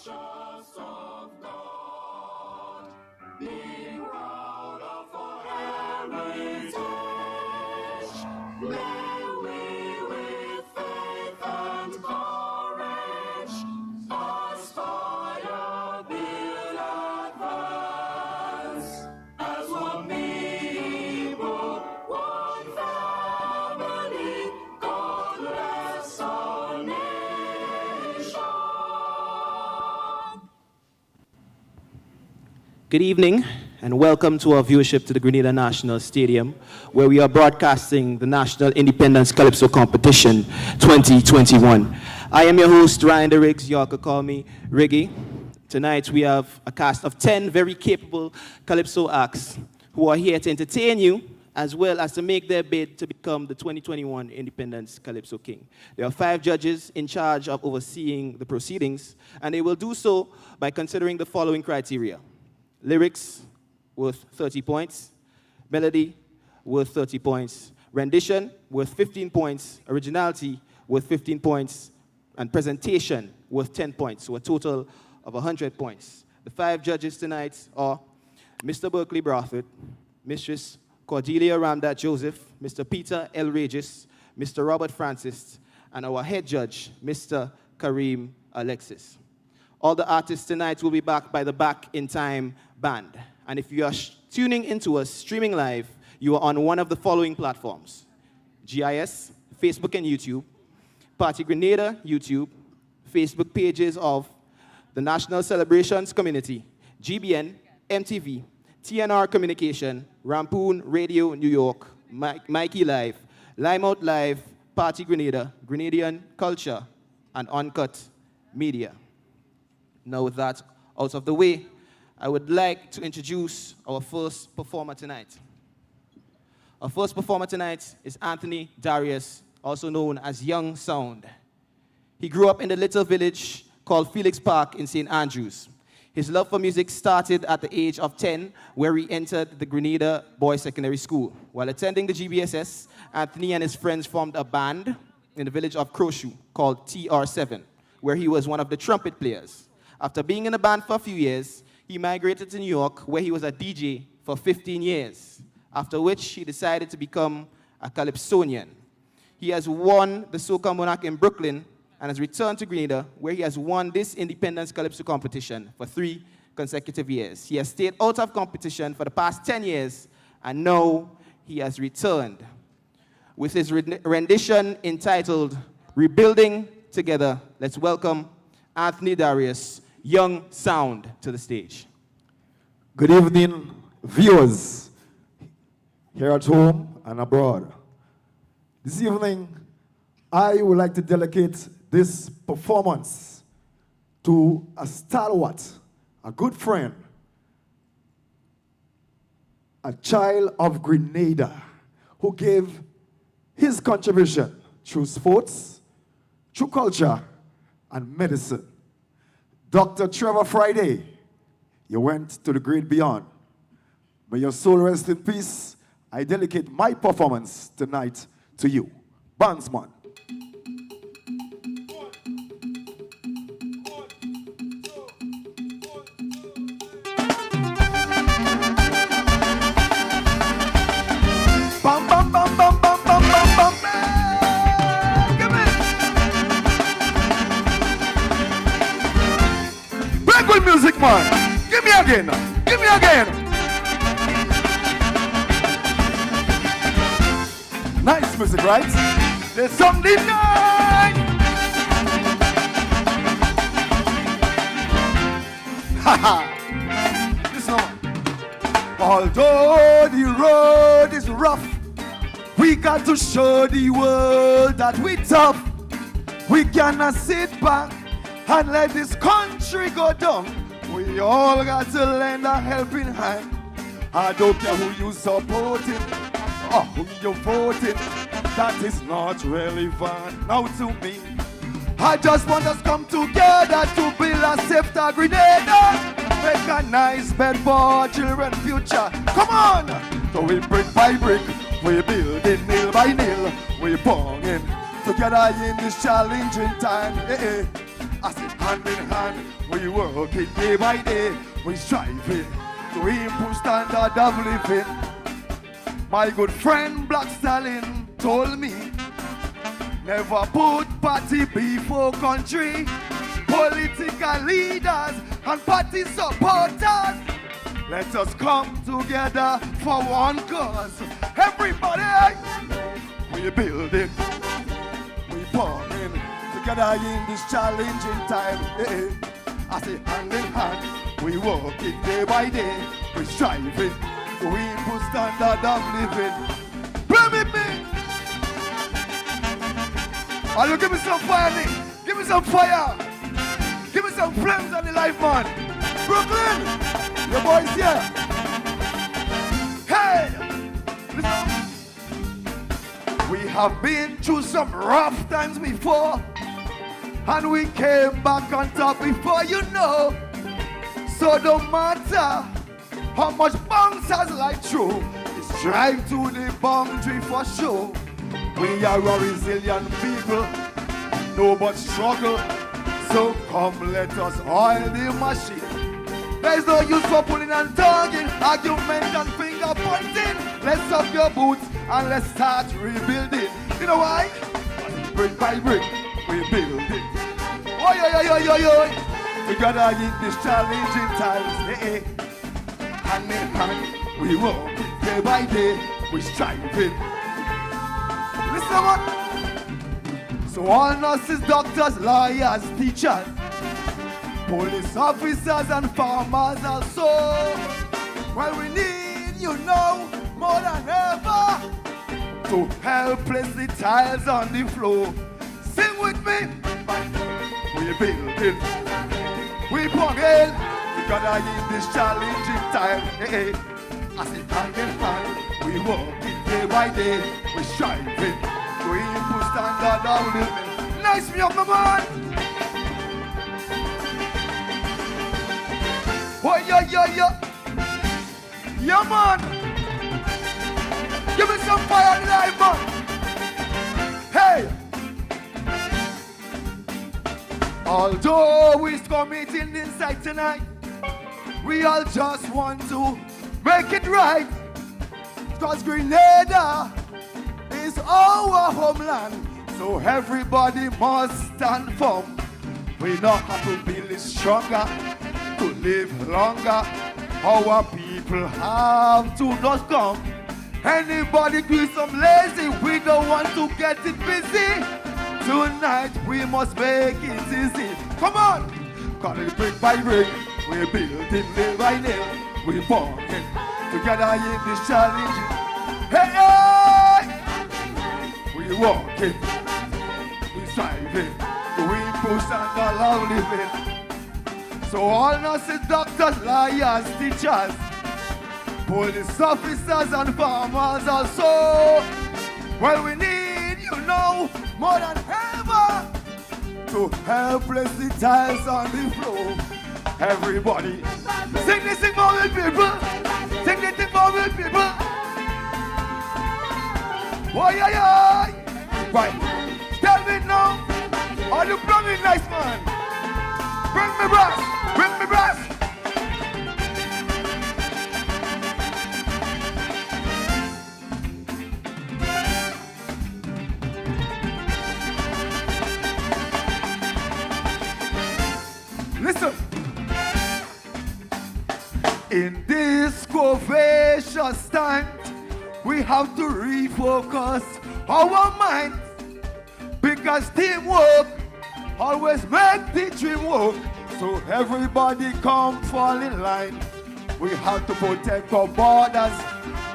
precious of God, being proud of our heritage. May we with faith and courage aspire, build, advance as one people, one family. God bless our nation. Good evening and welcome to our viewership to the Grenada National Stadium, where we are broadcasting the National Independence Calypso Competition 2021. I am your host, Ryan the Riggs. Y'all could call me Riggy. Tonight we have a cast of 10 very capable Calypso acts who are here to entertain you as well as to make their bid to become the 2021 Independence Calypso King. There are 5 judges in charge of overseeing the proceedings, and they will do so by considering the following criteria: lyrics worth 30 points, melody worth 30 points, rendition worth 15 points, originality worth 15 points, and presentation worth 10 points, so a total of 100 points. The 5 judges tonight are Mr. Berkeley Brathwaite, Mistress Cordelia Ramdat Joseph, Mr. Peter L. Regis, Mr. Robert Francis, and our head judge, Mr. Kareem Alexis. All the artists tonight will be backed by the Back in Time Band. And if you are tuning into us streaming live, you are on one of the following platforms: GIS, Facebook and YouTube, Party Grenada, YouTube, Facebook pages of the National Celebrations Community, GBN, MTV, TNR Communication, Rampoon Radio New York, Mikey Live, Limeout Live, Party Grenada, Grenadian Culture, and Uncut Media. Now with that out of the way, I would like to introduce our first performer tonight. Our first performer tonight is Anthony Darius, also known as Young Sound. He grew up in the little village called Felix Park in St. Andrews. His love for music started at the age of 10, where he entered the Grenada Boys Secondary School. While attending the GBSS, Anthony and his friends formed a band in the village of Crowshoe called TR7, where he was one of the trumpet players. After being in the band for a few years, he migrated to New York, where he was a DJ for 15 years, after which he decided to become a Calypsonian. He has won the Soca Monarch in Brooklyn and has returned to Grenada, where he has won this Independence Calypso competition for 3 consecutive years. He has stayed out of competition for the past 10 years, and now he has returned with his rendition entitled Rebuilding Together. Let's welcome Anthony Darius, Young Sound, to the stage. Good evening, viewers here at home and abroad. This evening, I would like to dedicate this performance to a stalwart, a good friend, a child of Grenada who gave his contribution through sports, through culture, and medicine. Dr. Trevor Friday, you went to the great beyond. May your soul rest in peace. I dedicate my performance tonight to you. Bandsman. Bam, bam, bam, bam, bam, bam, bam, bam, bam. Give me. Break with music, man. Give me again. Give me again. Nice music, right? There's something nice. Haha. Listen on. Although the road is rough, we got to show the world that we tough. We cannot sit back and let this country go down. We all got to lend a helping hand. I don't care who you supporting or who you voting. That is not relevant now to me. I just want us come together to build a safer Grenada. Make a nice bed for our children's future. Come on! So we brick by brick, we building nail by nail. We bonging together in this challenging time. I said hand in hand, we working day by day. We striving to improve standard of living. My good friend Black Stalin told me, never put party before country. Political leaders and party supporters, let us come together for one cause. Everybody, we building, we forming together in this challenging time. Hey, I say hand in hand, we walking day by day. We striving to improve standard of living. Bring with me. Oh, give me some fire, Nick. Give me some fire. Give me some flames on the life, man. Brooklyn, your boys here. Hey, listen. We have been through some rough times before, and we came back on top before, you know. So no matter how much bouncers like through, it's drive to the boundary for sure. We are a resilient people, no but struggle. So come let us oil the machine. There's no use for pulling and tugging, argument and finger pointing. Let's up your boots and let's start rebuilding. You know why? Brick by brick, we build it. Oh, yo. Together in this challenging times, hey. Hand in hand, we walk day by day, we strive it. Listen what? So all nurses, doctors, lawyers, teachers, police officers and farmers also. Well, we need, you know, more than ever to help place the tiles on the floor. Sing with me. We building, we plugging, together in this challenging time. Hey, I say hand in hand, we walk it day by day, we striving. We improve standard of living. Nice me up, my man. Oh, yeah. Yeah, man. Give me some fire tonight, man. Hey. Although we're committing inside tonight, we all just want to make it right. Cause Grenada is our homeland, so everybody must stand firm. We know how to build it stronger, to live longer. Our people have to not come. Anybody do some lazy, we don't want to get it busy. Tonight we must make it easy. Come on! Call it brick by brick, we build it day by day. We walking together in this challenge. Hey! We walking, we striving, we improve standard of living. So all nurses, doctors, lawyers, teachers, police officers and farmers also. Well, we need, you know, more than ever to help place the tiles on the floor. Everybody, sing this thing for the people. Sing this thing for the people. Oh, yeah. Right. Tell me now. Are you plumbing nice, man? Bring me brass. Bring me brass. Listen. In this courageous time, we have to refocus our minds, because teamwork always make the dream work. So everybody come fall in line. We have to protect our borders,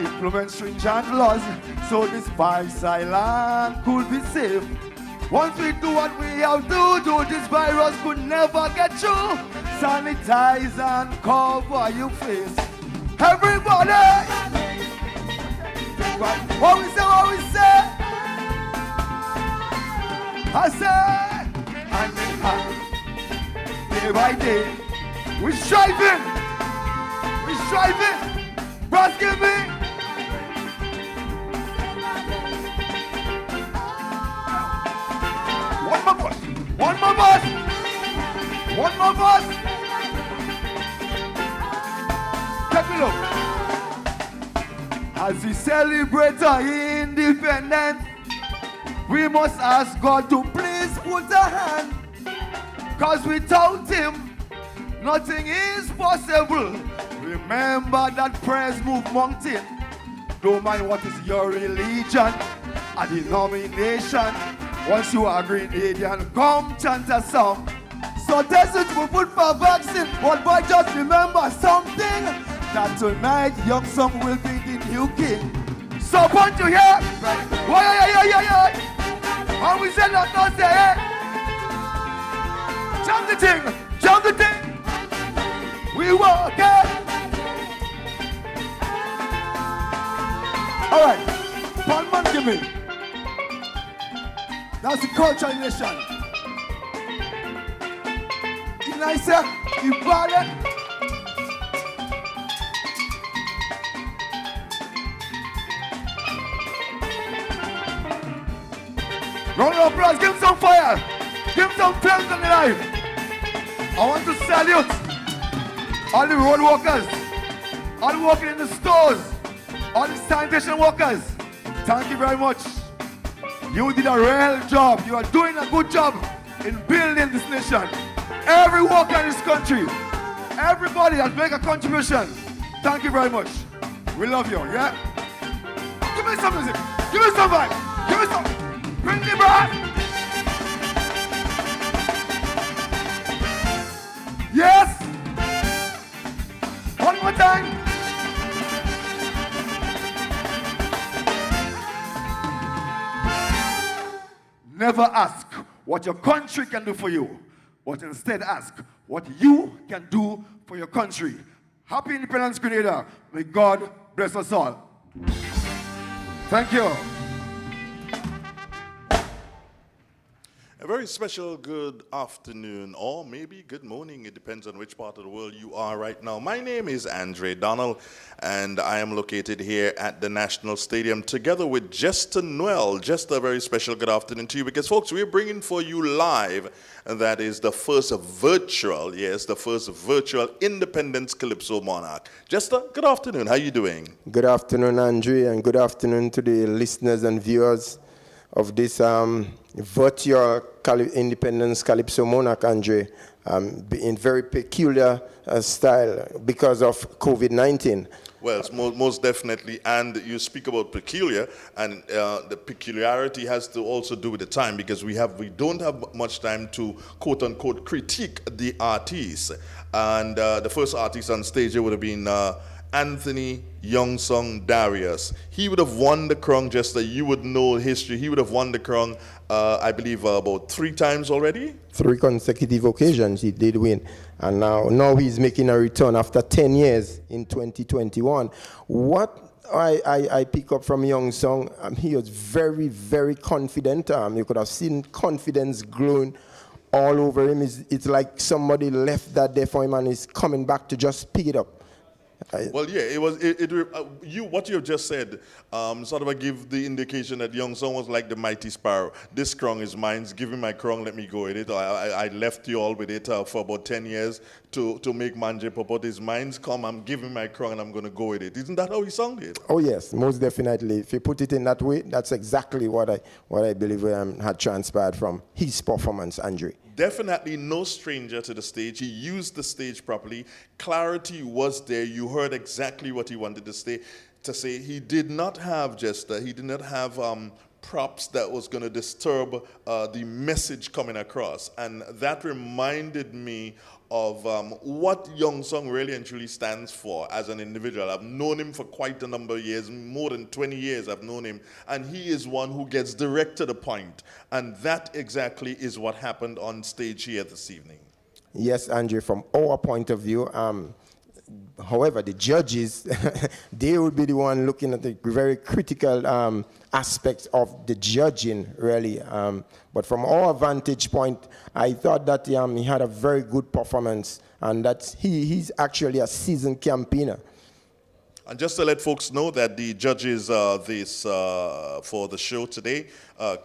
implement stringent laws, so this Spice Island could be safe. Once we do what we have to do, this virus could never get through. Sanitize and cover your face. Everybody! What we say? I say, hand in hand, day by day, we're striving. Brass, give me. One more boss. One more verse. Take me look. As we celebrate our independence, we must ask God to please put a hand. Cause without him, nothing is possible. Remember that prayers move mountain. Don't mind what is your religion, a denomination. Once you are Grenadian, come chant a song. So test it will put for vaccine. But boy, just remember something, that tonight young song will be the new king. So point you here. Right. Oh, yeah. And we say that not say jump the thing. We walk it. All right, one man give me. That's the culture nation. Can I say, Ibadan? Round of applause, give him some fire. Give him some flames in the life. I want to salute all the road workers, all working in the stores, all the sanitation workers. Thank you very much. You did a real job. You are doing a good job in building this nation. Every worker in this country, everybody has made a contribution. Thank you very much. We love you, yeah? Give me some music. Give me some vibe. Give me some. Bring the brand. Yes. One more time. Never ask what your country can do for you, but instead ask what you can do for your country. Happy Independence, Grenada. May God bless us all. Thank you. A very special good afternoon, or maybe good morning. It depends on which part of the world you are right now. My name is Andre Donald, and I am located here at the National Stadium together with Jester Noel. Just a very special good afternoon to you, because, folks, we're bringing for you live, and that is the first virtual Independence Calypso Monarch. Jester, good afternoon. How are you doing? Good afternoon, Andre, and good afternoon to the listeners and viewers of this virtual Independence Calypso Monarch, Andre, in very peculiar style because of COVID-19. Well, it's most definitely, and you speak about peculiar, and the peculiarity has to also do with the time, because we don't have much time to quote unquote critique the artists. And the first artist on stage would have been Anthony Youngsong Darius. He would have won the crown, just that you would know history. He would have won the crown, I believe, about 3 times already. 3 consecutive occasions he did win. And now he's making a return after 10 years in 2021. What I pick up from Youngsong, he was very, very confident. You could have seen confidence glowing all over him. It's like somebody left that there for him and is coming back to just pick it up. Well, yeah, what you have just said sort of give the indication that Youngsong was like the mighty sparrow. This crown is mine. Give me my crown, let me go with it. I left you all with it for about 10 years to make Manje Popot his minds come. I'm giving my crown and I'm going to go with it. Isn't that how he sounded? Oh, yes, most definitely. If you put it in that way, that's exactly what I believe had transpired from his performance, Andre. Definitely no stranger to the stage. He used the stage properly. Clarity was there. You heard exactly what he wanted to say. He did not have props that was going to disturb the message coming across. And that reminded me of what Youngsong really and truly stands for as an individual. I've known him for quite a number of years, more than 20 years I've known him, and he is one who gets direct to the point. And that exactly is what happened on stage here this evening. Yes, Andre, from our point of view, however, the judges, they would be the one looking at the very critical aspects of the judging, really. But from our vantage point, I thought that he had a very good performance, and that he's actually a seasoned campaigner. And just to let folks know that the judges for the show today,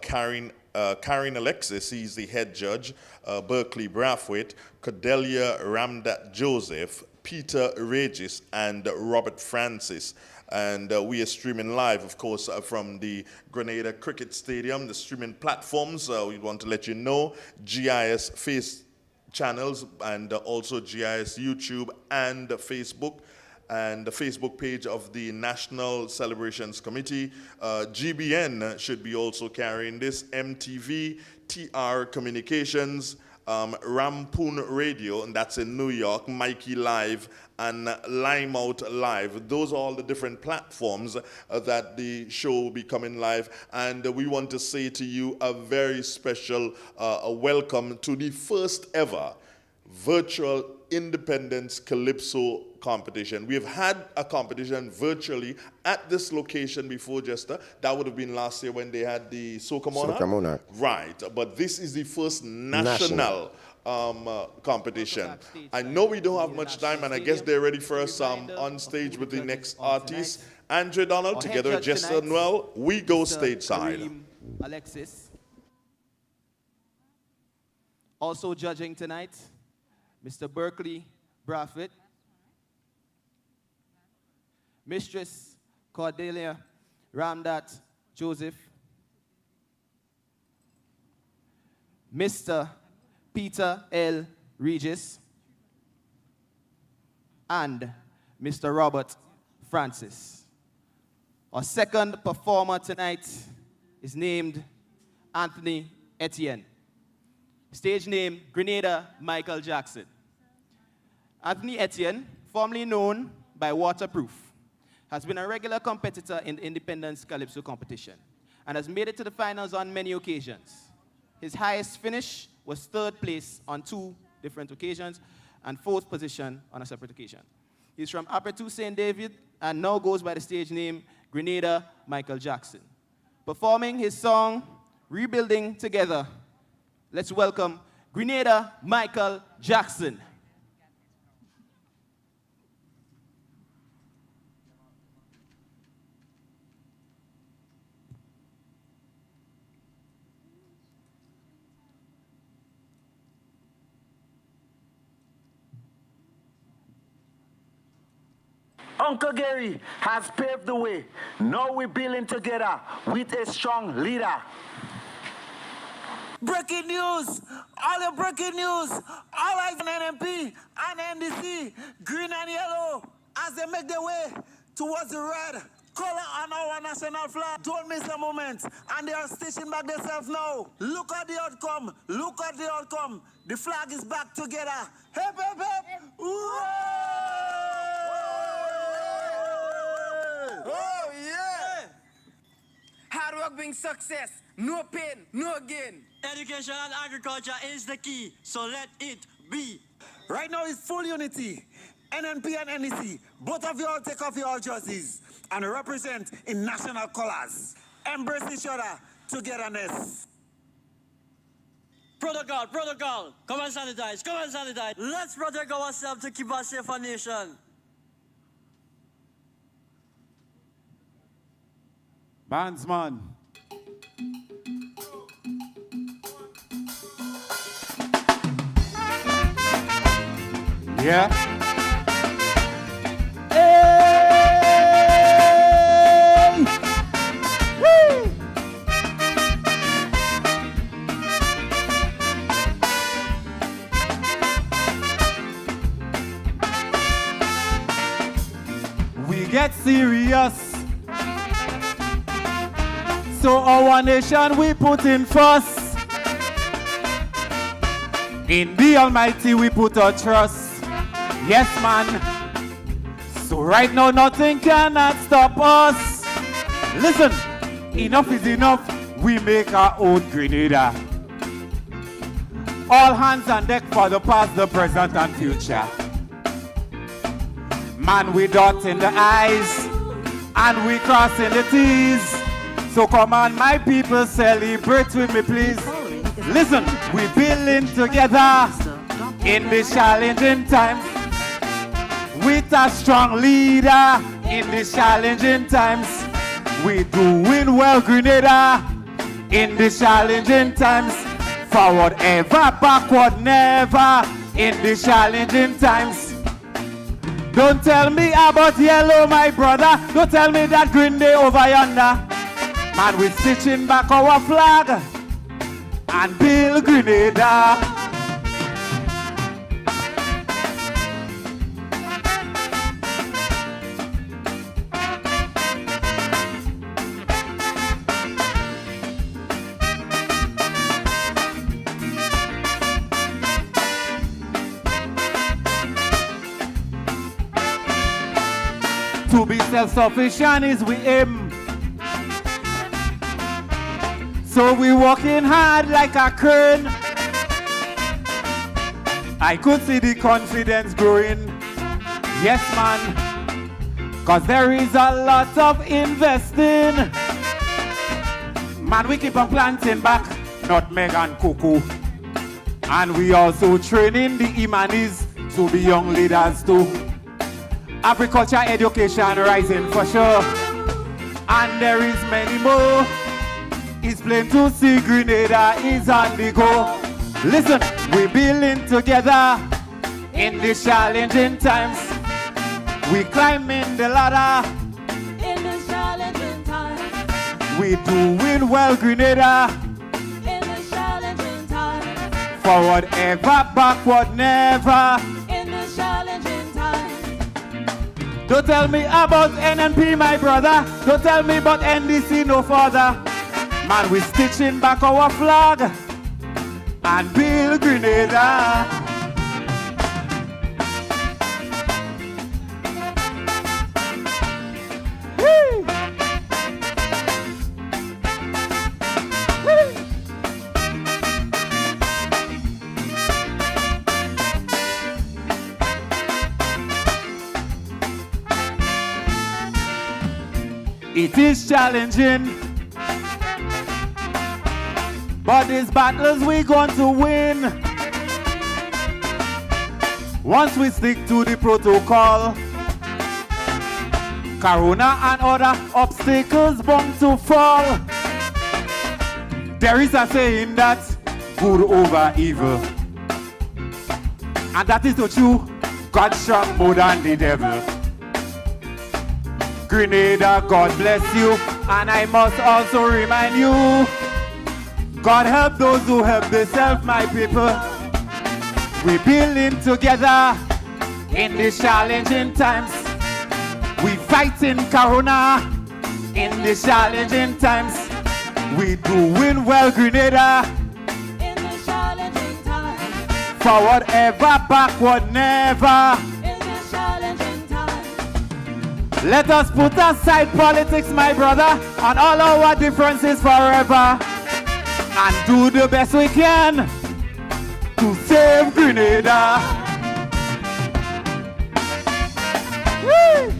Karen Karen Alexis, he's the head judge, Berkeley Brathwaite, Cordelia Ramdat Joseph, Peter Regis, and Robert Francis. And we are streaming live, of course, from the Grenada Cricket Stadium, the streaming platforms. We want to let you know, GIS Face channels, and also GIS YouTube and Facebook, and the Facebook page of the National Celebrations Committee. GBN should be also carrying this, MTV, TR Communications, Rampoon Radio, and that's in New York, Mikey Live, and Limeout Live. Those are all the different platforms that the show will be coming live. And we want to say to you a very special welcome to the first ever virtual Independence Calypso competition. We have had a competition virtually at this location before, Jester. That would have been last year when they had the Soca Monarch. Right, but this is the first national competition. I know we don't have much time, and I guess they're ready for us on stage with the next artist. Andre Donald, together with Jester Noel, we go stateside. Alexis. Also judging tonight, Mr. Berkeley Brathwaite, Mistress Cordelia Ramdat Joseph, Mr. Peter L. Regis, and Mr. Robert Francis. Our second performer tonight is named Anthony Etienne. Stage name, Grenada Michael Jackson. Anthony Etienne, formerly known by Waterproof, has been a regular competitor in the Independence Calypso competition and has made it to the finals on many occasions. His highest finish was third place on 2 different occasions and 4th position on a separate occasion. He's from Apertu St. David and now goes by the stage name Grenada Michael Jackson. Performing his song, Rebuilding Together, let's welcome Grenada Michael Jackson. Uncle Gary has paved the way. Now we're building together with a strong leader. Breaking news! All the breaking news! All eyes on NMP and NDC, green and yellow, as they make their way towards the red color on our national flag. Don't miss a moment. And they are stitching back themselves now. Look at the outcome. Look at the outcome. The flag is back together. Hip, hip, hip! Oh, yeah! Hard work brings success. No pain, no gain. Education and agriculture is the key, so let it be. Right now it's full unity. NNP and NEC, both of you all take off your jerseys and represent in national colors. Embrace each other, togetherness. Protocol, protocol. Come and sanitize, come and sanitize. Let's protect ourselves to keep a safer nation. Bandsman. Yeah. Hey! Woo! We get serious. So our nation we put in first. In the Almighty we put our trust. Yes, man. So right now nothing cannot stop us. Listen, enough is enough. We make our own Grenada. All hands on deck for the past, the present, and future. Man, we dot in the I's and we cross in the T's. So come on, my people, celebrate with me, please. Listen, we building together in this challenging times with a strong leader in these challenging times. We doing well, Grenada. in the challenging times. Forward ever, backward never, in the challenging times. Don't tell me about yellow, my brother. Don't tell me that green day over yonder. Man, we stitching back our flag and build Grenada. To be self-sufficient is we aim. So we working hard like a crane. I could see the confidence growing. Yes, man. Cause there is a lot of investing. Man, we keep on planting back nutmeg and cocoa. And we also training the Imanis to be young leaders too. Agriculture education rising for sure. And there is many more. It's plain to see Grenada is on the go. Listen, we building together in the challenging times. We climbing the ladder In the challenging times. We doing well, Grenada. In the challenging times. Forward ever, backward never. In the challenging times. Don't tell me about NNP, my brother. Don't tell me about NDC, no further. Man, we stitching back our flag and build Grenada. Whee! Whee! It is challenging, but these battles we going to win. Once we stick to the protocol, Corona and other obstacles bound to fall. There is a saying that good over evil, and that is the true. God strong more than the devil. Grenada, God bless you, and I must also remind you, God help those who help themselves, my people. We building together in these challenging times. We fighting Corona in these challenging times. We doing well, Grenada. In the challenging times. Forward ever, backward never. In the challenging times. Let us put aside politics, my brother, and all our differences forever, and do the best we can to save Grenada. Woo!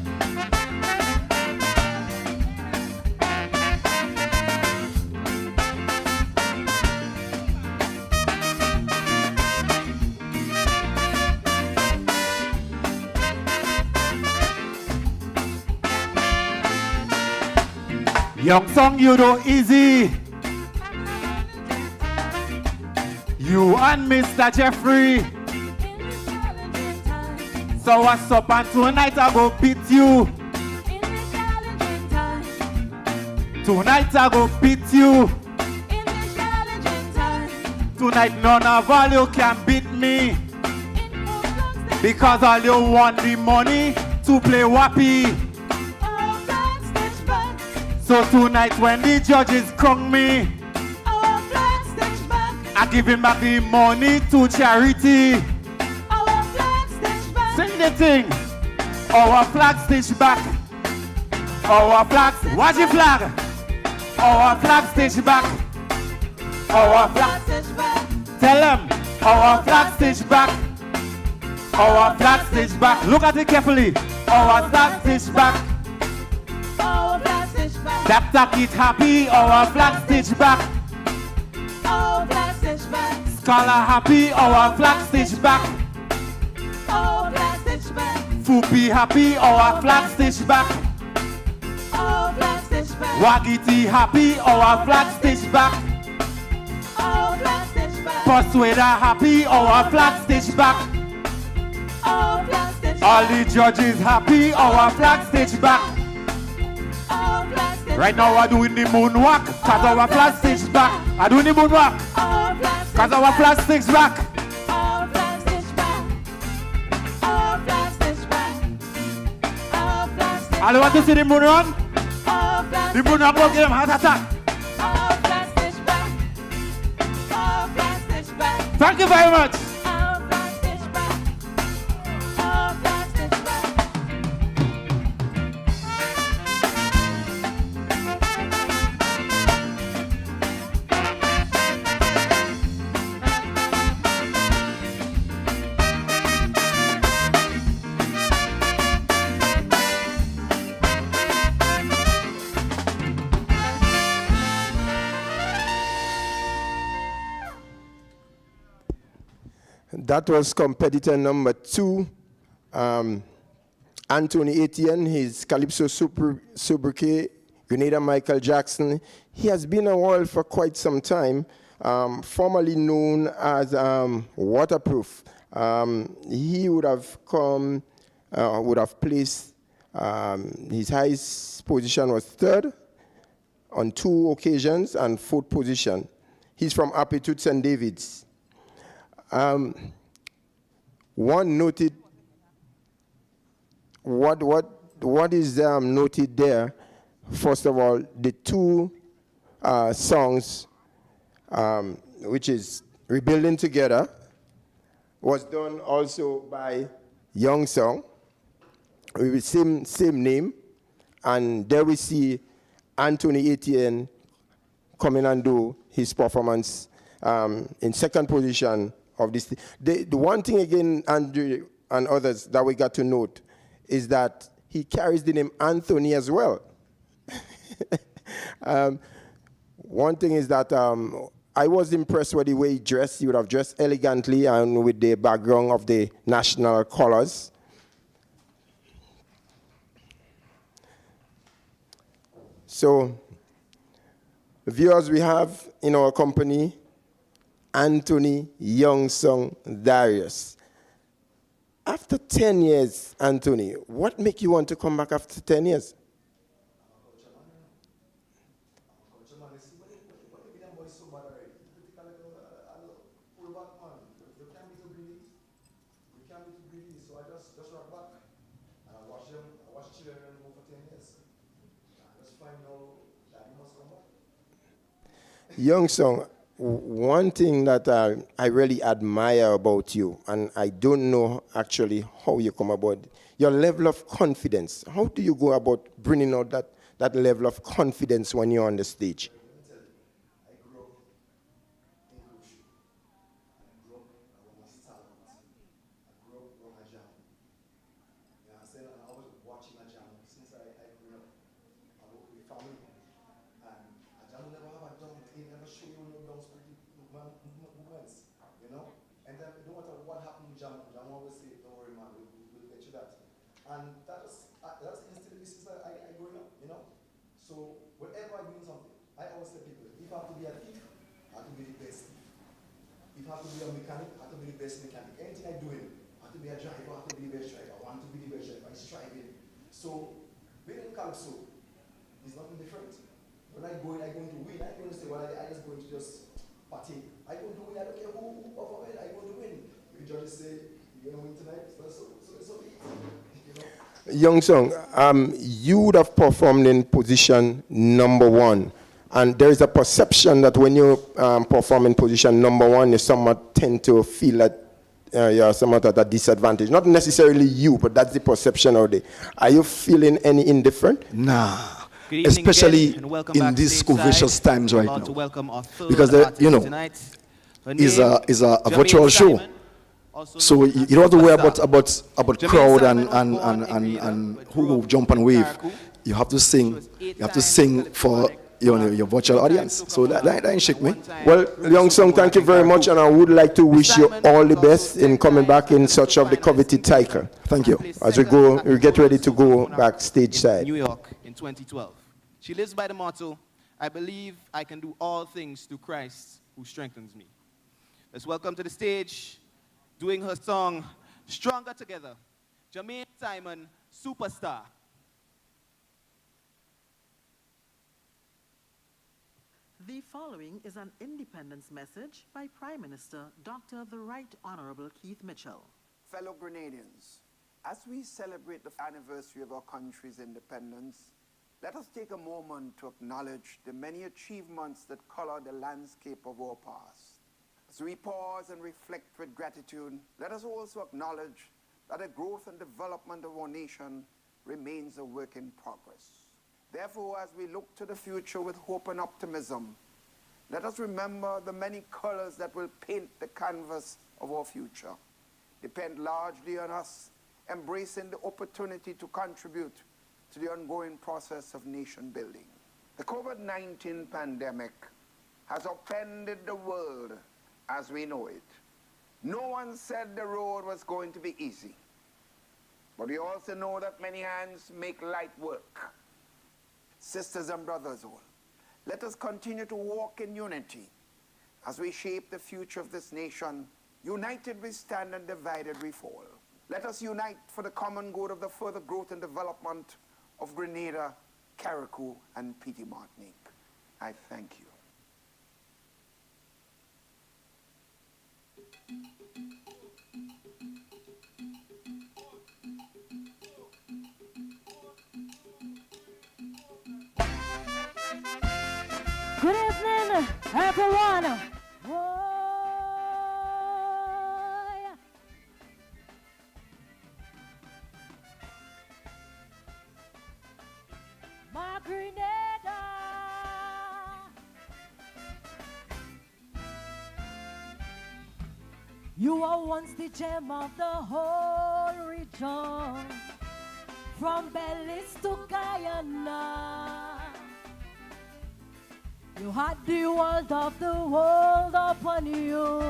Young song, you know easy. You and Mr. Jeffrey. So what's up, and tonight I go beat you. Tonight I go beat you. Tonight none of all you can beat me. Because all you want the money to play wappy. So tonight when the judges crown me, I give him back the money to charity. Sing the thing. Our flag stitch back. Our flag, watch the flag. Our flag stitch back. Our flag. Tell them. Our flag stitch back. Our flag stitch back. Look at it carefully. Our flag stitch back. Tap tap it happy. Our flag stitch back. Scholar happy. Our flag stitch back. Foopy happy. Our flag stitch back. Wagiti happy, our flag stitch back. Our flag stitch back. Persuader happy, our flag stitch back. Our flag stitch back. All the judges happy, our flag stitch back. Our flag stitch Right now we're doing the moonwalk, cause our flag stitch back. I'm doing the moonwalk, Our flag stitch cause our flag sticks back. Our flag stitch back. Our flag stitch back. Our flag stitch I don't want to see the moon run. Our flag The moon run will give him heart attack. Our flag stitch back. Our flag stitch back. Thank you very much. Our flag stitch back. Our flag stitch back. That was competitor number 2, Anthony Etienne. His Calypso Sobriquet, Grenada Michael Jackson. He has been a world for quite some time, formerly known as Waterproof. He would have placed, his highest position was 3rd on 2 occasions and 4th position. He's from Aptitude St. David's. One noted, what is noted there, first of all, the 2 songs, which is Rebuilding Together, was done also by Young Song, with the same name, and there we see Anthony Etienne coming and do his performance in 2nd position of this. The one thing again, Andrew and others, that we got to note is that he carries the name Anthony as well. One thing is that I was impressed with the way he dressed. He would have dressed elegantly and with the background of the national colors. So, viewers, we have in our company Anthony Young Song Darius. After 10 years, Anthony, what make you want to come back after 10 years? Young Song, one thing that I really admire about you, and I don't know actually how you come about, your level of confidence. How do you go about bringing out that level of confidence when you're on the stage? And that's instinctively since I grew up, you know. So whenever I do something, I always tell people, if I have to be a thief, I have to be the best thief. If I have to be a mechanic, I have to be the best mechanic. Anything I do, I have to be a driver, I have to be the best driver. I want to be the best driver. I'm striving. So being in Calypso is nothing different. When I go in, I'm going to win. I'm going to say, well, I just going to just partake. I'm going to win. I don't care who performs. I'm going to win. The judges say, you're going to win tonight. So be it. Young Song, you would have performed in position number 1. And there is a perception that when you perform in position number 1, you somewhat tend to feel that you're somewhat at a disadvantage. Not necessarily you, but that's the perception out there. Are you feeling any indifferent? Nah. Especially in these covetous times right now. Because, is a virtual show. So you don't have to worry about crowd and who will jump and wave. You have to sing. You have to sing for your virtual audience. So that ain't shake me. Well, Young Song, thank you very much, and I would like to wish you all the best in coming back in such of the coveted title. Thank you. As we get ready to go backstage side. New York in 2012. She lives by the motto, I believe I can do all things through Christ who strengthens me. Let's welcome to the stage, doing her song, Stronger Together, Jermaine Simon, Superstar. The following is an independence message by Prime Minister Dr. the Right Honorable Keith Mitchell. Fellow Grenadians, as we celebrate the anniversary of our country's independence, let us take a moment to acknowledge the many achievements that color the landscape of our past. As we pause and reflect with gratitude, let us also acknowledge that the growth and development of our nation remains a work in progress. Therefore, as we look to the future with hope and optimism, let us remember the many colors that will paint the canvas of our future. Depend largely on us embracing the opportunity to contribute to the ongoing process of nation building. The COVID-19 pandemic has upended the world as we know it. No one said the road was going to be easy, but we also know that many hands make light work. Sisters and brothers all, let us continue to walk in unity as we shape the future of this nation. United we stand and divided we fall. Let us unite for the common good of the further growth and development of Grenada, Carriacou, and Petite Martinique. I thank you. Good evening, everyone. Whoa. My Grenada. You are once the gem of the whole region, from Belize to Guyana. You had the world of the world upon you.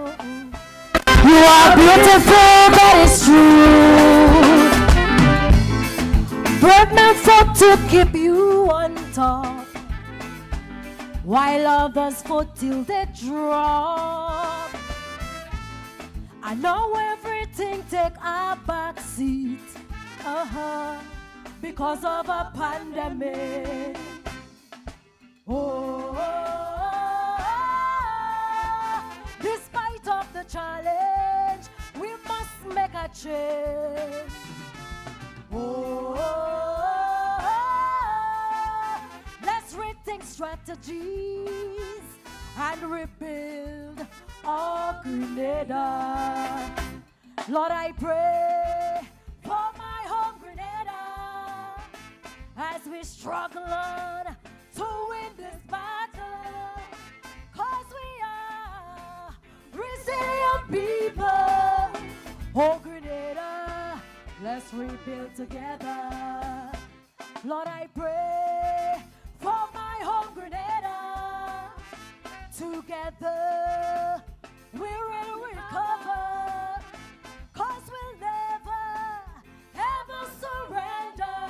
You are beautiful, that is true. Birdmen fought to keep you on top, while others fought till they drop. I know everything take a back seat, because of a pandemic. Oh, despite of the challenge, we must make a change. Oh, let's rethink strategies and rebuild our Grenada. Lord, I pray for my home Grenada as we struggle on to win this battle, 'cause we are resilient people. Oh Grenada, let's rebuild together. Lord, I pray for my home Grenada. Together we will recover, 'cause we'll never ever surrender.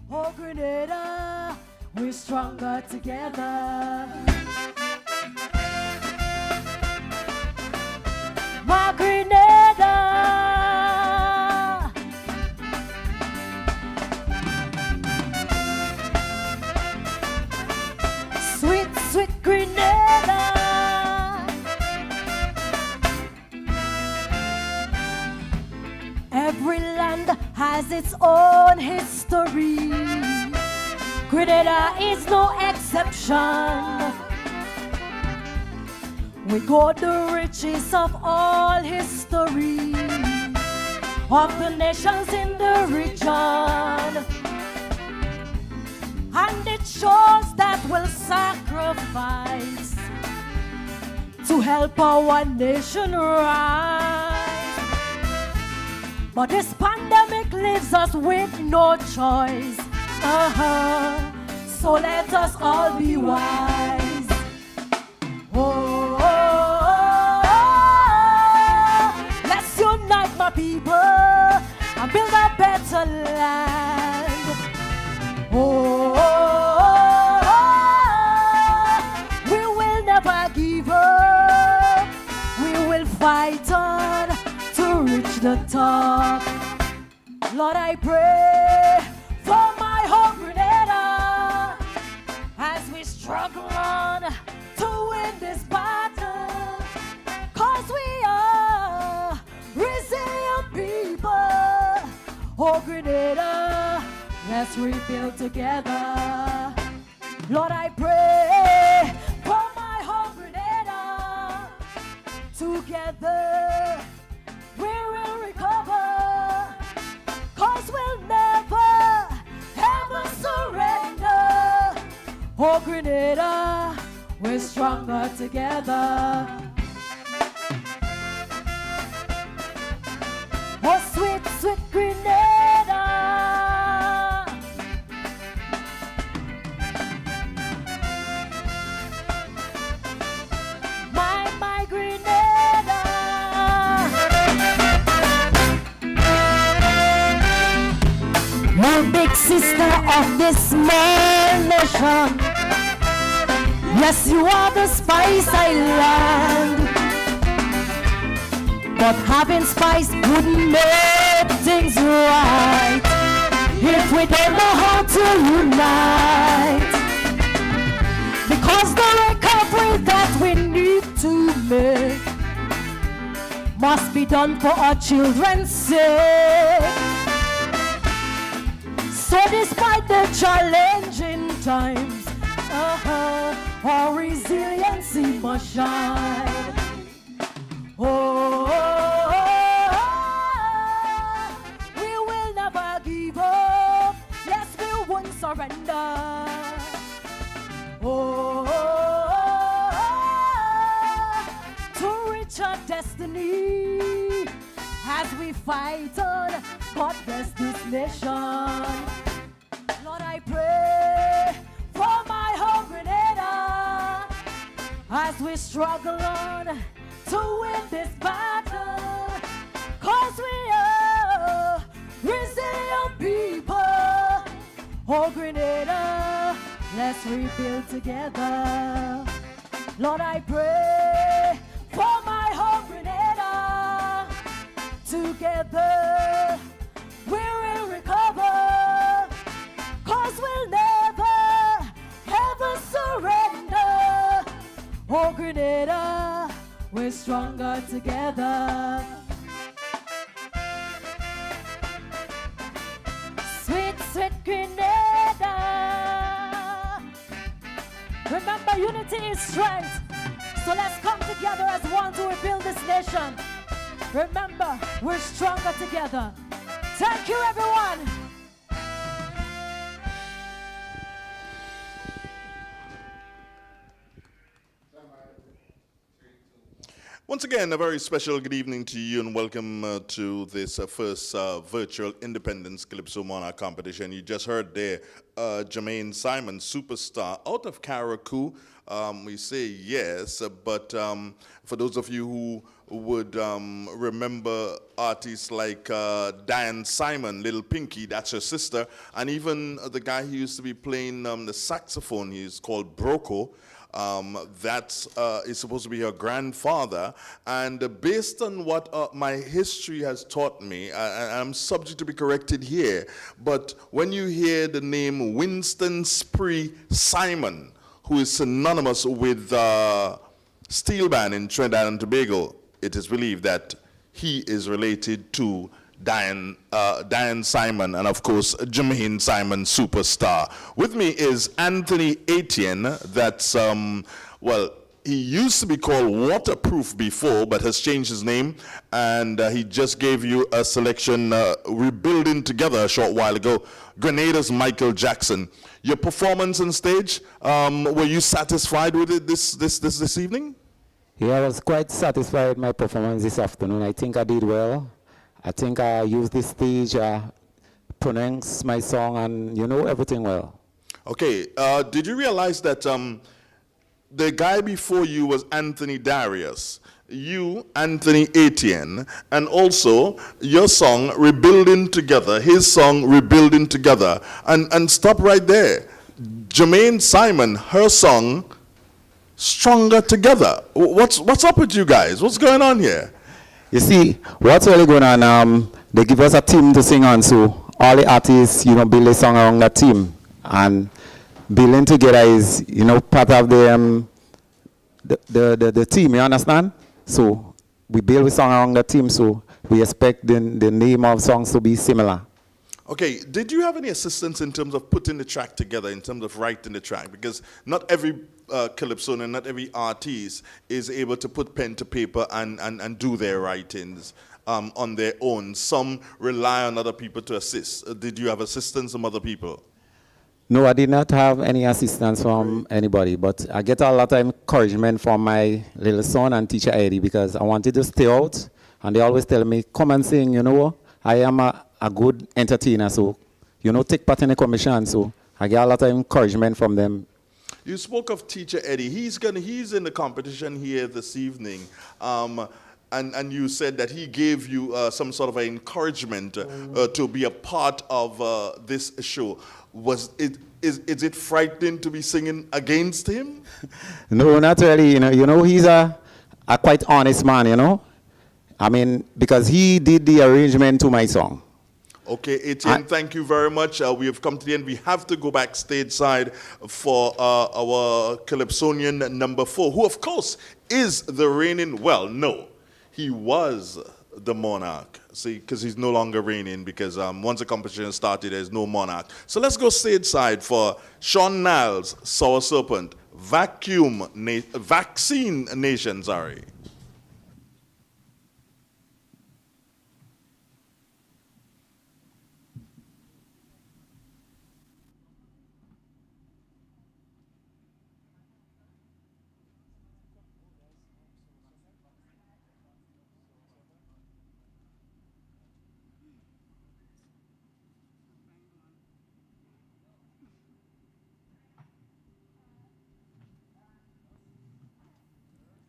Oh Grenada, we're stronger together. My Grenada. Sweet, sweet Grenada. Every land has its own history. Grenada is no exception. We got the riches of all history of the nations in the region, and it shows that we'll sacrifice to help our nation rise. But this pandemic leaves us with no choice. So let us all be wise. Oh, let's unite my people and build a better land. Oh, Lord, I pray for my home Grenada as we struggle on to win this battle. Cause we are resilient people. Oh, Grenada, let's rebuild together. Lord, I pray for my home Grenada. Together we will recover. Cause we'll never, ever surrender. Oh, Grenada, we're stronger together. Oh, sweet, sweet Grenada. My Grenada. You big sister of this small nation. Yes, you are the Spice Island. But having spice wouldn't make things right if we don't know how to unite. Because the recovery that we need to make must be done for our children's sake. So despite the challenging times, our resiliency must shine. Oh, we will never give up. Yes, we won't surrender. Oh, to reach our destiny as we fight on. God bless this nation. Lord, I pray for my home Grenada as we struggle on to win this battle. Cause we are resilient people. Oh, Grenada, let's rebuild together. Lord, I pray for my home Grenada. Together we will recover. Cause we'll never, ever surrender. Oh, Grenada, we're stronger together. Sweet, sweet Grenada. Remember, unity is strength. So let's come together as one to rebuild this nation. Remember, we're stronger together. Thank you, everyone. Once again, a very special good evening to you and welcome to this first virtual Independence Calypso Monarch competition. You just heard there Jermaine Simon, superstar out of Carriacou. We say yes, but for those of you who would remember artists like Diane Simon, Little Pinky, that's her sister, and even the guy who used to be playing the saxophone, he's called Broco. That is supposed to be her grandfather, and based on what my history has taught me, I'm subject to be corrected here, but when you hear the name Winston Spree Simon, who is synonymous with steel band in Trinidad and Tobago, it is believed that he is related to Diane Simon, and of course, Jermaine Simon, superstar. With me is Anthony Etienne. That's, well, he used to be called Waterproof before, but has changed his name, and he just gave you a selection, Rebuilding Together, a short while ago. Grenada's Michael Jackson. Your performance on stage, were you satisfied with it this evening? Yeah, I was quite satisfied with my performance this afternoon. I think I did well. I think I used this stage, pronounced my song, and everything well. Okay, did you realize that the guy before you was Anthony Darius, you, Anthony Etienne, and also your song, Rebuilding Together, his song, Rebuilding Together, and stop right there. Jermaine Simon, her song, Stronger Together. What's up with you guys? What's going on here? You see, what's really going on, they give us a team to sing on, so all the artists, build a song around that team. And building together is, part of the team, you understand? So we build a song around the team, so we expect the name of songs to be similar. Okay, did you have any assistance in terms of putting the track together, in terms of writing the track? Because not every Calypsonian, not every artist is able to put pen to paper and do their writings on their own. Some rely on other people to assist. Did you have assistance from other people? No, I did not have any assistance from anybody, but I get a lot of encouragement from my little son and teacher Eddie, because I wanted to stay out, and they always tell me, come and sing, I am a good entertainer, so, take part in the commission, so I get a lot of encouragement from them. You spoke of teacher Eddie. He's in the competition here this evening. And you said that he gave you some sort of encouragement to be a part of this show. Is it frightening to be singing against him? No, not really. He's a quite honest man, I mean, because he did the arrangement to my song. Okay, Etienne, thank you very much. We have come to the end. We have to go back stateside for our Calypsonian number 4, who, of course, is the reigning, no. He was the monarch, see, because he's no longer reigning, because once the competition started, there's no monarch. So let's go stateside for Sean Niles, Sour Serpent, Vaccine Nation, sorry.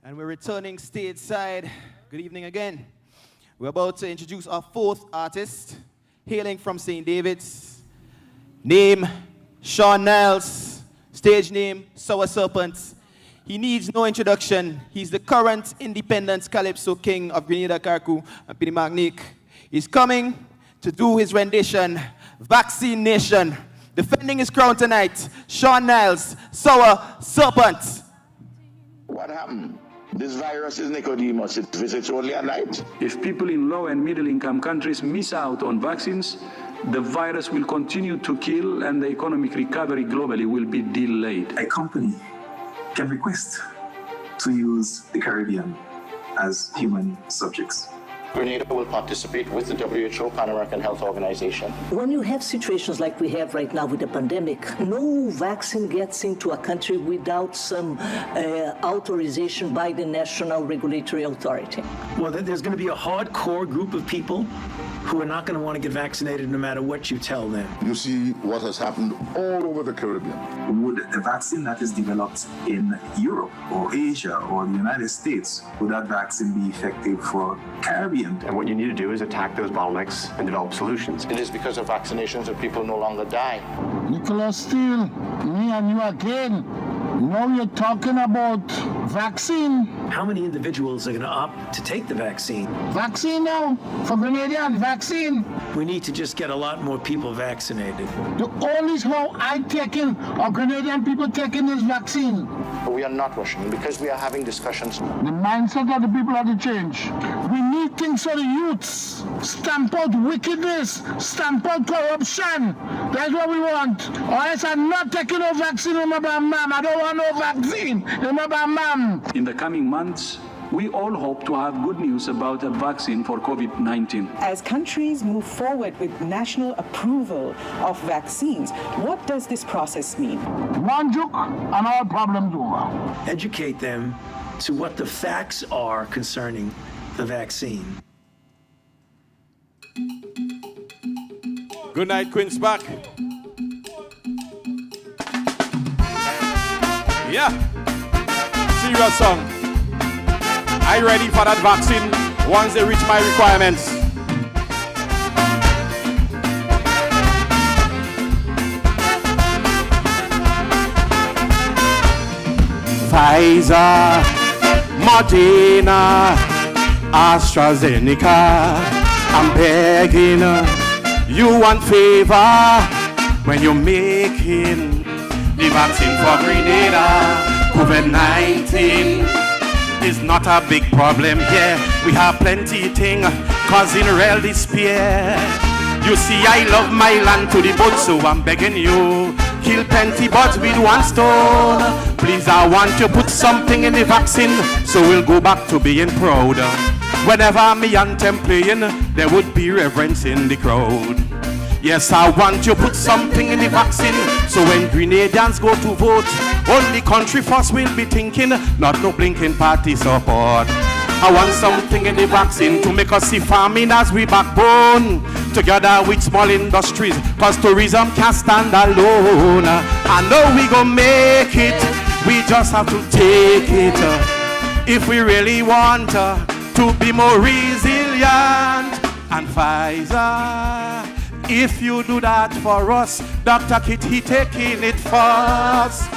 And we're returning stateside. Good evening again. We're about to introduce our 4th artist, hailing from St. David's. Name, Sean Niles. Stage name, Sour Serpent. He needs no introduction. He's the current independent Calypso king of Grenada, Carcou, and Pini Martinique. He's coming to do his rendition, Vaccine Nation. Defending his crown tonight, Sean Niles, Sour Serpent. What happened? This virus is Nicodemus. It visits only at night. If people in low and middle income countries miss out on vaccines, the virus will continue to kill and the economic recovery globally will be delayed. A company can request to use the Caribbean as human subjects. Grenada will participate with the WHO, Pan American Health Organization. When you have situations like we have right now with the pandemic, no vaccine gets into a country without some authorization by the National Regulatory Authority. Well, there's going to be a hardcore group of people who are not going to want to get vaccinated no matter what you tell them. You see what has happened all over the Caribbean. Would a vaccine that is developed in Europe or Asia or the United States, would that vaccine be effective for Caribbean? And what you need to do is attack those bottlenecks and develop solutions. It is because of vaccinations that people no longer die. Nicholas Steele, me and you again. Now you're talking about vaccine. How many individuals are going to opt to take the vaccine? Vaccine now, for Grenadian vaccine. We need to just get a lot more people vaccinated. The only how I taking or Grenadian people taking this vaccine. But we are not rushing because we are having discussions. The mindset of the people have to change. We need things for the youths. Stamp out wickedness. Stamp out corruption. That's what we want. Or else I'm not taking no vaccine, remember, ma'am. I don't want no vaccine, remember, ma'am. In the coming months, we all hope to have good news about a vaccine for COVID-19. As countries move forward with national approval of vaccines, what does this process mean? One joke and all problems over. Educate them to what the facts are concerning the vaccine. Good night, Queen's back. Yeah. Serious song. I ready for that vaccine once they reach my requirements. Pfizer, Moderna, AstraZeneca. I'm begging you one favor when you're making the vaccine for Grenada. COVID-19 is not a big problem here. We have plenty thing causing real despair. You see, I love my land to the bone, so I'm begging you, kill plenty birds with one stone. Please, I want to put something in the vaccine, so we'll go back to being proud. Whenever me anthem playing, there would be reverence in the crowd. Yes, I want to put something in the vaccine, so when Grenadians go to vote, only country first will be thinking, not no blinking party support. I want something in the vaccine to make us see farming as we backbone, together with small industries, cause tourism can't stand alone. I know we gon' make it, we just have to take it, if we really want to be more resilient. And Pfizer, if you do that for us, Dr. Kit, he taking it first.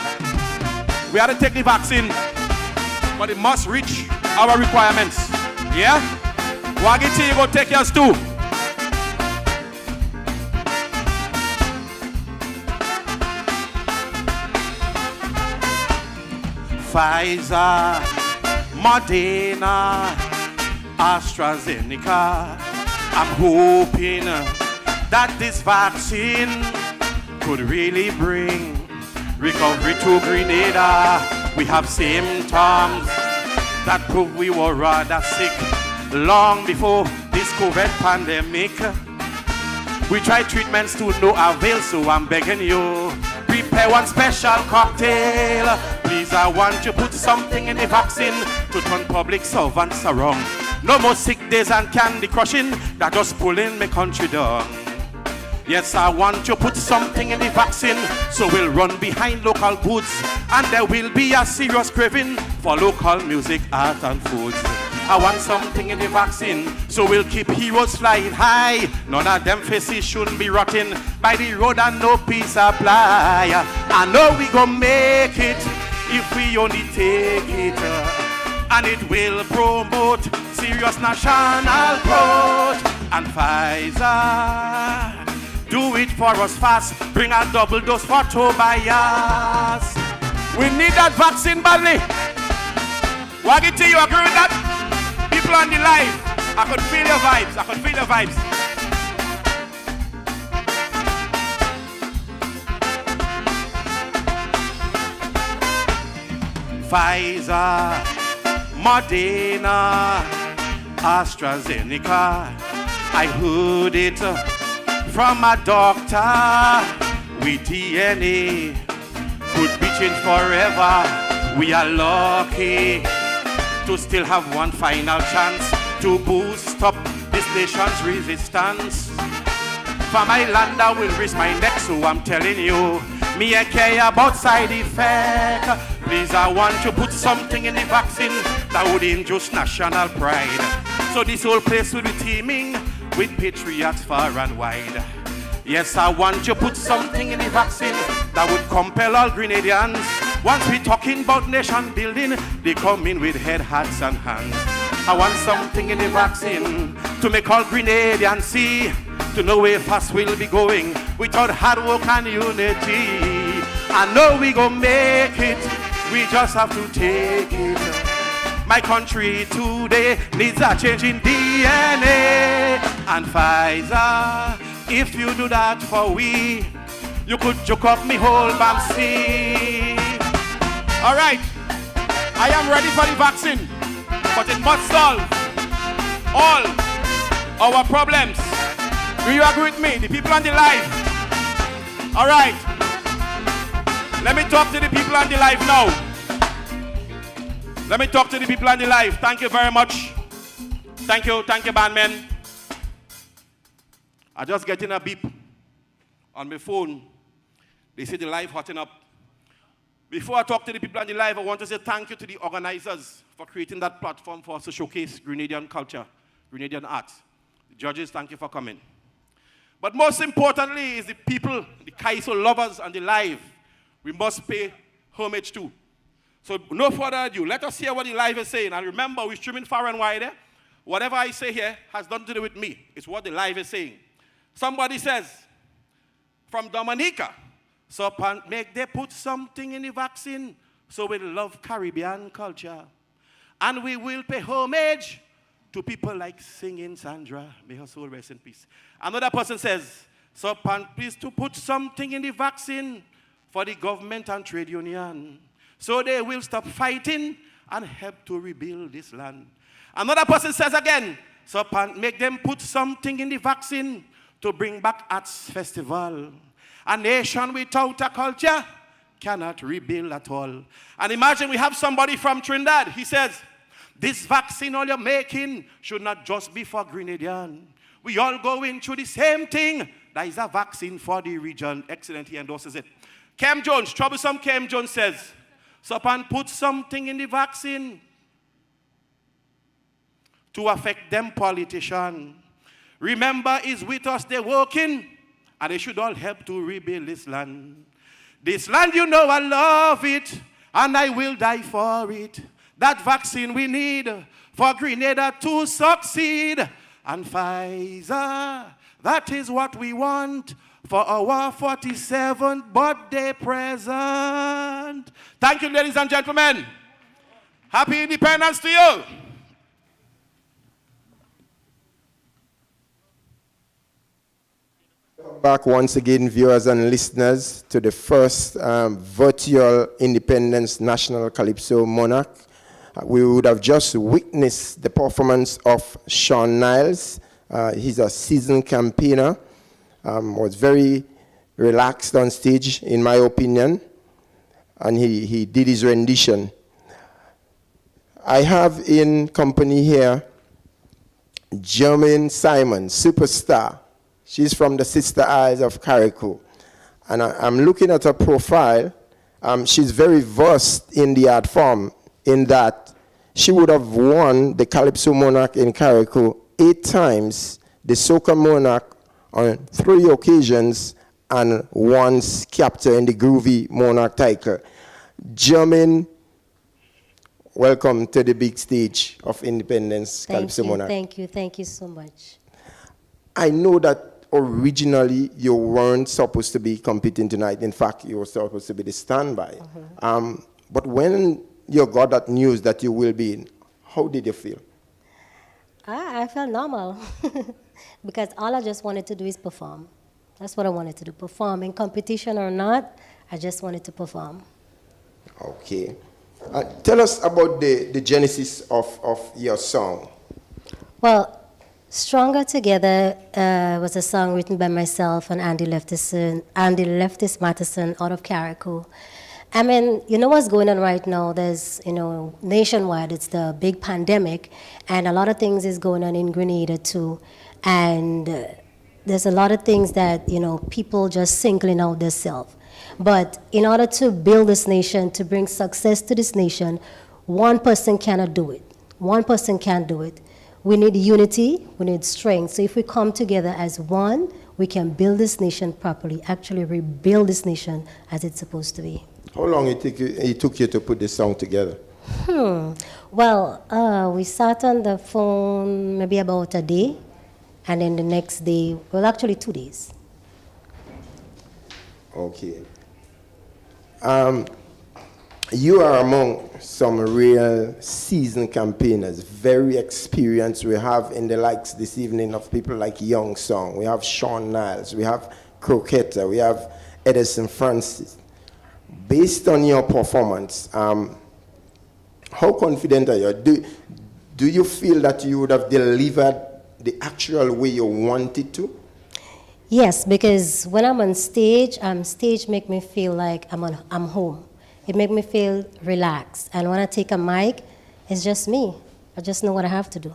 We have to take the vaccine, but it must reach our requirements. Yeah? Wagiti, you go take yours too. Pfizer, Moderna, AstraZeneca. I'm hoping that this vaccine could really bring recovery to Grenada. We have symptoms that prove we were rather sick long before this COVID pandemic. We tried treatments to no avail, so I'm begging you, prepare one special cocktail. Please, I want to put something in the vaccine to turn public servants around. No more sick days and candy crushing that just pulling my country down. Yes, I want to put something in the vaccine, so we'll run behind local goods, and there will be a serious craving for local music, art and foods. I want something in the vaccine, so we'll keep heroes flying high. None of them faces shouldn't be rotting by the road and no peace supply. I know we gon' make it if we only take it, and it will promote serious national growth. And Pfizer, do it for us fast. Bring a double dose for Tobias. We need that vaccine badly. Wagiti, you agree with that? People on the live, I could feel your vibes. I could feel your vibes. Pfizer, Moderna, AstraZeneca. I heard it from a doctor. With DNA could be changed forever. We are lucky to still have one final chance to boost up this nation's resistance. For my land, I will risk my neck, so I'm telling you, me I care about side effect. Please, I want to put something in the vaccine that would induce national pride. So this whole place will be teeming with patriots far and wide. Yes, I want to put something in the vaccine that would compel all Grenadians. Once we talking about nation building, they come in with head, hearts and hands. I want something in the vaccine to make all Grenadians see, to know where fast we'll be going without hard work and unity. I know we gon' make it, we just have to take it. My country today needs a change in DNA. And Pfizer, if you do that for we, you could joke up me whole Bamsi. All right, I am ready for the vaccine, but it must solve all our problems. Do you agree with me? The people on the live. All right, let me talk to the people on the live now. Let me talk to the people on the live. Thank you very much. Thank you, bandman. I just getting a beep on my phone. They say the live hotting up. Before I talk to the people on the live, I want to say thank you to the organizers for creating that platform for us to showcase Grenadian culture, Grenadian art. The judges, thank you for coming. But most importantly is the people, the Calypso lovers on the live, we must pay homage to. So no further ado, let us hear what the live is saying. And remember, we're streaming far and wide. Whatever I say here has nothing to do with me. It's what the live is saying. Somebody says, from Dominica, so make they put something in the vaccine so we love Caribbean culture. And we will pay homage to people like singing Sandra. May her soul rest in peace. Another person says, so please to put something in the vaccine for the government and trade union so they will stop fighting and help to rebuild this land. Another person says again, so make them put something in the vaccine to bring back arts festival. A nation without a culture cannot rebuild at all. And imagine we have somebody from Trinidad. He says, this vaccine all you're making should not just be for Grenadian. We all going through the same thing. There is a vaccine for the region. Excellent, he endorses it. Cam Jones, troublesome Cam Jones says, so put something in the vaccine to affect them politicians. Remember, is with us, they're working, and they should all help to rebuild this land. This land, you know, I love it, and I will die for it. That vaccine we need for Grenada to succeed. And Pfizer, that is what we want for our 47th birthday present. Thank you, ladies and gentlemen. Happy Independence to you. Back once again, viewers and listeners, to the first virtual Independence National Calypso Monarch. We would have just witnessed the performance of Sean Niles. He's a seasoned campaigner. Was very relaxed on stage, in my opinion, and he did his rendition. I have in company here Jermaine Simon, superstar. She's from the Sister Isles of Carriacou. And I'm looking at her profile. She's very versed in the art form, in that she would have won the Calypso Monarch in Carriacou 8 times, the Soca Monarch on 3 occasions, and once captain in the Groovy Monarch title. Jermaine, welcome to the big stage of Independence Calypso Monarch. Thank you so much. I know that originally you weren't supposed to be competing tonight. In fact, you were supposed to be the standby. But when you got that news that you will be in, how did you feel? I felt normal because all I just wanted to do is perform. That's what I wanted to do, perform. In competition or not, I just wanted to perform. Okay. Tell us about the genesis of your song. Well, Stronger Together was a song written by myself and Andy Leftis Matteson out of Carriacou. I mean, you know what's going on right now? There's, nationwide, it's the big pandemic, and a lot of things is going on in Grenada too. And there's a lot of things that, people just singling out themselves. But in order to build this nation, to bring success to this nation, one person cannot do it. One person can't do it. We need unity, we need strength. So if we come together as one, we can build this nation properly, actually rebuild this nation as it's supposed to be. How long it took you to put this song together? Well, we sat on the phone maybe about a day, and then the next day, well, actually 2 days. Okay. You are among some real seasoned campaigners, very experienced. We have in the likes this evening of people like Young Song, we have Sean Niles, we have Croquetta, we have Edison Francis. Based on your performance, how confident are you? Do you feel that you would have delivered the actual way you wanted to? Yes, because when I'm on stage, stage make me feel like I'm home. It makes me feel relaxed. And when I take a mic, it's just me. I just know what I have to do.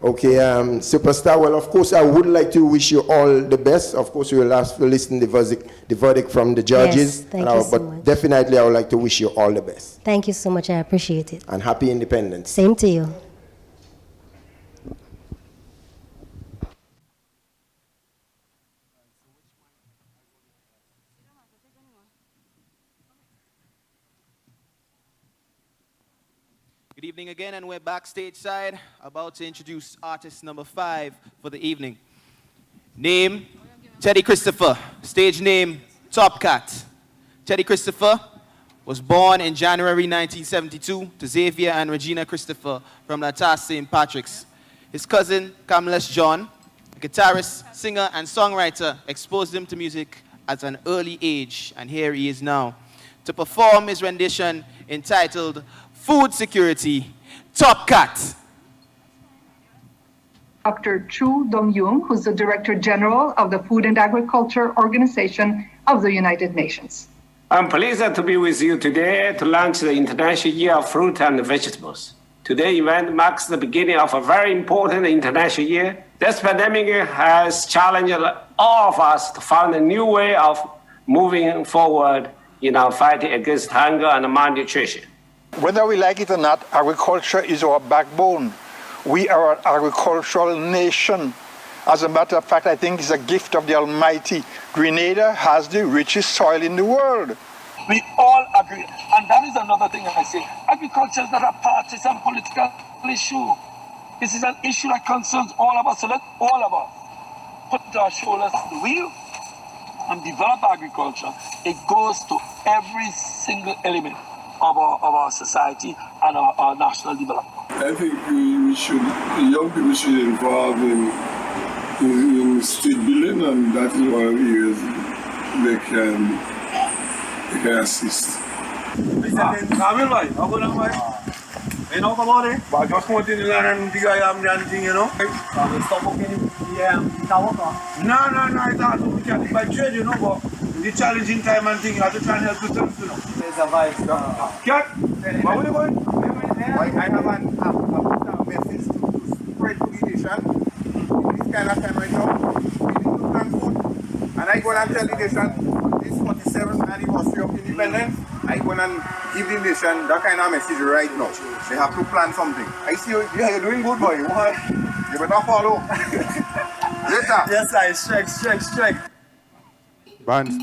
Okay, Superstar, well, of course, I would like to wish you all the best. Of course, we will ask to listen to the verdict from the judges. Yes, thank you so much. But definitely, I would like to wish you all the best. Thank you so much. I appreciate it. And happy independence. Same to you. Good Good evening again, and we're backstage side, about to introduce artist number 5 for the evening. Name, Teddy Christopher. Stage name, Top Cat. Teddy Christopher was born in January 1972 to Xavier and Regina Christopher from Latas St. Patrick's. His cousin, Camillus John, a guitarist, singer, and songwriter, exposed him to music at an early age, and here he is now to perform his rendition entitled Food Security, Top Cat. Dr. Chu Dong-Yung, who's the Director General of the Food and Agriculture Organization of the United Nations. I'm pleased to be with you today to launch the International Year of Fruit and Vegetables. Today's event marks the beginning of a very important international year. This pandemic has challenged all of us to find a new way of moving forward in our fight against hunger and malnutrition. Whether we like it or not, agriculture is our backbone. We are an agricultural nation. As a matter of fact, I think it's a gift of the Almighty. Grenada has the richest soil in the world. We all agree. And that is another thing I say. Agriculture is not a partisan political issue. This is an issue that concerns all of us. So let all of us put our shoulders to the wheel and develop agriculture. It goes to every single element of our society and our national development. I think young people should involve in street building, and that is one of the areas they can assist. You know about it? But I just want to learn and dig anything, you know? Stop working in the tower. No, it's not to be by trade, you know, but the challenging time and thing, you have to try and help yourself, you know. There's a vibe. Cat, where are you going? I have a message to spread communication. This kind of time right now, we need to plan food. And I go and tell the nation, this 47th anniversary of independence, I go and give the nation that kind of message right now. They have to plan something. I see you, you're doing good, boy. You better follow. Later. Yes, I strike. Bands.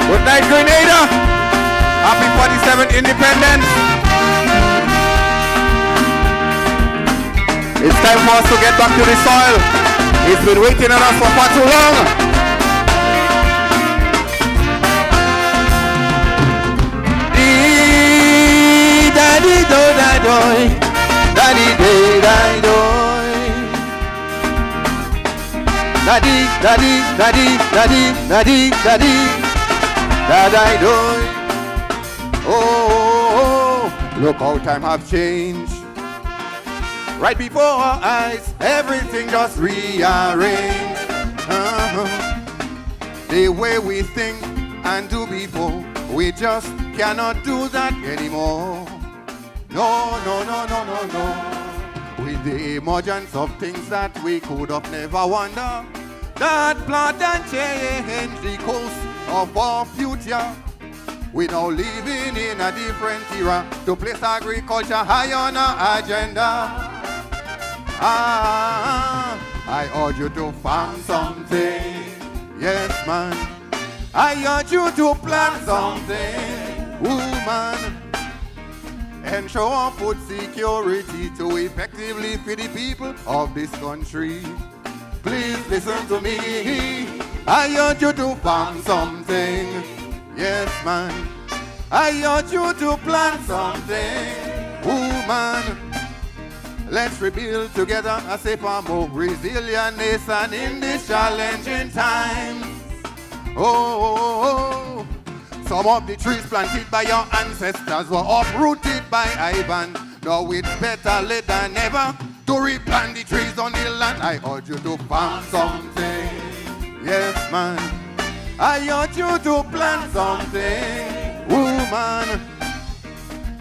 Good night, Grenada. Happy 47th Independence. It's time for us to get back to the soil. It's been waiting on us for far too long. Daddy do da doy, daddy day da doy, daddy da da doy. Oh, look how time have changed. Right before our eyes, everything just rearranged. The way we think and do before, we just cannot do that anymore. No. With the emergence of things that we could have never wondered, that plot and change the course of our future. We now living in a different era to place agriculture high on our agenda. I urge you to farm something, yes man. I urge you to plant something, woman. Ensure food security to effectively feed the people of this country. Please listen to me. I urge you to farm something, yes man. I urge you to plant something, woman. Let's rebuild together a safer, more resilient nation in this challenging time. Oh, some of the trees planted by your ancestors were uprooted by Ivan. Now it's better late than never to replant the trees on the land. I urge you to farm something, yes man. I urge you to plant something, woman.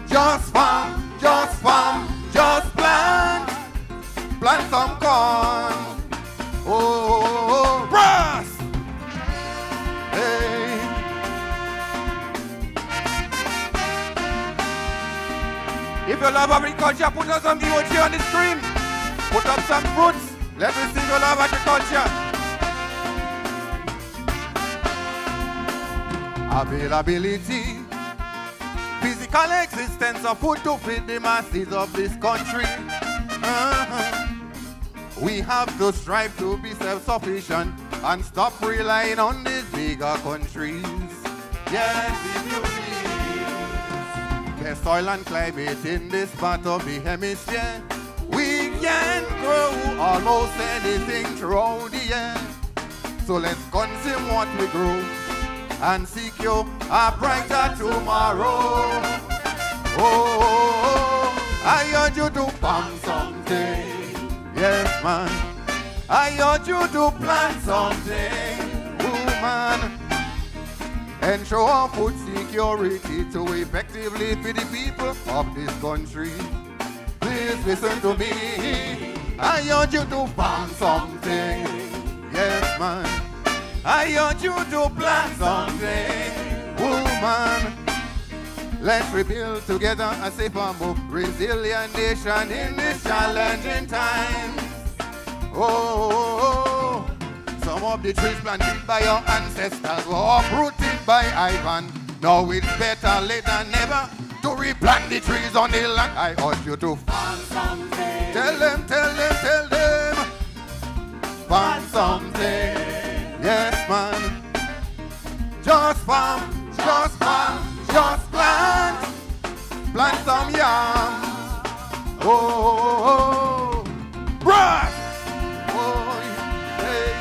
Just farm, just plant some corn. Oh, brass. Hey. If you love agriculture, put up some emoji on the screen. Put up some fruits. Let me see you love agriculture. Availability, physical existence of food to feed the masses of this country. We have to strive to be self-sufficient and stop relying on these bigger countries. Yes, if you please. Best soil and climate in this part of the hemisphere. We can grow almost anything throughout the year. So let's consume what we grow and secure a brighter tomorrow. Oh, I urge you to plant something. Yes, man. I urge you to plant something, woman. Ensure food security to effectively feed the people of this country. Please listen to me. I urge you to plant something. Yes, man. I urge you to plant something, woman. Let's rebuild together a safer, more resilient nation in these challenging times. Oh, some of the trees planted by your ancestors were uprooted by Ivan. Now it's better late than never to replant the trees on the land. I urge you to plant something. Tell them, plant something. Yes, man. Just farm, just plant. Plant some yam. Oh, bruh. Oh, hey.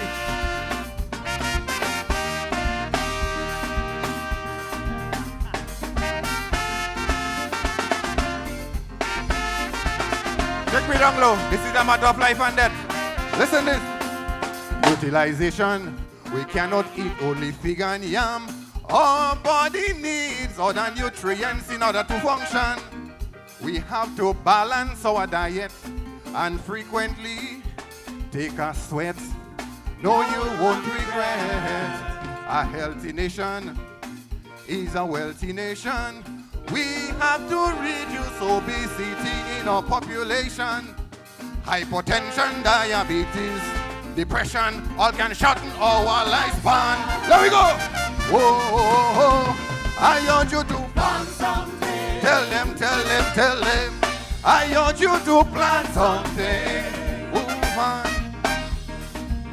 Check me down low. This is a matter of life and death. Listen this. Utilization. We cannot eat only fig and yam. Our body needs other nutrients in order to function. We have to balance our diet and frequently take a sweat. No, you won't regret. A healthy nation is a wealthy nation. We have to reduce obesity in our population. Hypertension, diabetes, depression, all can shorten our lifespan. There we go. Whoa, I urge you to plant something. Tell them. I urge you to plant something, woman.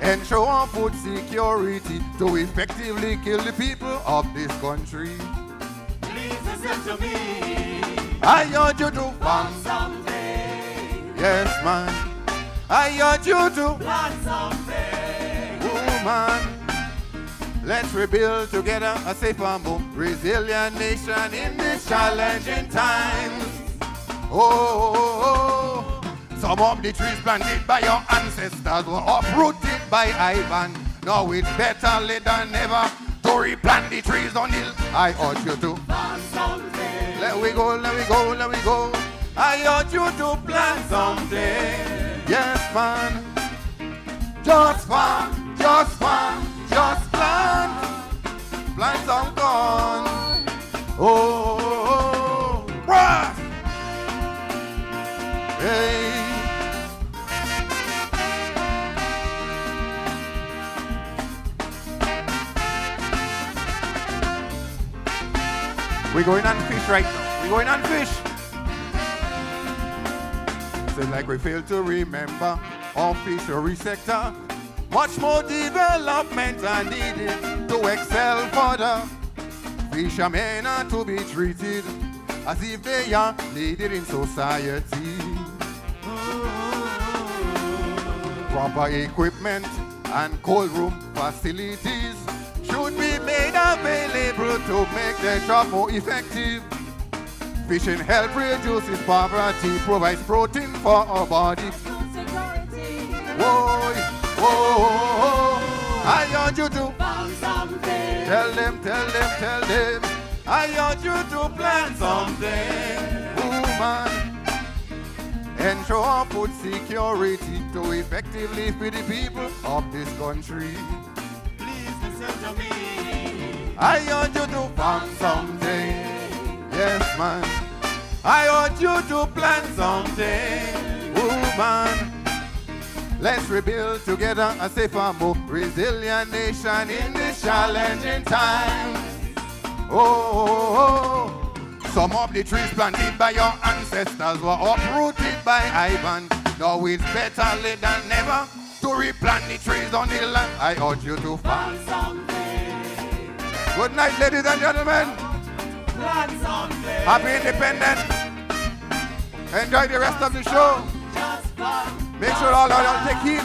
Ensure food security to effectively kill the people of this country. Please listen to me. I urge you to plant something. Yes, man. I urge you to plant something, woman. Let's rebuild together a safer, more resilient nation in these challenging times. Oh, some of the trees planted by your ancestors were uprooted by Ivan. Now it's better late than never to replant the trees on the... I urge you to plant something. Let we go. I urge you to plant something. Yes, man. Just plant. Plant some corn. Oh, bruh. Hey. We're going on fish right now. We're going on fish. Seems like we fail to remember our fishery sector. Much more development are needed to excel further. Fishermen are to be treated as if they are needed in society. Proper equipment and cold room facilities should be made available to make their job more effective. Fishing help reduces poverty, provides protein for our bodies. Whoa, I urge you to plant something. Tell them. I urge you to plant something, woman. Ensure food security to effectively feed the people of this country. Please listen to me. I urge you to plant something. Yes, man. I urge you to plant something, woman. Let's rebuild together a safer, more resilient nation in this challenging time. Oh, some of the trees planted by your ancestors were uprooted by Ivan. Now it's better late than never to replant the trees on the land. I urge you to find something. Good night, ladies and gentlemen. Happy Independence. Enjoy the rest of the show. Make sure all of y'all take heed.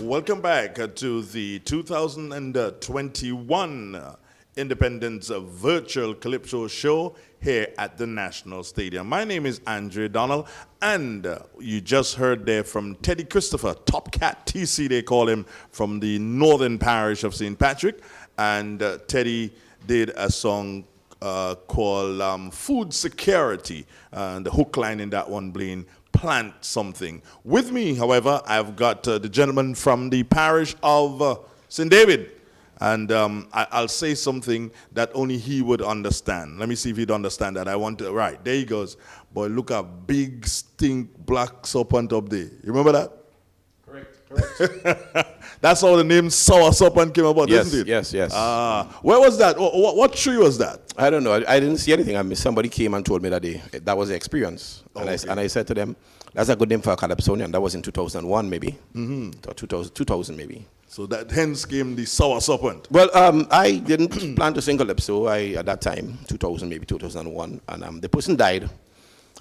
Welcome back to the 2021 Independence Virtual Calypso Show here at the National Stadium. My name is Andre Donald, and you just heard there from Teddy Christopher, Top Cat TC they call him, from the northern parish of St. Patrick. And Teddy did a song called Food Security, and the hook line in that one being plant something. With me, however, I've got the gentleman from the parish of St. David. And I'll say something that only he would understand. Let me see if he'd understand that. Right, there he goes. Boy, look at big stink black serpent up there. You remember that? Correct. That's how the name Sour Serpent came about, Yes, isn't it? yes. Where was that? What tree was that? I don't know. I didn't see anything. Somebody came and told me that was the experience. And I said to them, that's a good name for a Calypsonian. That was in 2001 maybe. Or 2000 maybe. So that hence came the Sour Serpent. Well, I didn't plan to sing Calypso at that time, 2000 maybe 2001. And the person died.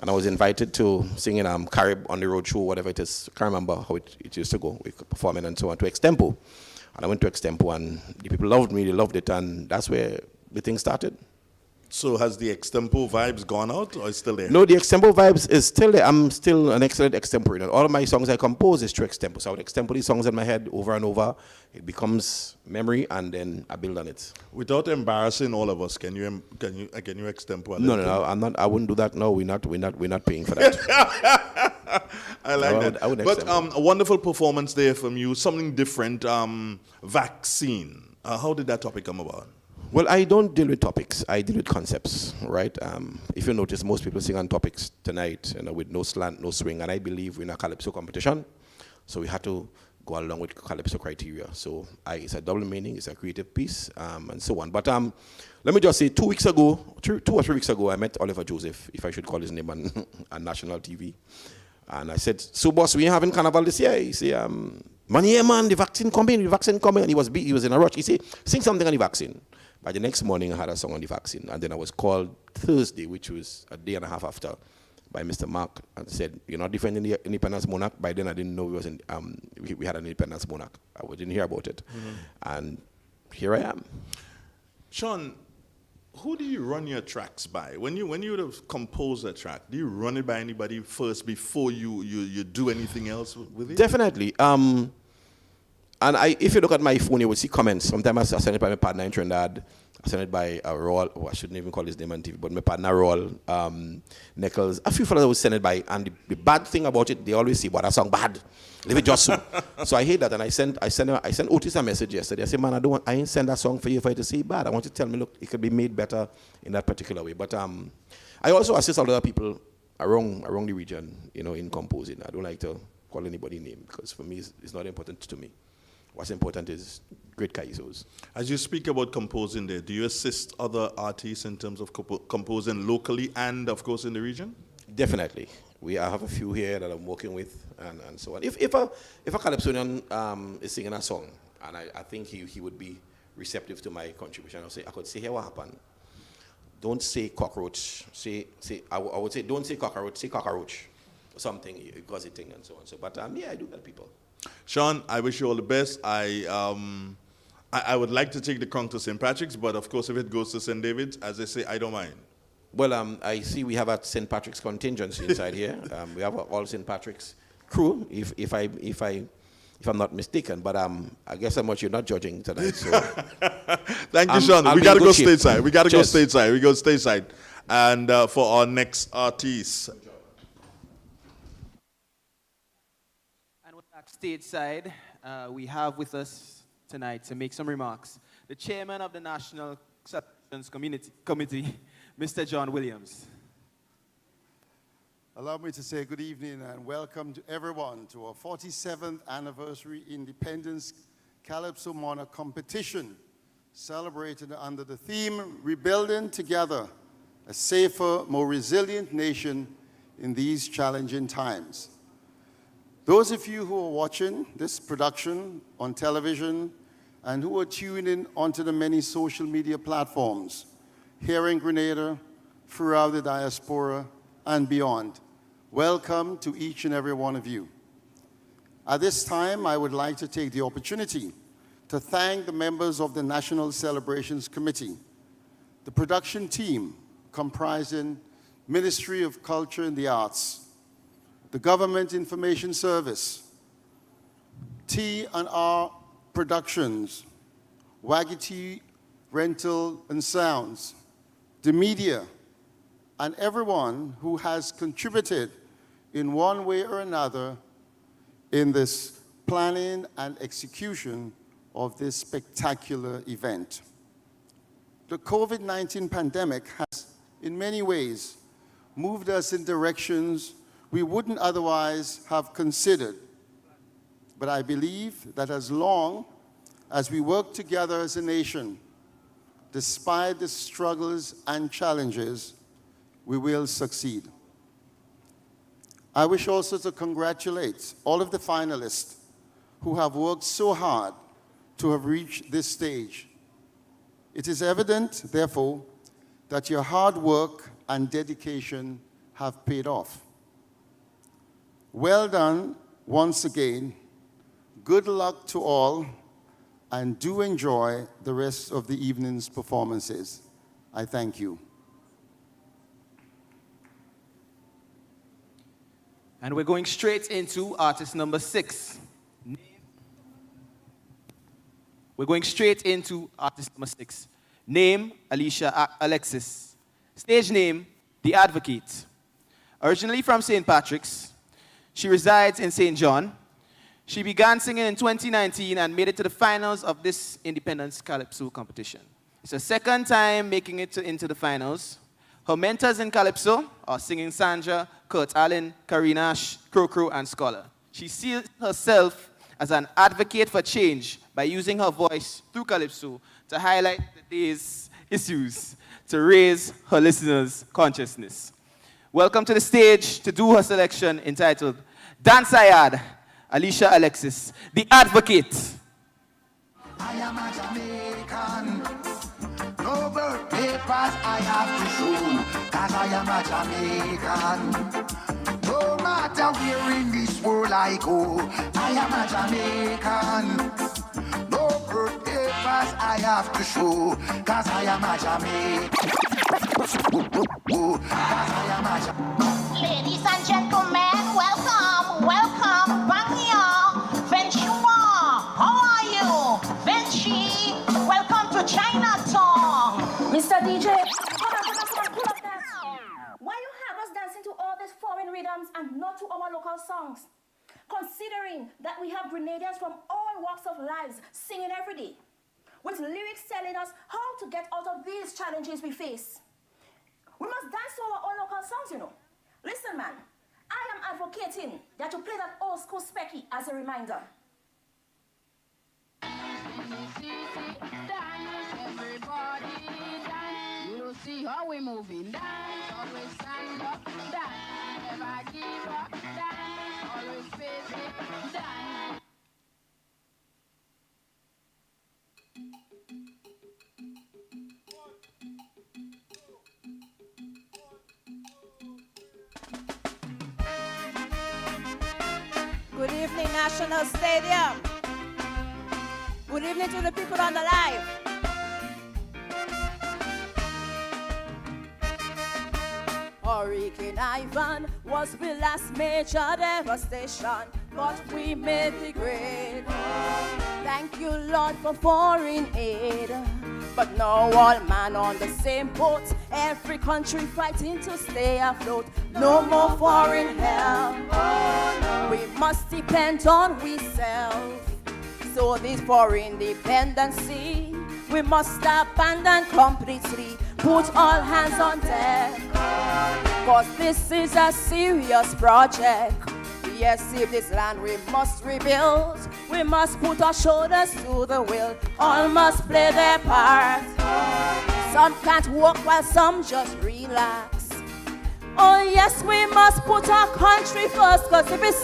And I was invited to sing in Carib on the road show, whatever it is. I can't remember how it used to go. We could perform it and so on to Extempo. And I went to Extempo and the people loved me, they loved it. And that's where the thing started. So has the Extempo vibes gone out or is still there? No, the Extempo vibes is still there. I'm still an excellent extemporanean. All of my songs I compose is through Extempo. So I would extempo these songs in my head over and over. It becomes memory and then I build on it. Without embarrassing all of us, can you extempo? No, I'm not. I wouldn't do that. No, we're not paying for that. I like that. I would but a wonderful performance there from you. Something different. Vaccine. How did that topic come about? Well, I don't deal with topics. I deal with concepts, right? If you notice, most people sing on topics tonight, with no slant, no swing, and I believe we're in a Calypso competition, so we had to go along with Calypso criteria. So it's a double meaning, it's a creative piece, and so on. But let me just say, 2 or 3 weeks ago, I met Oliver Joseph, if I should call his name on national TV, and I said, "So, boss, we ain't having carnival this year." He said, "Man, yeah, man, the vaccine coming, and he was in a rush. He said, "Sing something on the vaccine." By the next morning, I had a song on the vaccine, and then I was called Thursday, which was a day and a half after, by Mr. Mark, and said, "You're not defending the independence monarch." By then, I didn't know we had an independence monarch. I didn't hear about it, and here I am. Sean, who do you run your tracks by? When you would have composed a track, do you run it by anybody first before you do anything else with it? Definitely. And if you look at my phone, you will see comments. Sometimes I send it by my partner in Trinidad. I send it by Roll. I shouldn't even call his name on TV, but my partner Roll, Nichols. A few fellas will send it by. And the bad thing about it, they always say, "But that song bad. Leave it just so." So I hate that. And I sent Otis a message yesterday. I said, "Man, I ain't send that song for you to say bad. I want you to tell me, look, it could be made better in that particular way." But I also assist a lot of people around the region, in composing. I don't like to call anybody name because for me, it's not important to me. What's important is great calypsos. As you speak about composing there, do you assist other artists in terms of composing locally and, of course, in the region? Definitely. I have a few here that I'm working with and so on. If a Calypsonian is singing a song, and I think he would be receptive to my contribution, I could say, "Here what happened? Don't say cockroach. I would say, don't say cockroach, say cockroach." Or something, gossiping and so on. So, but yeah, I do help people. Sean, I wish you all the best. I would like to take the crown to St. Patrick's, but of course, if it goes to St. David's, as they say, I don't mind. Well, I see we have a St. Patrick's contingency inside here. We have all St. Patrick's crew, if I'm not mistaken. But I guess how much you're not judging tonight. So thank you, Sean. We gotta go stateside. We go stateside. And for our next artist. stateside, we have with us tonight to make some remarks the chairman of the National Celebrations Committee, Mr. John Williams. Allow me to say good evening and welcome to everyone to our 47th anniversary Independence Calypso Monarch competition, celebrated under the theme, Rebuilding Together, a safer, more resilient nation in these challenging times. Those of you who are watching this production on television and who are tuning in onto the many social media platforms here in Grenada, throughout the diaspora, and beyond, welcome to each and every one of you. At this time, I would like to take the opportunity to thank the members of the National Celebrations Committee, the production team comprising Ministry of Culture and the Arts, the Government Information Service, T&R Productions, Waggy T Rental and Sounds, the media, and everyone who has contributed in one way or another in this planning and execution of this spectacular event. The COVID-19 pandemic has, in many ways, moved us in directions we wouldn't otherwise have considered. But I believe that as long as we work together as a nation, despite the struggles and challenges, we will succeed. I wish also to congratulate all of the finalists who have worked so hard to have reached this stage. It is evident, therefore, that your hard work and dedication have paid off. Well done once again. Good luck to all, and do enjoy the rest of the evening's performances. I thank you. And we're going straight into artist number 6. We're going straight into artist number 6. Name, Alicia Alexis. Stage name, The Advocate. Originally from St. Patrick's, she resides in St. John. She began singing in 2019 and made it to the finals of this Independence Calypso competition. It's her second time making it into the finals. Her mentors in Calypso are singing Sandra, Kurt Allen, Karina Ash, Crow, and Scholar. She sees herself as an advocate for change by using her voice through Calypso to highlight the day's issues, to raise her listeners' consciousness. Welcome to the stage to do her selection entitled Dance Ayad, Alicia Alexis, The Advocate. I am a Jamaican. No birth papers I have to show, 'cause I am a Jamaican. No matter where in this world I go, I am a Jamaican. No birth papers I have to show, 'cause I am a Jamaican. Ladies and gentlemen, welcome, welcome, Bangya, Ventura, how are you? Venchi, welcome to Chinatown. Mr. DJ, pull up that. Why you have us dancing to all these foreign rhythms and not to our local songs? Considering that we have Grenadians from all walks of lives singing every day, with lyrics telling us how to get out of these challenges we face. We must dance to our own local songs, you know. Listen, man, I am advocating that you play that old school specky as a reminder. Everybody dance. You don't see how we moving. Dance, always stand up. Dance, never give up. Dance, always face it. Dance. Good evening, National Stadium. Good evening to the people on the live. Hurricane Ivan was the last major devastation, but we made the grade. Thank you, Lord, for foreign aid. But now all man on the same boat. Every country fighting to stay afloat. No more foreign help. We must depend on ourselves. So this for independency, we must abandon completely. Put all hands on deck. Cause this is a serious project. Yes, if this land we must rebuild. We must put our shoulders to the wheel. All must play their part. Some can't walk while some just relax. Oh yes, we must put our country first. Cause if it's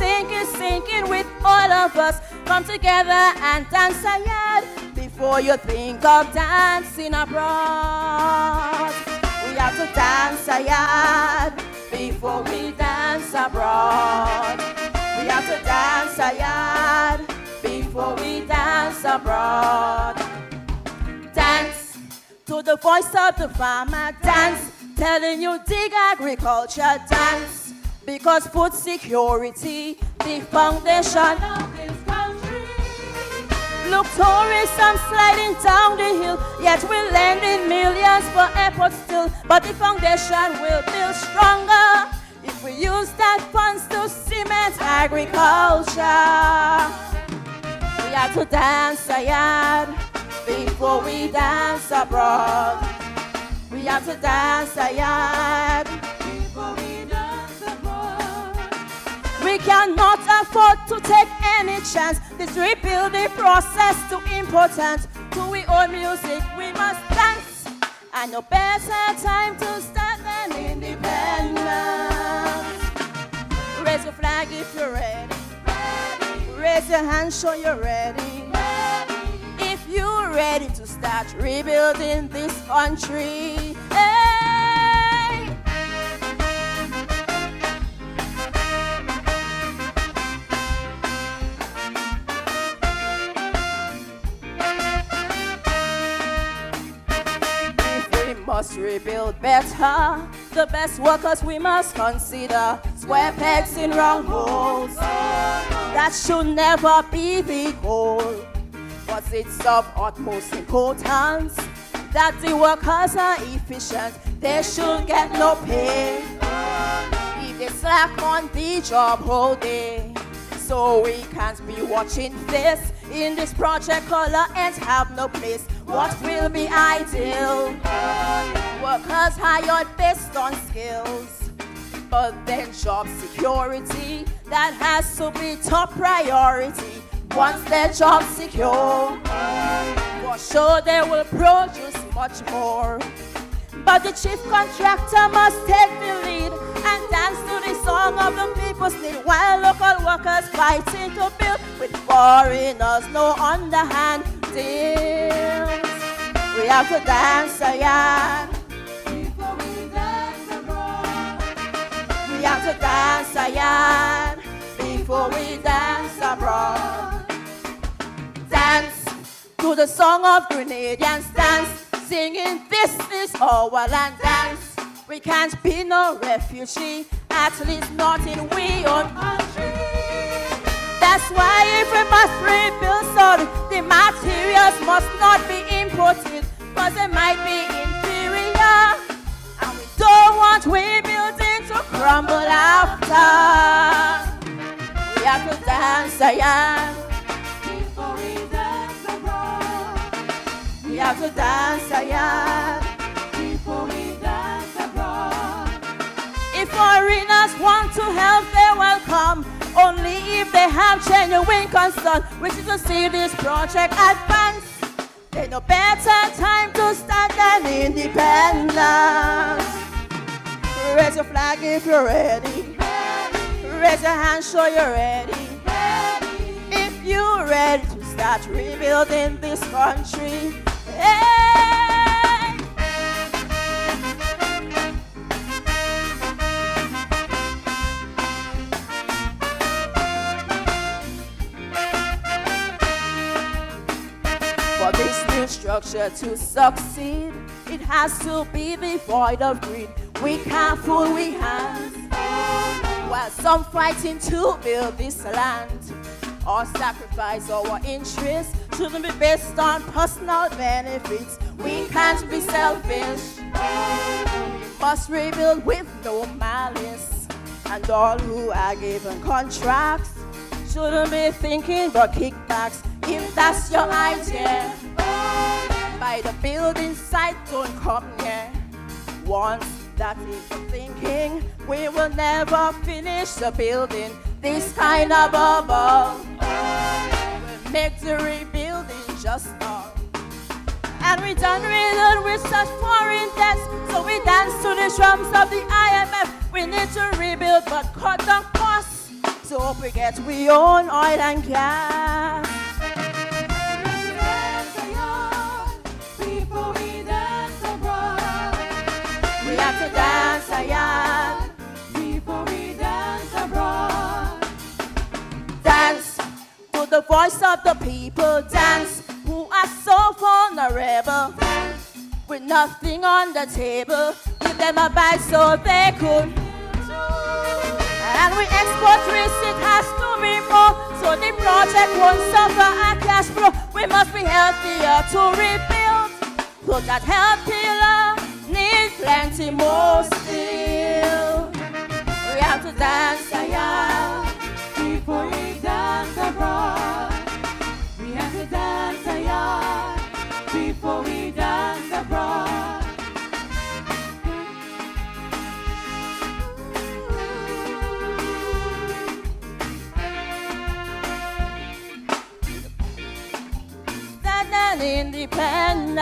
sinking with all of us. Come together and dance a yard before you think of dancing abroad. We have to dance a yard before we dance abroad. We have to dance a yard before we dance abroad. Dance to the voice of the farmer. Dance, telling you dig agriculture. Dance, because food security, the foundation of this country. Look, tourists, I'm sliding down the hill, yet we're lending millions for effort still. But the foundation will build stronger if we use that funds to cement agriculture. We have to dance a yard before we dance abroad. We have to dance a yard before we dance abroad. We cannot afford to take any chance. This rebuilding process too important. To we own music, we must dance. And no better time to start than independence. Raise your flag if you're ready. Raise your hand, show you're ready. If you're ready to start rebuilding this country. Hey! If we must rebuild better, the best workers we must consider. Square pegs in round holes. That should never be the goal. But it's of utmost importance that the workers are efficient. They should get no pay if they slack on the job whole day. So we can't be watching this in this project. Color and have no place. What will be ideal? Workers hired based on skills. But then job security, that has to be top priority. Once their job secure, for sure they will produce much more. But the chief contractor must take the lead and dance to the song of the people's need, while local workers fighting to build with foreigners, no underhand deals. We have to dance a yard before we dance abroad. We have to dance a yard before we dance abroad. Dance to the song of Grenadians. Dance, singing this is our land. Dance, we can't be no refugee, at least not in we own country. That's why if we must rebuild, sorry, the materials must not be imported, cause they might be inferior, and we don't want rebuilding to crumble after. We have to dance a yard before we dance abroad. We have to dance a yard before we dance abroad. If foreigners want to help, they're welcome, only if they have genuine concern, which is to see this project advance. There's no better time to start than independence. Raise your flag if you're ready. Raise your hand, show you're ready. If you're ready to start rebuilding this country. Hey! For this new structure to succeed, it has to be devoid of greed. We can't fool we hands, while some fighting to build this land. Our sacrifice, our interests shouldn't be based on personal benefits. We can't be selfish. We must rebuild with no malice. And all who are given contracts shouldn't be thinking about kickbacks. If that's your idea, by the building site, don't come near. Once that is the thinking, we will never finish the building. This kind of bubble will make the rebuilding just start. And we done with such foreign debts, so we dance to the drums of the IMF. We need to rebuild but cut down costs, so we get we own oil and gas. Before we dance abroad, we have to dance again. Before we dance abroad, dance to the voice of the people. Dance who are so vulnerable, with nothing on the table. Give them a bite so they could. And we export risk, it has to be more, so the project won't suffer a cash flow. We must be healthier to rebuild, so that healthier need plenty more still. We have to dance again before we dance abroad. We have to dance again before we dance abroad. Stand independence.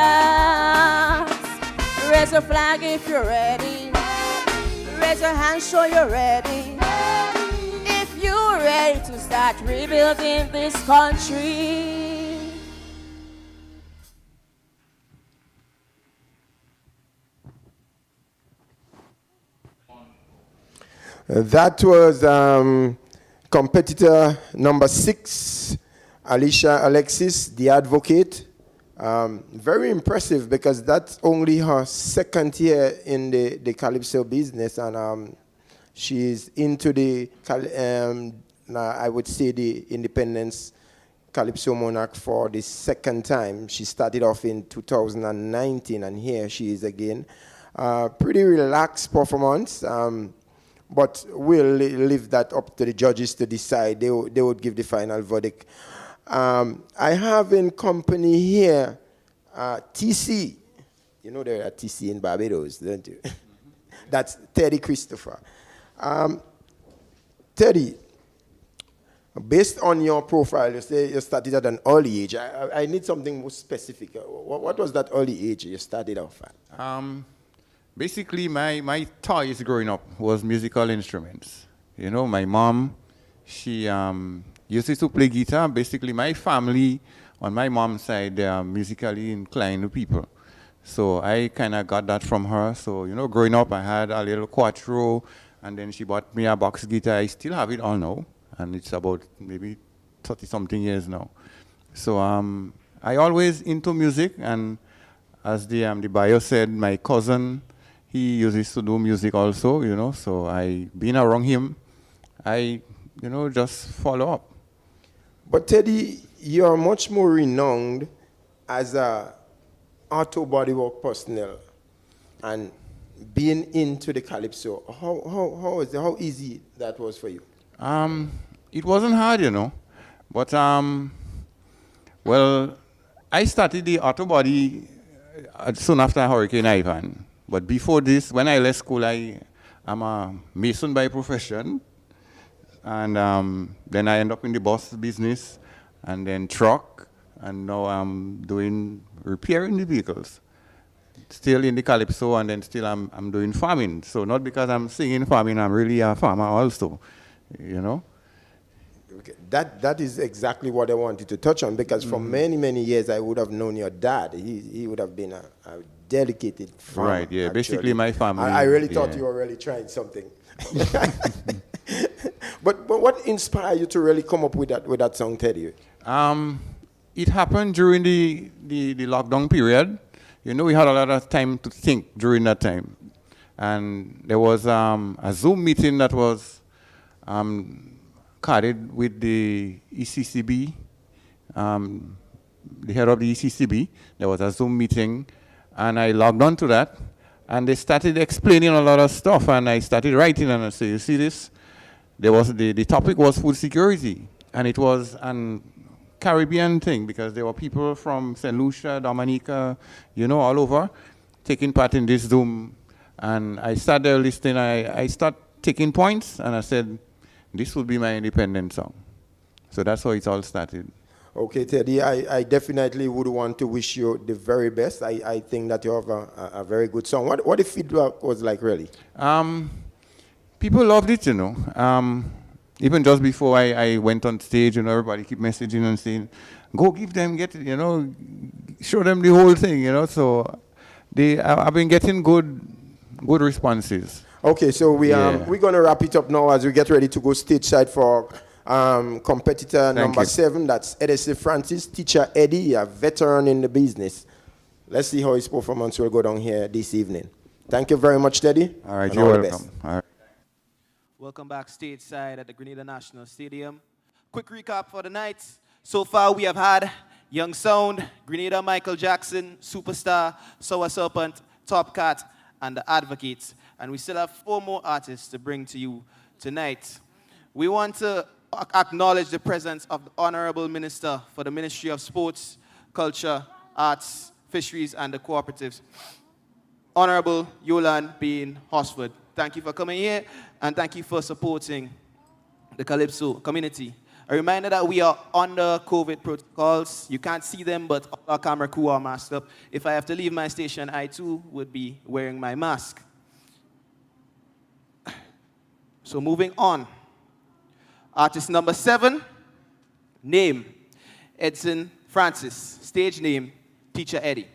Raise a flag if you're ready. Raise your hand, show you're ready. If you're ready to start rebuilding this country. That was competitor number 6, Alicia Alexis, the advocate. Very impressive because that's only her 2nd year in the Calypso business, and she's into the, I would say, the Independence Calypso Monarch for the 2nd time. She started off in 2019, and here she is again. Pretty relaxed performance, but we'll leave that up to the judges to decide. They would give the final verdict. I have in company here TC. You know there are TC in Barbados, don't you? That's Teddy Christopher. Teddy, based on your profile, you say you started at an early age. I need something more specific. What was that early age you started off at? Basically, my toys growing up was musical instruments. You know, my mom, she used to play guitar. Basically, my family on my mom's side, they are musically inclined people. So I kind of got that from her. So, you know, growing up, I had a little quattro, and then she bought me a box guitar. I still have it all now, and it's about maybe 30-something years now. So I always into music, and as the bio said, my cousin, he uses to do music also, you know, so being around him, I, you know, just follow up. But Teddy, you are much more renowned as a auto bodywork personnel and being into the Calypso. How easy that was for you? It wasn't hard, you know, but well, I started the auto body soon after Hurricane Ivan. But before this, when I left school, I'm a mason by profession. And then I end up in the bus business, and then truck, and now I'm doing repairing the vehicles. Still in the Calypso, and then still I'm doing farming. So not because I'm singing farming, I'm really a farmer also, you know. Okay. That is exactly what I wanted to touch on, because for many, many years I would have known your dad. He would have been a dedicated farmer. Right, yeah, actually. basically my family. I really thought you were really trying something. But what inspired you to really come up with that song, Teddy? It happened during the lockdown period. You know, we had a lot of time to think during that time. And there was a Zoom meeting that was carried with the ECCB, the head of the ECCB. There was a Zoom meeting, And I logged on to that, and they started explaining a lot of stuff, and I started writing, and I said, you see this? There was the topic was food security, and it was an Caribbean thing, because there were people from St. Lucia, Dominica, you know, all over, taking part in this Zoom. And I started there listening, I started taking points, and I said, this will be my independent song. So that's how it all started. Okay, Teddy, I definitely would want to wish you the very best. I think that you have a very good song. What the feedback was like, really? People loved it, you know. Even just before I went on stage, you know, everybody keep messaging and saying, go give them, get it, you know, show them the whole thing, you know. So I've been getting good responses. Okay, so we're going to wrap it up now as we get ready to go stage side for competitor number 7. That's Edison Francis, teacher Eddie, a veteran in the business. Let's see how his performance will go down here this evening. Thank you very much, Teddy. All right, you're welcome. All right. Welcome back stateside at the Grenada National Stadium. Quick recap for the night. So far we have had Young Sound, Grenada Michael Jackson, Superstar, Sour Serpent, Top Cat, and The Advocates. And we still have 4 more artists to bring to you tonight. We want to acknowledge the presence of the Honorable Minister for the Ministry of Sports, Culture, Arts, Fisheries, and the Cooperatives, Honorable Yolan Bean Hosford. Thank you for coming here, and thank you for supporting the Calypso community. A reminder that we are under COVID protocols. You can't see them, but all our camera crew are masked up. If I have to leave my station, I too would be wearing my mask. So moving on. Artist number 7, name, Edson Francis. Stage name, Teacher Eddie.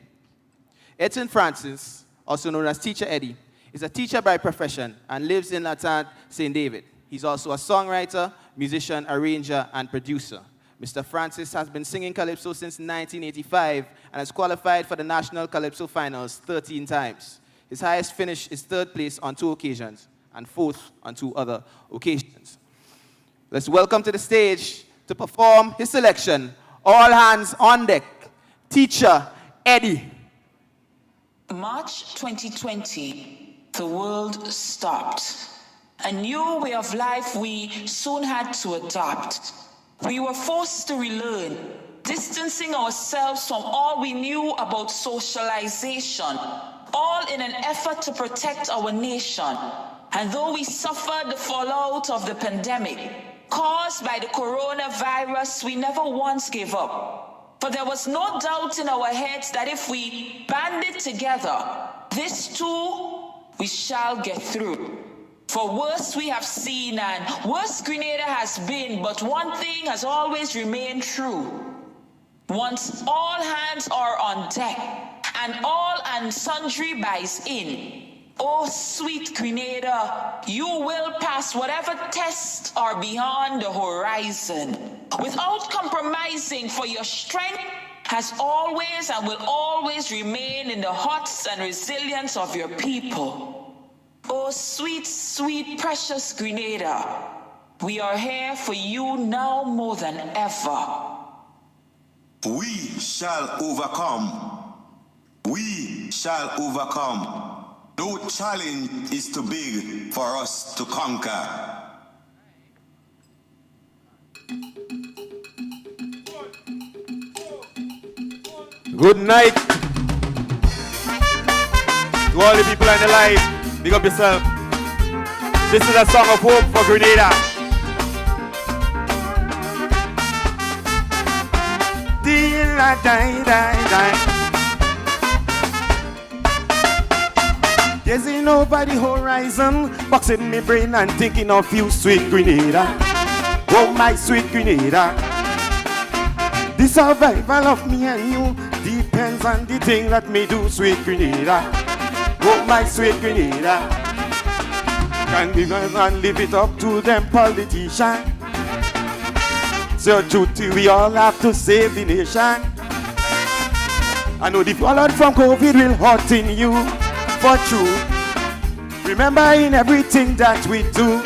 Edson Francis, also known as Teacher Eddie, is a teacher by profession and lives in Latant, St. David. He's also a songwriter, musician, arranger, and producer. Mr. Francis has been singing Calypso since 1985 and has qualified for the National Calypso Finals 13 times. His highest finish is 3rd place on 2 occasions and 4th on 2 other occasions. Let's welcome to the stage to perform his selection, All Hands on Deck, Teacher Eddie. March 2020, the world stopped. A new way of life we soon had to adopt. We were forced to relearn, distancing ourselves from all we knew about socialization, all in an effort to protect our nation. And though we suffered the fallout of the pandemic caused by the coronavirus, we never once gave up. For there was no doubt in our heads that if we banded together, this too we shall get through. For worse we have seen and worse Grenada has been, but one thing has always remained true. Once all hands are on deck and all and sundry buys in, oh, sweet Grenada, you will pass whatever tests are beyond the horizon, without compromising, for your strength has always and will always remain in the hearts and resilience of your people. Oh, sweet, sweet, precious Grenada, we are here for you now more than ever. We shall overcome. We shall overcome. No challenge is too big for us to conquer. Good night to all the people on the line. Big up yourself. This is a song of hope for Grenada. Gazing over the horizon, boxing my brain and thinking of you, sweet Grenada. Oh, my sweet Grenada. The survival of me and you depends on the thing that me do, sweet Grenada. Oh, my sweet Grenada. Can we go and live it up to them politicians? So duty we all have to save the nation. I know the fallout from COVID will hurt in you, for true. Remember in everything that we do,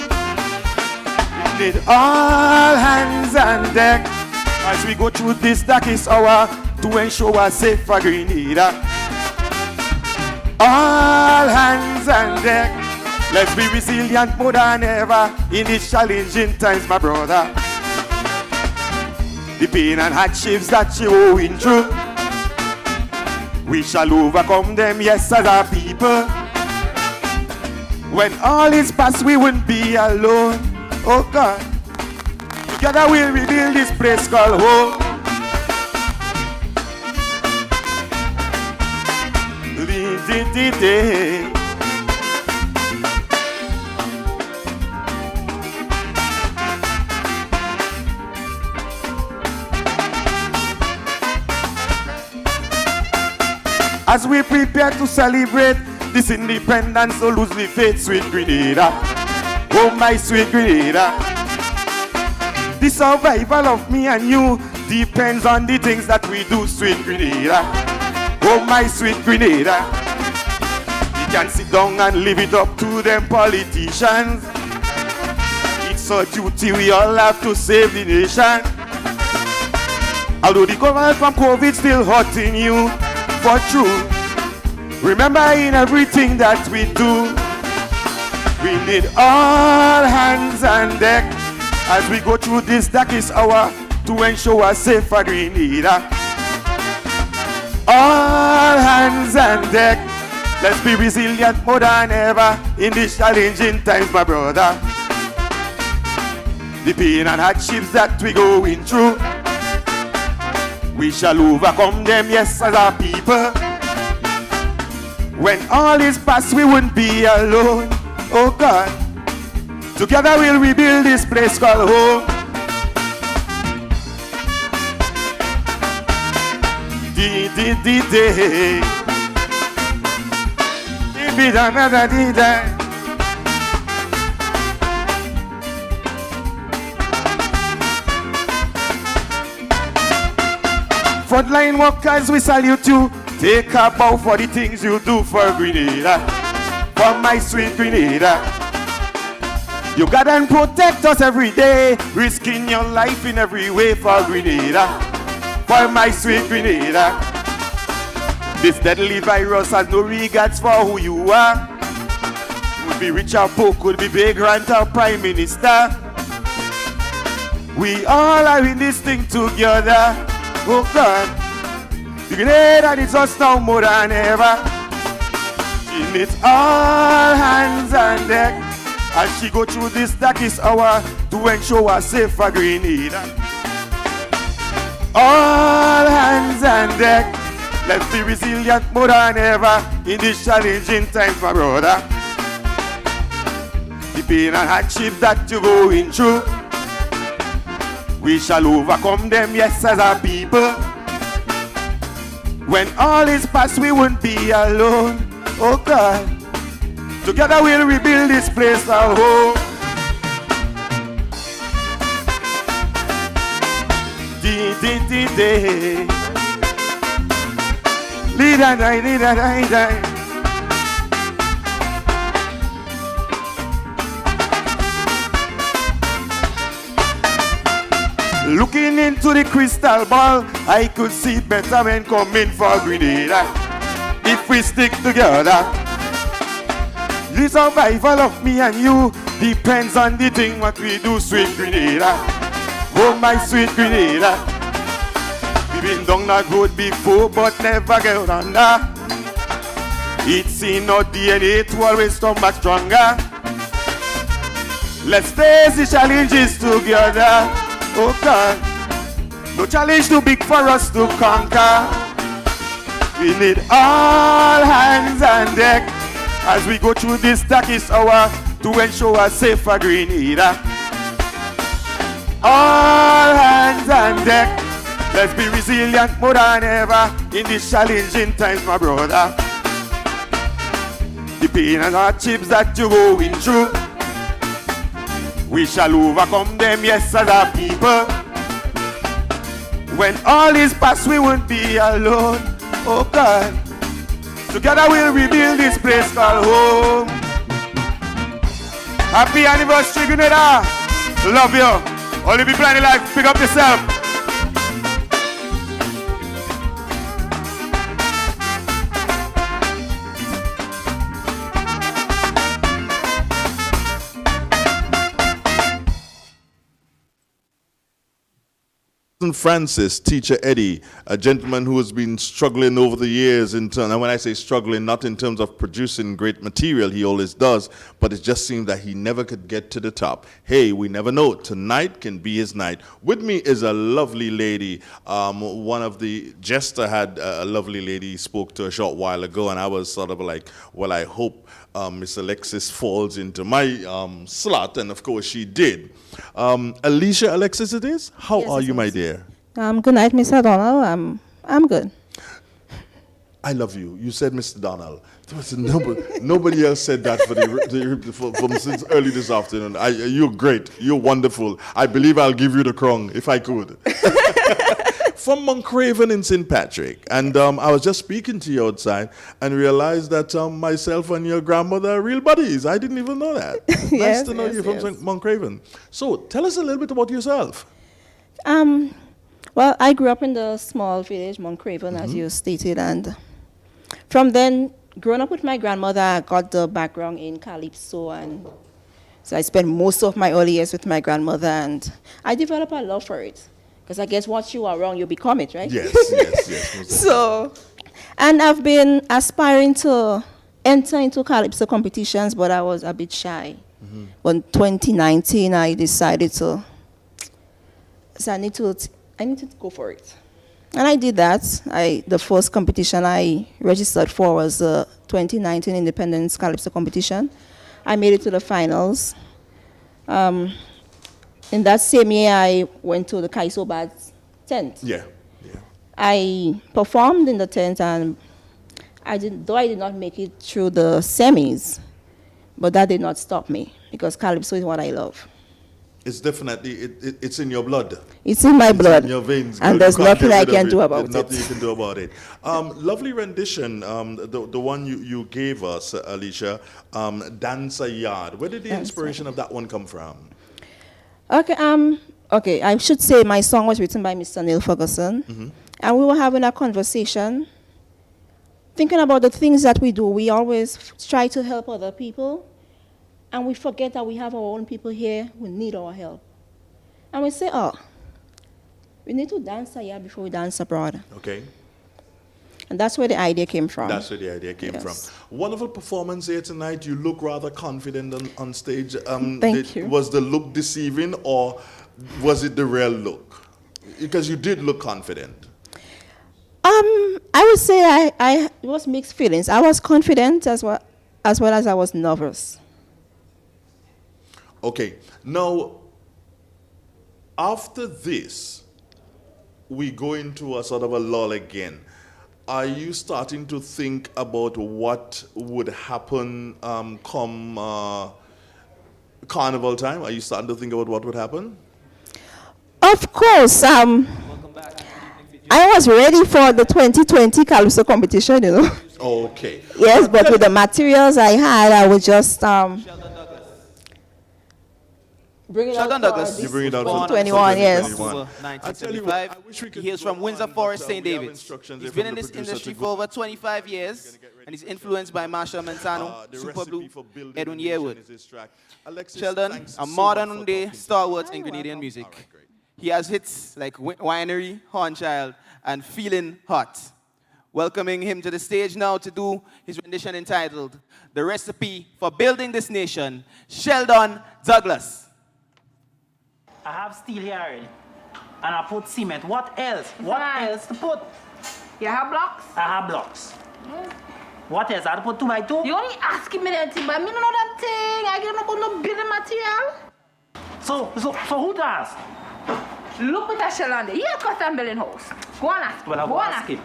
we need all hands on deck as we go through this darkest hour to ensure a safer Grenada. All hands on deck. Let's be resilient more than ever in these challenging times, my brother. The pain and hardships that you're going through, we shall overcome them, yes, as a people. When all is past, we won't be alone. Oh God, together we'll rebuild this place called home. Day. As we prepare to celebrate this independence, so lose the faith, sweet Grenada. Oh, my sweet Grenada. The survival of me and you depends on the things that we do, sweet Grenada. Oh, my sweet Grenada. We can sit down and live it up to them politicians. It's our duty, we all have to save the nation. Although the government from COVID still hurting you, for true, remember in everything that we do, we need all hands on deck as we go through this darkest hour to ensure a safer Grenada. All hands on deck, let's be resilient more than ever in these challenging times, my brother. The pain and hardships that we going through, we shall overcome them, yes, as a people. When all is past, we won't be alone. Oh God, together we'll rebuild this place called home. Day. Frontline workers, we salute you. Take a bow for the things you do for Grenada, for my sweet Grenada. You guard and protect us every day, risking your life in every way for Grenada, for my sweet Grenada. This deadly virus has no regards for who you are. Could be rich or poor, could be vagrant or prime minister. We all are in this thing together. Oh God, the Grenada needs us now more than ever. She needs all hands on deck as she go through this darkest hour to ensure a safer Grenada. All hands on deck, let's be resilient more than ever in these challenging times, my brother. The pain and hardship that you're going through, we shall overcome them, yes, as a people. When all is past, we won't be alone. Oh God, together we'll rebuild this place our home. Day. Lead and die. Looking into the crystal ball, I could see better men coming for Grenada if we stick together. The survival of me and you depends on the thing what we do, sweet Grenada. Oh, my sweet Grenada. We've been down that road before, but never get under. It's in our DNA to always come back stronger. Let's face the challenges together. Oh God, no challenge too big for us to conquer. We need all hands on deck as we go through this darkest hour to ensure a safer Grenada. All hands on deck, let's be resilient more than ever in these challenging times, my brother. The pain and hardships that you're going through, we shall overcome them, yes, as a people. When all is past, we won't be alone. Oh God, together we'll rebuild this place called home. Happy anniversary, Grenada. Love you. Only people in life, pick up yourself. Reverend Francis, Teacher Eddie, a gentleman who has been struggling over the years in terms, and when I say struggling, not in terms of producing great material, he always does, but it just seemed that he never could get to the top. Hey, we never know. Tonight can be his night. With me is a lovely lady. One of the jester had a lovely lady he spoke to a short while ago, and I was sort of like, well, I hope Miss Alexis falls into my slot, and of course she did. Alicia Alexis it is? How are you, my dear? Good night, Mr. Donald. I'm good. I love you. You said Mr. Donald. Nobody else said that from since early this afternoon. You're great. You're wonderful. I believe I'll give you the crown if I could. From Moncraven in St. Patrick. And I was just speaking to you outside and realized that myself and your grandmother are real buddies. I didn't even know that. Nice to know you from Moncraven. So tell us a little bit about yourself. Well, I grew up in the small village, Moncraven, as you stated. And from then, growing up with my grandmother, I got the background in Calypso. And so I spent most of my early years with my grandmother. And I developed a love for it. Because I guess once you are wrong, you become it, right? Yes. So, and I've been aspiring to enter into Calypso competitions, but I was a bit shy. But in 2019, I decided so I need to go for it. And I did that. The first competition I registered for was the 2019 Independence Calypso competition. I made it to the finals. In that same year, I went to the Kaiso Bad's tent. Yeah. I performed in the tent, and though I did not make it through the semis, but that did not stop me, because Calypso is what I love. It's definitely, it's in your blood. It's in my blood. It's in your veins. And there's nothing I can do about it. Nothing you can do about it. Lovely rendition, the one you gave us, Alicia, Dance a Yard. Where did the inspiration of that one come from? Okay, I should say my song was written by Mr. Neil Ferguson. And we were having a conversation, thinking about the things that we do. We always try to help other people, and we forget that we have our own people here who need our help. And we say, we need to dance here before we dance abroad. Okay. And that's where the idea came from. That's where the idea came from. Wonderful performance here tonight. You look rather confident on stage. Thank you. Was the look deceiving, or was it the real look? Because you did look confident. I would say it was mixed feelings. I was confident as well as I was nervous. Okay. Now, after this, we go into a sort of a lull again. Are you starting to think about what would happen come carnival time? Are you starting to think about what would happen? Of course. I was ready for the 2020 Calypso competition, you know. Okay. Yes, but with the materials I had, I would just bring it Sheldon out. Douglas. You bring it out for 21, yes. 1975. He is from Windsor Forest, St. David's. He's been in this industry for over 25 years, and he's influenced by Marshall Montano, Super Blue, Edwin Yearwood. Sheldon, a modern-day stalwart in Grenadian music. He has hits like Winery, Hornchild, and Feeling Hot. Welcoming him to the stage now to do his rendition entitled The Recipe for Building This Nation, Sheldon Douglas. I have steel here already, and I put cement. What else? What else to put? You have blocks? I have blocks. What else? I have to put 2 by 2? You only asking me that thing, but I don't know that thing. I don't know no building material. So who to ask? Look at Sheldon there. He a custom building house. Go on ask. Well, I will ask him.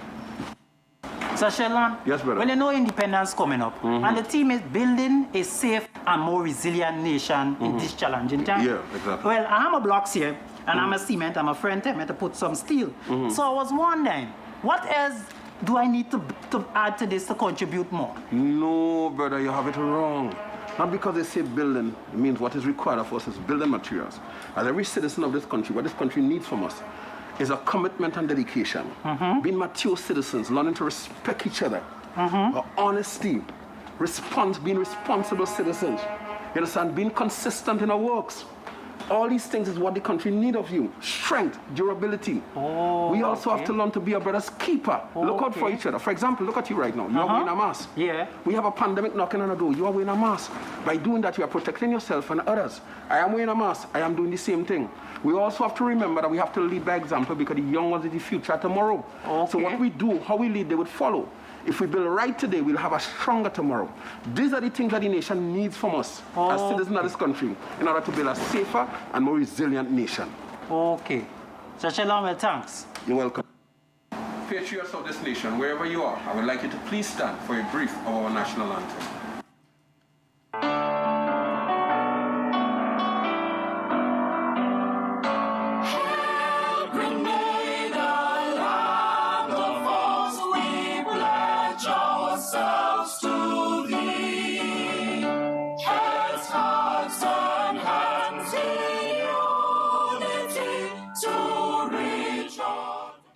So Sheldon, yes, brother. Well, you know independence coming up, and the team is building a safe and more resilient nation in this challenging time. Yeah, exactly. Well, I have a blocks here, and I'm a cement, and my friend tell me to put some steel. So I was wondering, what else do I need to add to this to contribute more? No, brother, you have it wrong. Not because they say building, it means what is required of us is building materials. As every citizen of this country, what this country needs from us is a commitment and dedication. Being mature citizens, learning to respect each other, honesty, being responsible citizens. You understand? Being consistent in our works. All these things is what the country need of you. Strength, durability. We also have to learn to be a brother's keeper. Look out for each other. For example, look at you right now. You are wearing a mask. Yeah. We have a pandemic knocking on the door. You are wearing a mask. By doing that, you are protecting yourself and others. I am wearing a mask. I am doing the same thing. We also have to remember that we have to lead by example because the young ones are the future tomorrow. So what we do, how we lead, they would follow. If we build right today, we'll have a stronger tomorrow. These are the things that the nation needs from us as citizens of this country in order to build a safer and more resilient nation. Okay. So Shalom, thanks. You're welcome. Patriots of this nation, wherever you are, I would like you to please stand for a brief of our national anthem.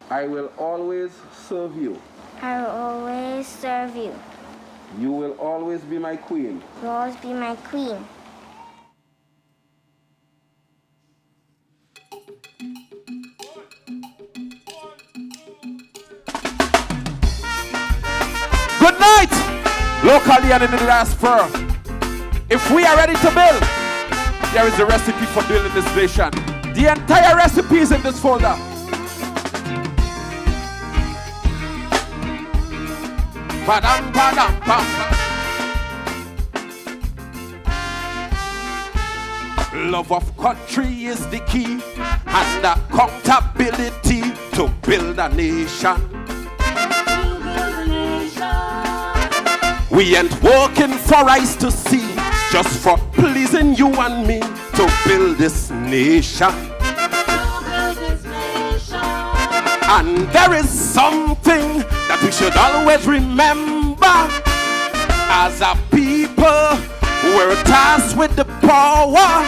I will always serve you. I will always serve you. You will always be my queen. You will always be my queen. Good night, locally and in the diaspora. If we are ready to build, there is a recipe for building this nation. The entire recipe is in this folder. Padam, padam, pam. Love of country is the key and accountability to build a nation. We ain't working for eyes to see, just for pleasing you and me to build this nation. And there is something that we should always remember. As a people, we're tasked with the power,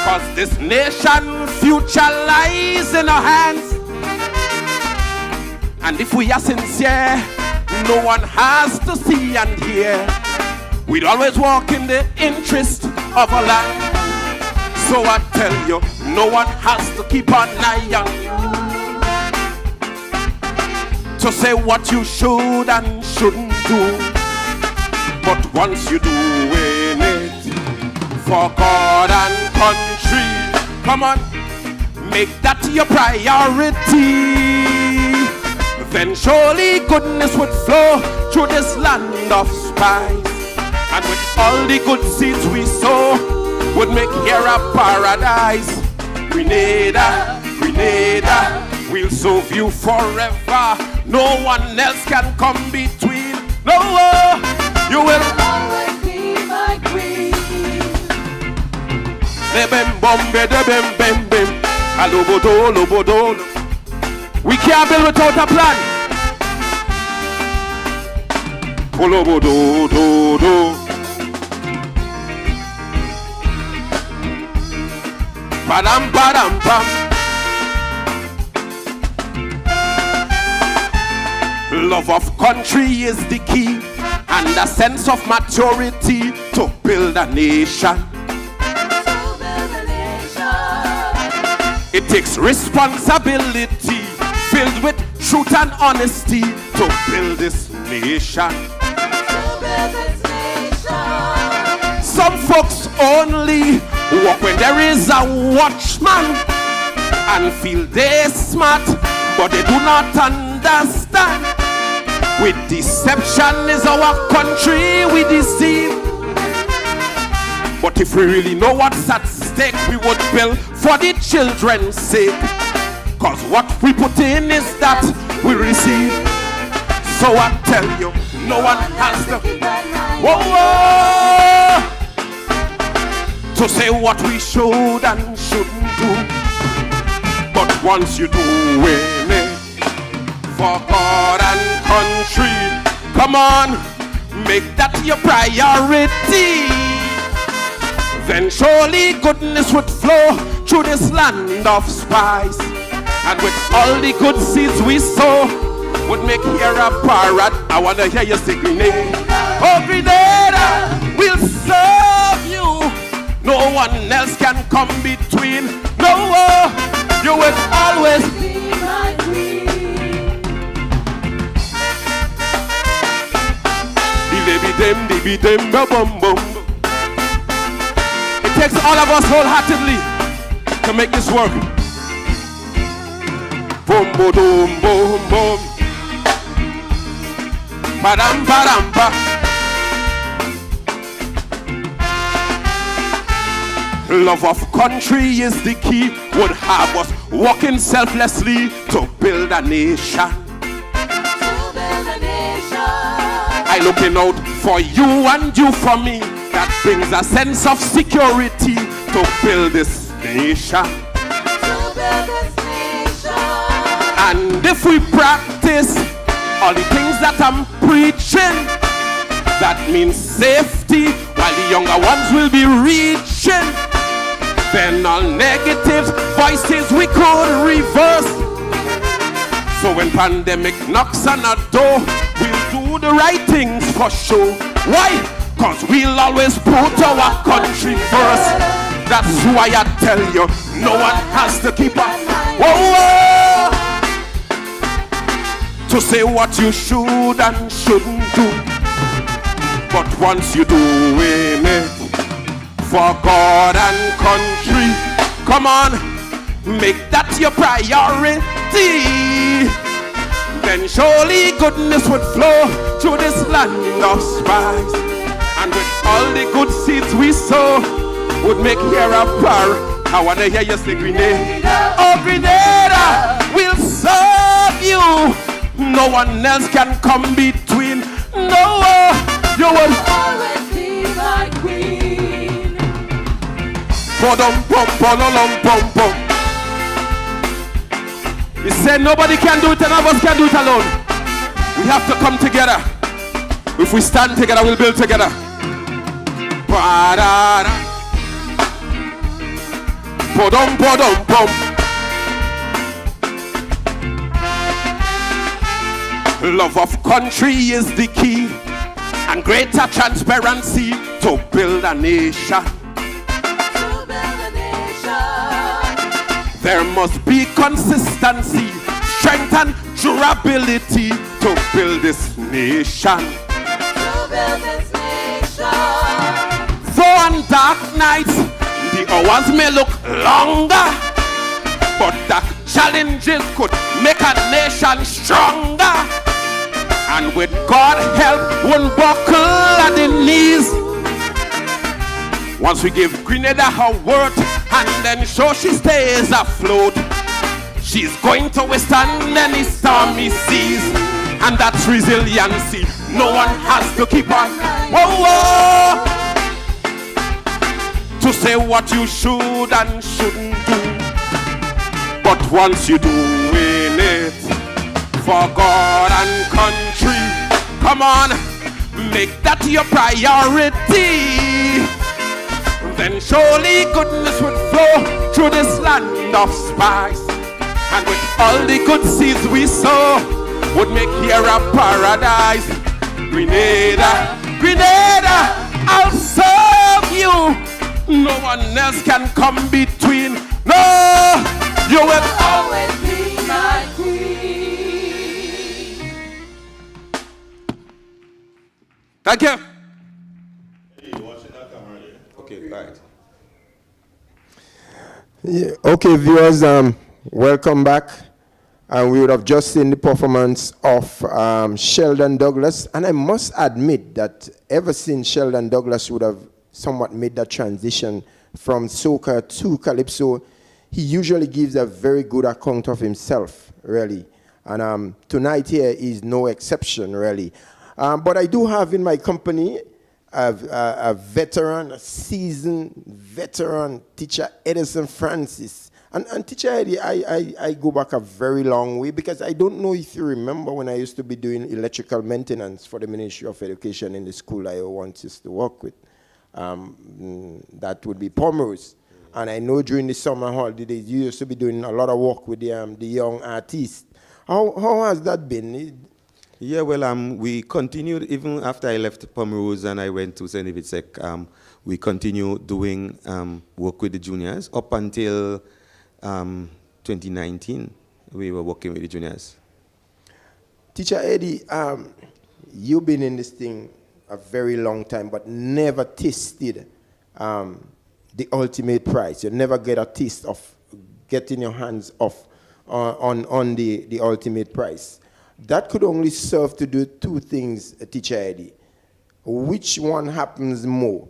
cause this nation's future lies in our hands. And if we are sincere, no one has to see and hear. We'd always walk in the interest of our land. So I tell you, no one has to keep an eye on you to say what you should and shouldn't do. But once you're doing it for God and country, come on, make that your priority. Then surely goodness would flow through this land of spice. And with all the good seeds we sow, would make here a paradise. Grenada, Grenada, we'll serve you forever. No one else can come between. No, you will always be my queen. Bem bombe de bem bem bem. Alobodo, lobodo. We can't build without a plan. Olobodo, do, do. Badam, badam, bam. Love of country is the key and a sense of maturity to build a nation. It takes responsibility filled with truth and honesty to build this nation. Some folks only walk when there is a watchman and feel they're smart, but they do not understand. With deception is our country we deceive. But if we really know what's at stake, we would build for the children's sake. Cause what we put in is that we receive. So I tell you, no one has to to say what we should and shouldn't do. But once you do it for God and country, come on, make that your priority. Then surely goodness would flow through this land of spice. And with all the good seeds we sow, would make here a paradise. I want to hear you say Grenada. Oh Grenada, we'll serve you. No one else can come between. always be my queen. It takes all of us wholeheartedly to make this work. Boom, boom, boom, boom, boom. Badam, badam, ba. Love of country is the key. Would have us walking selflessly to build a nation. I looking out for you and you for me. That brings a sense of security to build this nation. And if we practice all the things that I'm preaching, that means safety while the younger ones will be reaching. Then all negative voices we could reverse. So when pandemic knocks on our door, we'll do the right things for sure. Why? Cause we'll always put our country first. That's why I tell you, no one has to keep up. Whoa, to say what you should and shouldn't do. But once you're doing it for God and country, come on, make that your priority. Then surely goodness would flow through this land of spice. And with all the good seeds we sow, would make here a par. I wanna hear you say Grenada. Oh Grenada, we'll serve you. No one else can come between. No, you will always be my queen. Bodum, bum, bololum, bum, bum. He said nobody can do it, and none of us can do it alone. We have to come together. If we stand together, we'll build together. Ba-da-da. Bodum, bodum, bum. Love of country is the key, and greater transparency to build a nation. There must be consistency, strength and durability to build this nation. Though on dark nights the hours may look longer, but dark challenges could make a nation stronger. And with God help, won't buckle at the knees. Once we give Grenada her worth and then show she stays afloat, she's going to withstand any stormy seas. And that's resiliency. No one has to keep on. Whoa, whoa, to say what you should and shouldn't do. But once you're doing it for God and country, come on, make that your priority. Then surely goodness would flow through this land of spice. And with all the good seeds we sow, would make here a paradise. Grenada, Grenada, I'll serve you. No one else can come between. No, you will always be my queen. Thank you. Okay, right. Yeah, okay, viewers, welcome back. And we would have just seen the performance of Sheldon Douglas. And I must admit that ever since Sheldon Douglas would have somewhat made that transition from soca to Calypso, he usually gives a very good account of himself, really. And tonight here is no exception, really. But I do have in my company a veteran, a seasoned veteran, Teacher Edison Francis. And Teacher Eddie, I go back a very long way, because I don't know if you remember when I used to be doing electrical maintenance for the Ministry of Education in the school I once used to work with. That would be Pomerose. And I know during the summer holidays, you used to be doing a lot of work with the young artists. How has that been? Yeah, well, we continued even after I left Pomerose and I went to St. David's Sec. We continued doing work with the juniors up until 2019. we were working with the juniors. Teacher Eddie, you've been in this thing a very long time, but never tasted the ultimate prize. You never get a taste of getting your hands off on the ultimate prize. That could only serve to do two things, Teacher Eddie. Which one happens more?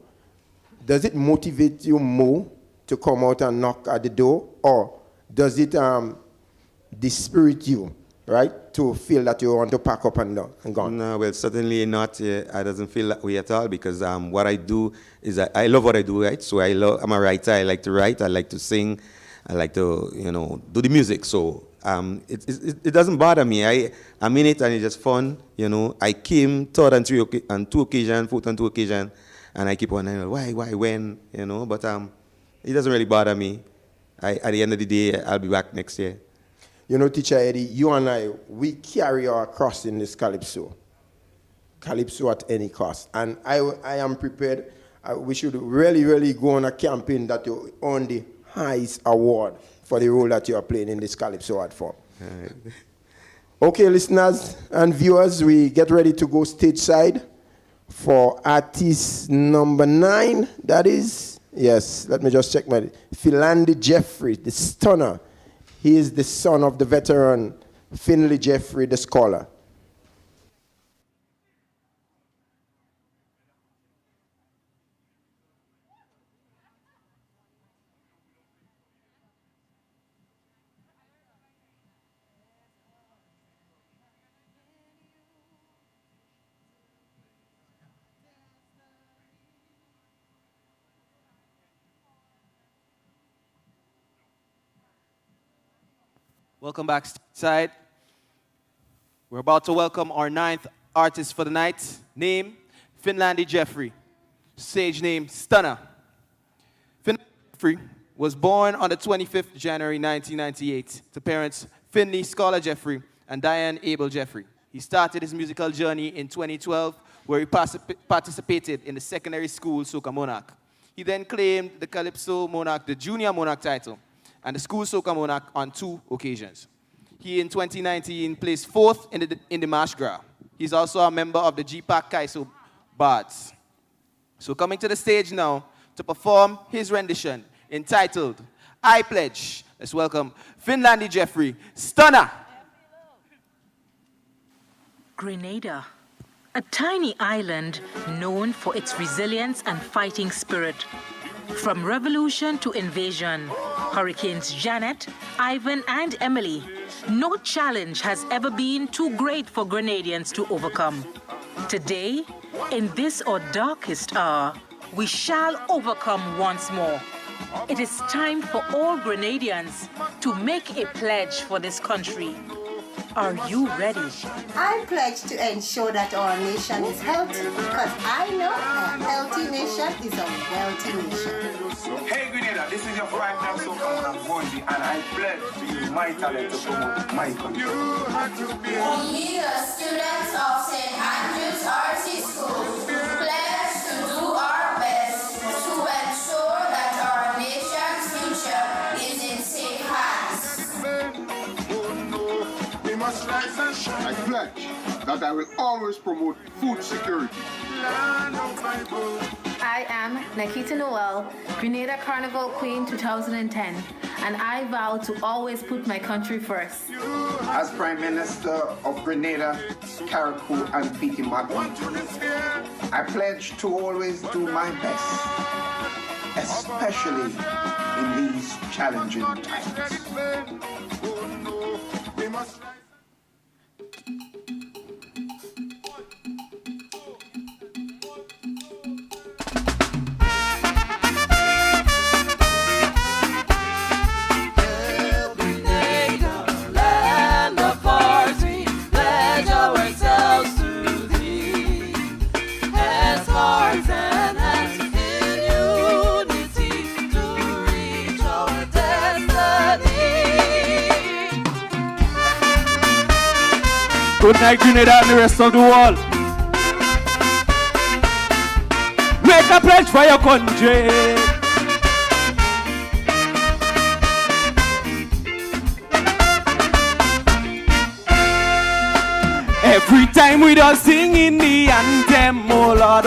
Does it motivate you more to come out and knock at the door, or does it dispirit you, right, to feel that you want to pack up and go? No, well, certainly not. I doesn't feel that way at all, because what I do is I love what I do, right? So I'm a writer. I like to write. I like to sing. I like to, do the music. So it doesn't bother me. I'm in it, and it's just fun. I came third and two occasions, fourth and two occasions, and I keep on why, when, But it doesn't really bother me. At the end of the day, I'll be back next year. Teacher Eddie, you and I, we carry our cross in this Calypso. Calypso at any cost. And I am prepared. We should really, really go on a campaign that you earn the highest award for the role that you are playing in this Calypso art form. Right. Okay, listeners and viewers, we get ready to go stage side for artist number 9. That is, yes, let me just check my, Philandy Jeffrey, the stunner. He is the son of the veteran Finley Jeffrey, the scholar. Welcome back side. We're about to welcome our 9th artist for the night. Name, Philandy Jeffrey. Stage name, Stunner. Philandy Jeffrey was born on the 25th January 1998 to parents Finley Scholar Jeffrey and Diane Abel Jeffrey. He started his musical journey in 2012, where he participated in the secondary school Soca Monarch. He then claimed the Calypso Monarch, the Junior Monarch title, and the school Soca Monarch on 2 occasions. He, in 2019, placed 4th in the Marsh Gras. He's also a member of the GPAC Kaiso Bards. So coming to the stage now to perform his rendition entitled I Pledge. Let's welcome Philandy Jeffrey, Stunner. Grenada, a tiny island known for its resilience and fighting spirit. From revolution to invasion, Hurricanes Janet, Ivan, and Emily, no challenge has ever been too great for Grenadians to overcome. Today, in this our darkest hour, we shall overcome once more. It is time for all Grenadians to make a pledge for this country. Are you ready? I pledge to ensure that our nation is healthy, because I know a healthy nation is a wealthy nation. Hey Grenada, this is your 5-time Soca Bondi, and I pledge to use my talent to promote my country. We, the students of St. Andrew's RC School, pledge to do our best to ensure that our nation's future is in safe hands. I pledge that I will always promote food security. I am Nikita Noel, Grenada Carnival Queen 2010, and I vow to always put my country first. As Prime Minister of Grenada, Carriacou and Pitimac, I pledge to always do my best, especially in these challenging times. Good night, Grenada and the rest of the world. Make a pledge for your country. time we just sing in the anthem. Oh Lord,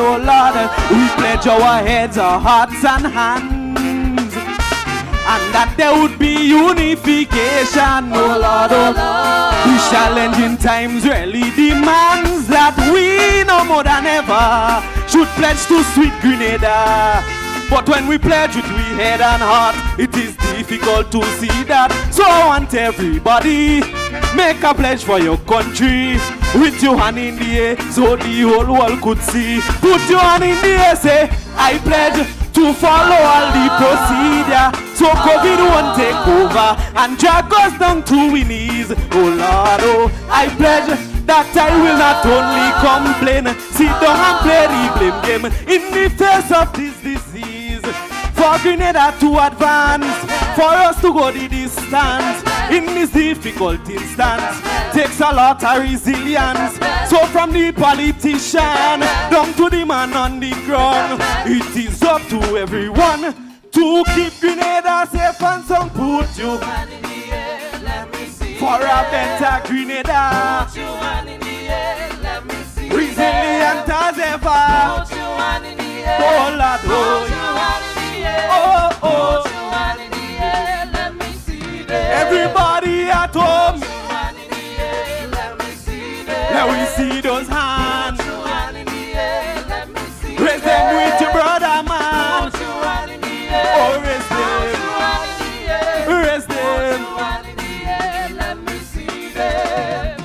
we pledge our heads, our hearts and hands, and that there would be unification. Oh Lord, whose challenging times really demands that we no more than ever should pledge to sweet Grenada. But when we pledge with we head and heart, it is difficult to see that. So I want everybody, make a pledge for your country with your hand in the air so the whole world could see. Put your hand in the air, say, I pledge to follow all the procedure so COVID won't take over and drag us down to we knees. Oh Lord, I pledge that I will not only complain, sit down and play the blame game in the face of this disease. For Grenada to advance, for us to go the distance in this difficult instance, takes a lot of resilience. So from the politician down to the man on the ground, it is up to everyone to keep Grenada safe and sound. Put your hand in the air, let me see for a better Grenada. Put your hand in the air, let me see resilient as ever. Put your hand in the air, oh Lord, put your hand in the air. Oh, oh. Put your hand in the air, let me see them. Everybody at home, put your hand in the air, let me see them. Let me see those hands. Put your hand in the air, let me see them. Raise them with your brother, man. Put your hand in the air. Oh, raise them. Put your hand in the air. Raise them. Put your hand in the air, let me see them.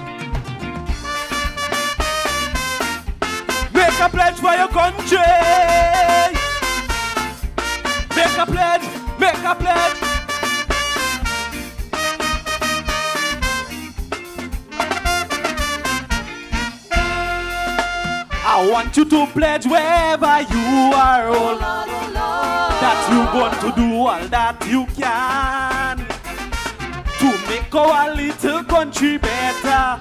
Make a pledge for your country. Make a pledge, make a pledge. I want you to pledge wherever you are, oh Lord, that you're going to do all that you can to make our little country better.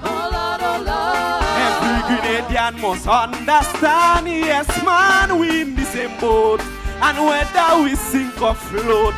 Every Grenadian must understand, yes man, we in the same boat. And whether we sink or float,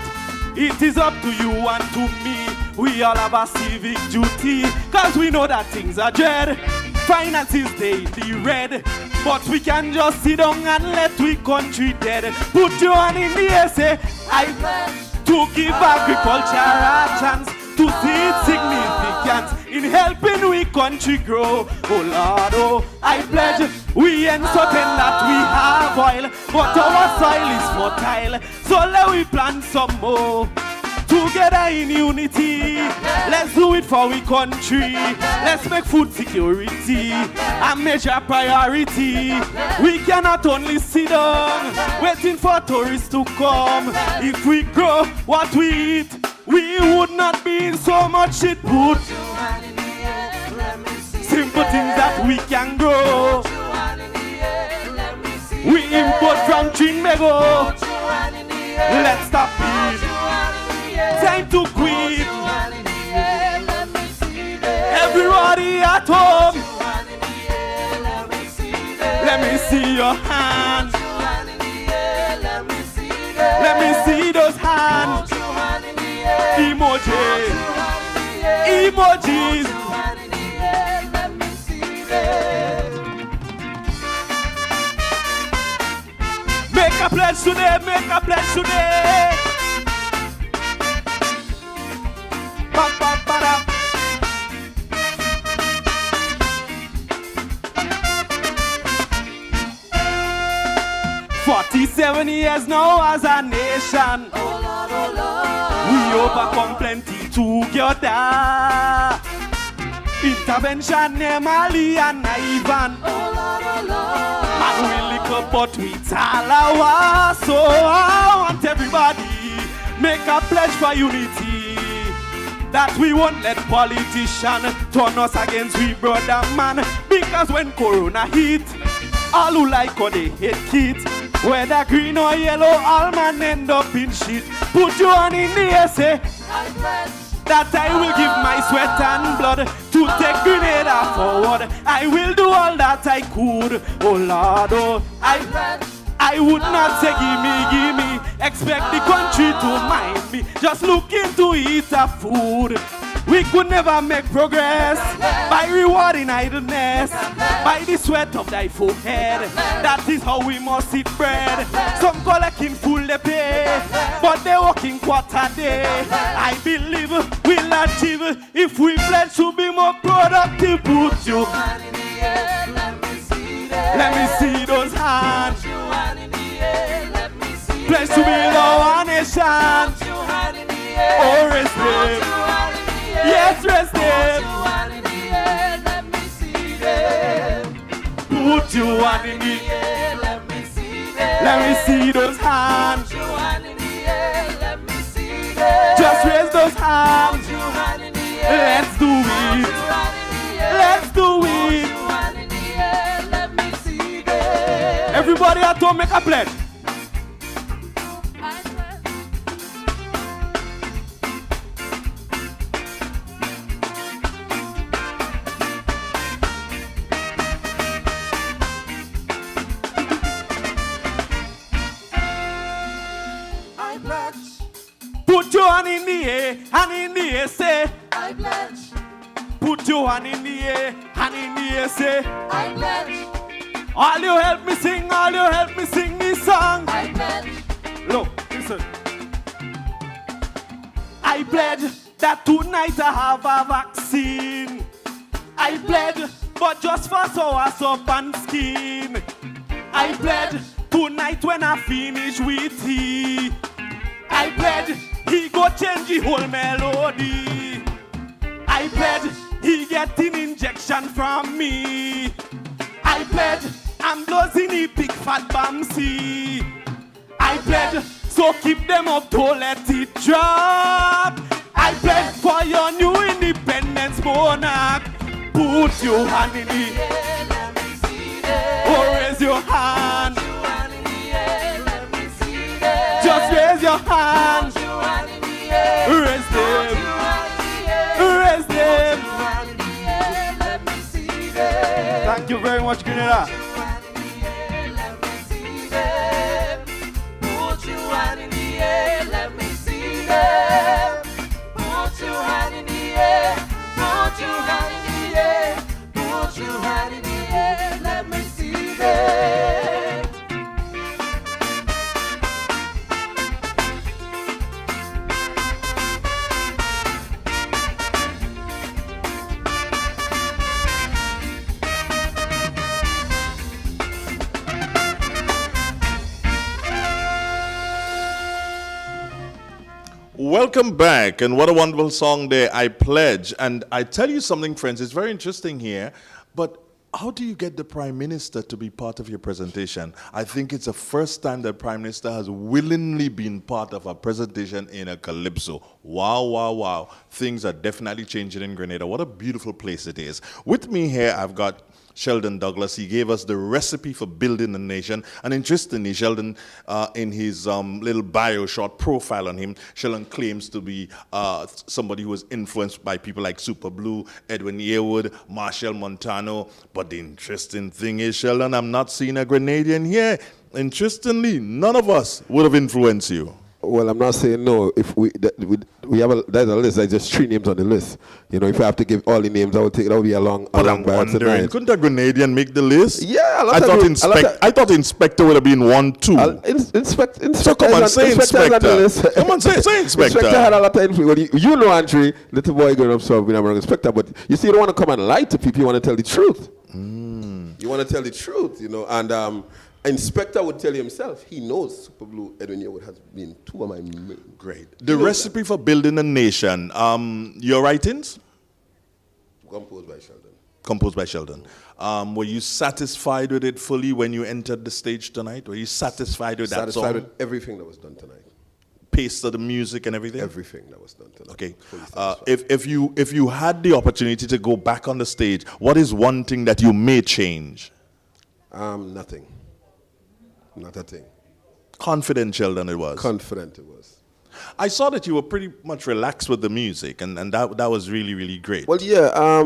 it is up to you and to me. We all have a civic duty, cause we know that things are dread. Finances they in the red, but we can just sit down and let we country dead. Put your hand in the air, say, I pledge to give agriculture a chance to see its significance in helping we country grow. Oh Lord, I pledge we ain't certain that we have oil, but our soil is fertile, so let we plant some more. Together in unity, let's do it for we country. Let's make food security a major priority. We cannot only sit down waiting for tourists to come. If we grow what we eat, we would not be in so much shit. Put simple things that we can grow. We import from Trinbago. Let's stop it. Time to quit. Everybody at home, let me see your hands. Let me see those hands. Emojis. Emojis. Make a pledge today. Make a pledge today. 47 years now as a nation, we overcome plenty together. Intervention, Mali and Ivan. Man, we lick up, but we talawa. So I want everybody make a pledge for unity, that we won't let politicians turn us against we brother man. Because when Corona hit, all who like how they hate kids, whether green or yellow, all man end up in shit. Put your hand in the air, say, I pledge that I will give my sweat and blood to take Grenada forward. I will do all that I could. Oh Lord, oh, I would not say gimme, expect the country to mind me. Just looking to eat a food. We could never make progress by rewarding idleness, by the sweat of thy forehead. That is how we must eat bread. Some collecting full they pay, but they working quarter day. I believe we'll achieve if we pledge to be more productive. Put your hand in the air, let me see those hands. Put your hand in the air, let me see. Pledge to build our nation. Put your hand in the air, oh, rest them. Yes, rest them. Put your hand in the air, let me see them. Put your hand in the air, let me see them. Let me see those hands. Put your hand in the air, let me see them. Just raise those hands. Put your hand in the air. Let's do it. Let's do it. Everybody at home make a pledge. I pledge. Put your hand in the air, hand in the air, say I pledge. Put your hand in the air, hand in the air, say I pledge. All you help me sing, all you help me sing this song. I pledge. Look, listen. I pledge that tonight I have a vaccine. I pledge, but just for sour soup and skin. I pledge tonight when I finish with he. I pledge he go change the whole melody. I pledge he get an injection from me. I pledge I'm losing the big fat bamsi. I pledge, so keep them up, don't let it drop. I pledge for your new independence monarch. Put your hand in the air, let me see them. Or raise your hand. Put your hand in the air, let me see them. Just raise your hand. Put your hand in the air. Raise them. Raise them. Put your hand in the air, let me see them. Thank you very much, Grenada. Put your hand in the air, let me see them. Put your hand in the air, put your hand in the air, put your hand in the air, let me see them. Welcome back, and what a wonderful song there, I Pledge. And I tell you something, friends, it's very interesting here, but how do you get the Prime Minister to be part of your presentation? I think it's the first time that Prime Minister has willingly been part of a presentation in a Calypso. Wow, wow, wow. Things are definitely changing in Grenada. What a beautiful place it is. With me here, I've got Sheldon Douglas. He gave us the recipe for building a nation. And interestingly, Sheldon, in his little bio, short profile on him, Sheldon claims to be somebody who was influenced by people like Super Blue, Edwin Yearwood, Marshall Montano. But the interesting thing is, Sheldon, I'm not seeing a Grenadian here. Interestingly, none of us would have influenced you. Well, I'm not saying no. If we have there's a list. There's just 3 names on the list. You know, if I have to give all the names, that would be a long bio tonight. Couldn't a Grenadian make the list? Yeah, I thought Inspector would have been 1, 2. Inspector. So come on, say Inspector. Come on, say Inspector. Inspector had a lot of influence. Well, you know, Andre, little boy growing up, so we never Inspector. But you see, you don't want to come and lie to people. You want to tell the truth. You want to tell the truth, you know, and. Inspector would tell you himself, he knows Super Blue, Edwin Yearwood has been 2 of my main. Great. The recipe for building a nation, your writings? Composed by Sheldon. Composed by Sheldon. Were you satisfied with it fully when you entered the stage tonight? Were you satisfied with that song? Satisfied with everything that was done tonight. Pace of the music and everything? Everything that was done tonight. Okay. If you had the opportunity to go back on the stage, what is one thing that you may change? Nothing. Not a thing. Confident, Sheldon, it was. Confident it was. I saw that you were pretty much relaxed with the music, and that was really, really great. Well, yeah.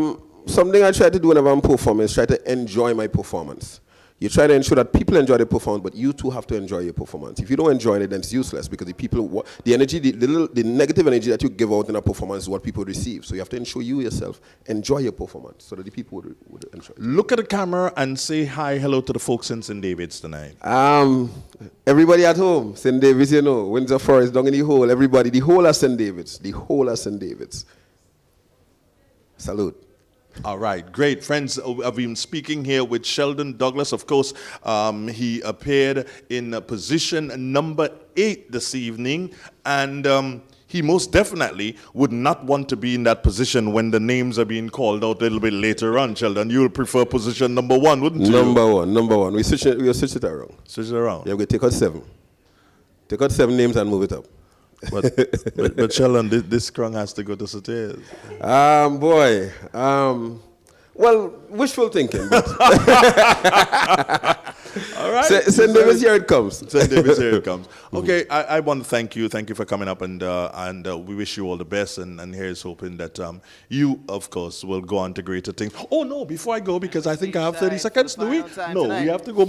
Something I try to do whenever I'm performing is try to enjoy my performance. You try to ensure that people enjoy the performance, but you too have to enjoy your performance. If you don't enjoy it, then it's useless because the energy, the negative energy that you give out in a performance is what people receive. So you have to ensure you yourself enjoy your performance so that the people would enjoy it. Look at the camera and say hi, hello to the folks in St. David's tonight. Everybody at home, St. David's, you know, Windsor Forest, down in the whole, everybody, the whole of St. David's, the whole of St. David's. Salute. All right, great. Friends, I've been speaking here with Sheldon Douglas. Of course, he appeared in position number 8 this evening, and he most definitely would not want to be in that position when the names are being called out a little bit later on, Sheldon. You would prefer position number 1, wouldn't you? Number one. We'll switch it around. Switch it around. Yeah, we'll take out 7. Take out 7 names and move it up. But Sheldon, this crown has to go to Satir. Well, wishful thinking. All right. St. David's, here it comes. St. David's, here it comes. Okay, I want to thank you. Thank you for coming up, and we wish you all the best. And here's hoping that you, of course, will go on to greater things. Oh no! Before I go, because I think I have 30 seconds. Do we? No, we have to go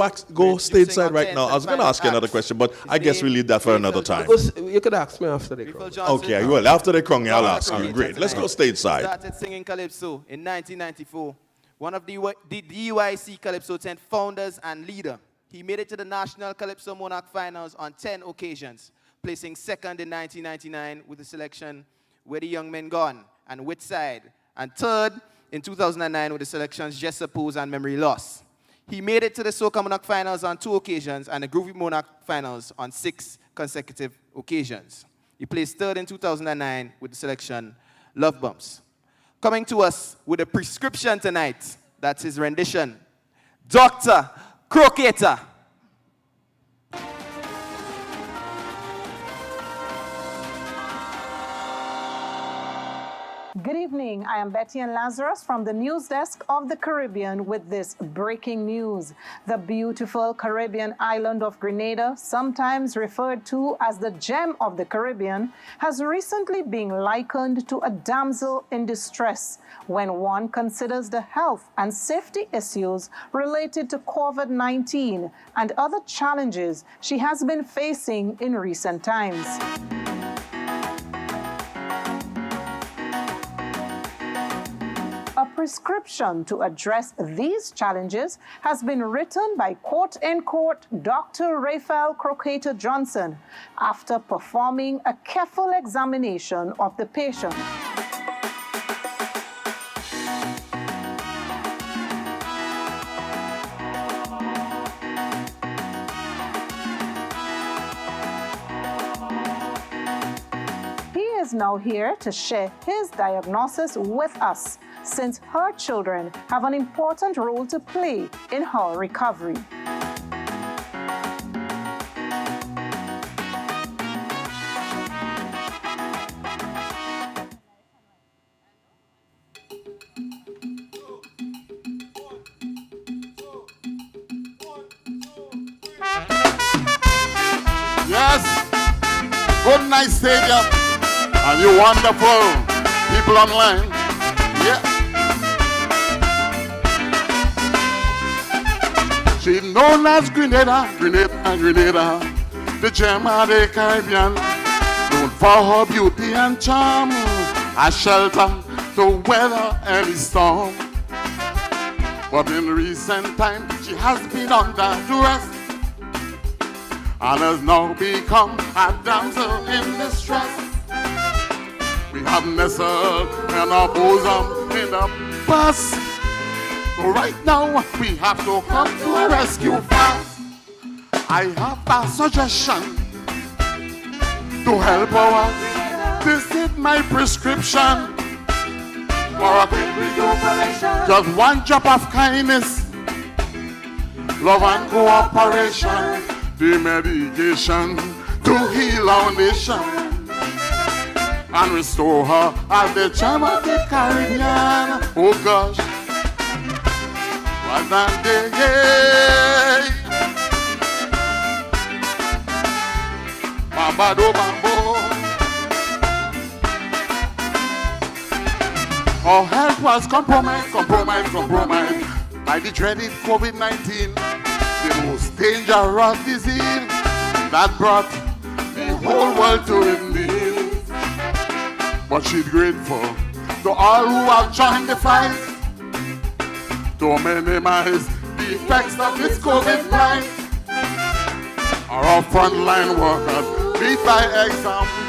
stateside right now. I was going to ask you another question, but I guess we'll leave that for another time. You could ask me after the crown. Okay, I will. After the crown, I'll ask you. Great. Let's go stateside. Started singing Calypso in 1994. One of the DUIC Calypso 10 founders and leader. He made it to the National Calypso Monarch Finals on 10 occasions, placing second in 1999 with the selection Where the Young Men Gone and Which Side, and third in 2009 with the selections Just Suppose and Memory Loss. He made it to the Soca Monarch Finals on 2 occasions and the Groovy Monarch Finals on 6 consecutive occasions. He placed third in 2009 with the selection Love Bumps. Coming to us with a prescription tonight, that's his rendition, Dr. Crocator. Good evening. I am Betty and Lazarus from the news desk of the Caribbean with this breaking news. The beautiful Caribbean island of Grenada, sometimes referred to as the gem of the Caribbean, has recently been likened to a damsel in distress when one considers the health and safety issues related to COVID-19 and other challenges she has been facing in recent times. A prescription to address these challenges has been written by quote-unquote Dr. Raphael Crocator Johnson after performing a careful examination of the patient. He is now here to share his diagnosis with us, since her children have an important role to play in her recovery. Yes, good night stadium, and you wonderful people online. Yeah. She's known as Grenada, the gem of the Caribbean. Known for her beauty and charm, a shelter to weather any storm. But in recent times, she has been under duress and has now become a damsel in distress. We have nestled in our bosom in the past. So right now, we have to come to a rescue fast. I have a suggestion to help us. This is my prescription for a quick recuperation. Just one drop of kindness, love and cooperation. The medication to heal our nation and restore her as the gem of the Caribbean. Oh gosh. What a day, Bambado Bambo. Our health was compromised by the dreaded COVID-19. most dangerous disease that brought the whole world to its knees. But she's grateful to all who have joined the fight to minimize the effects of this COVID blight. Our frontline workers lead by example.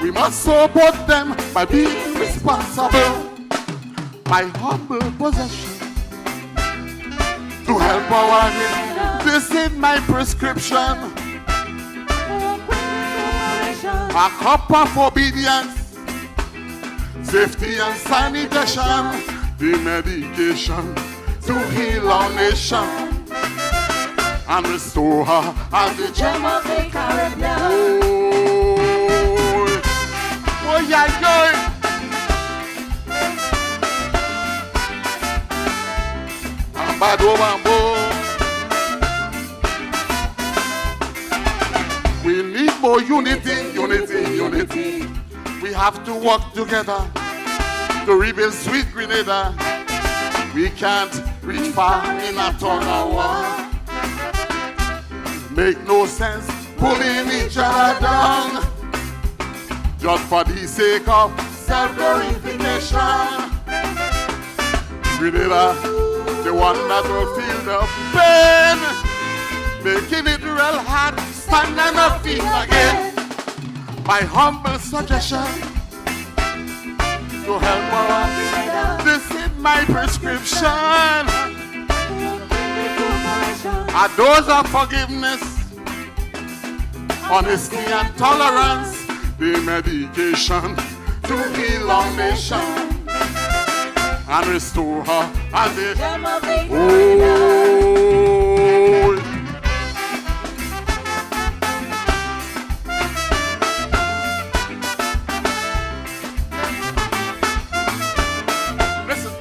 We must support them by being responsible. My humble possession to help our need. This is my prescription. A cup of obedience, safety and sanitation, the medication to heal our nation and restore her as the gem of the Caribbean. Oh, yeah, yeah. We need more unity, unity, unity. We have to work together to rebuild sweet Grenada. We can't reach far in a tug of war. Make no sense pulling each other down just for the sake of self-glorification. Grenada, the one that will feel the pain, making it real hard, stand on our feet again. My humble suggestion to help our, this is my prescription. A dose of forgiveness, honesty and tolerance, the medication to heal our nation and restore her as the gem of the Listen.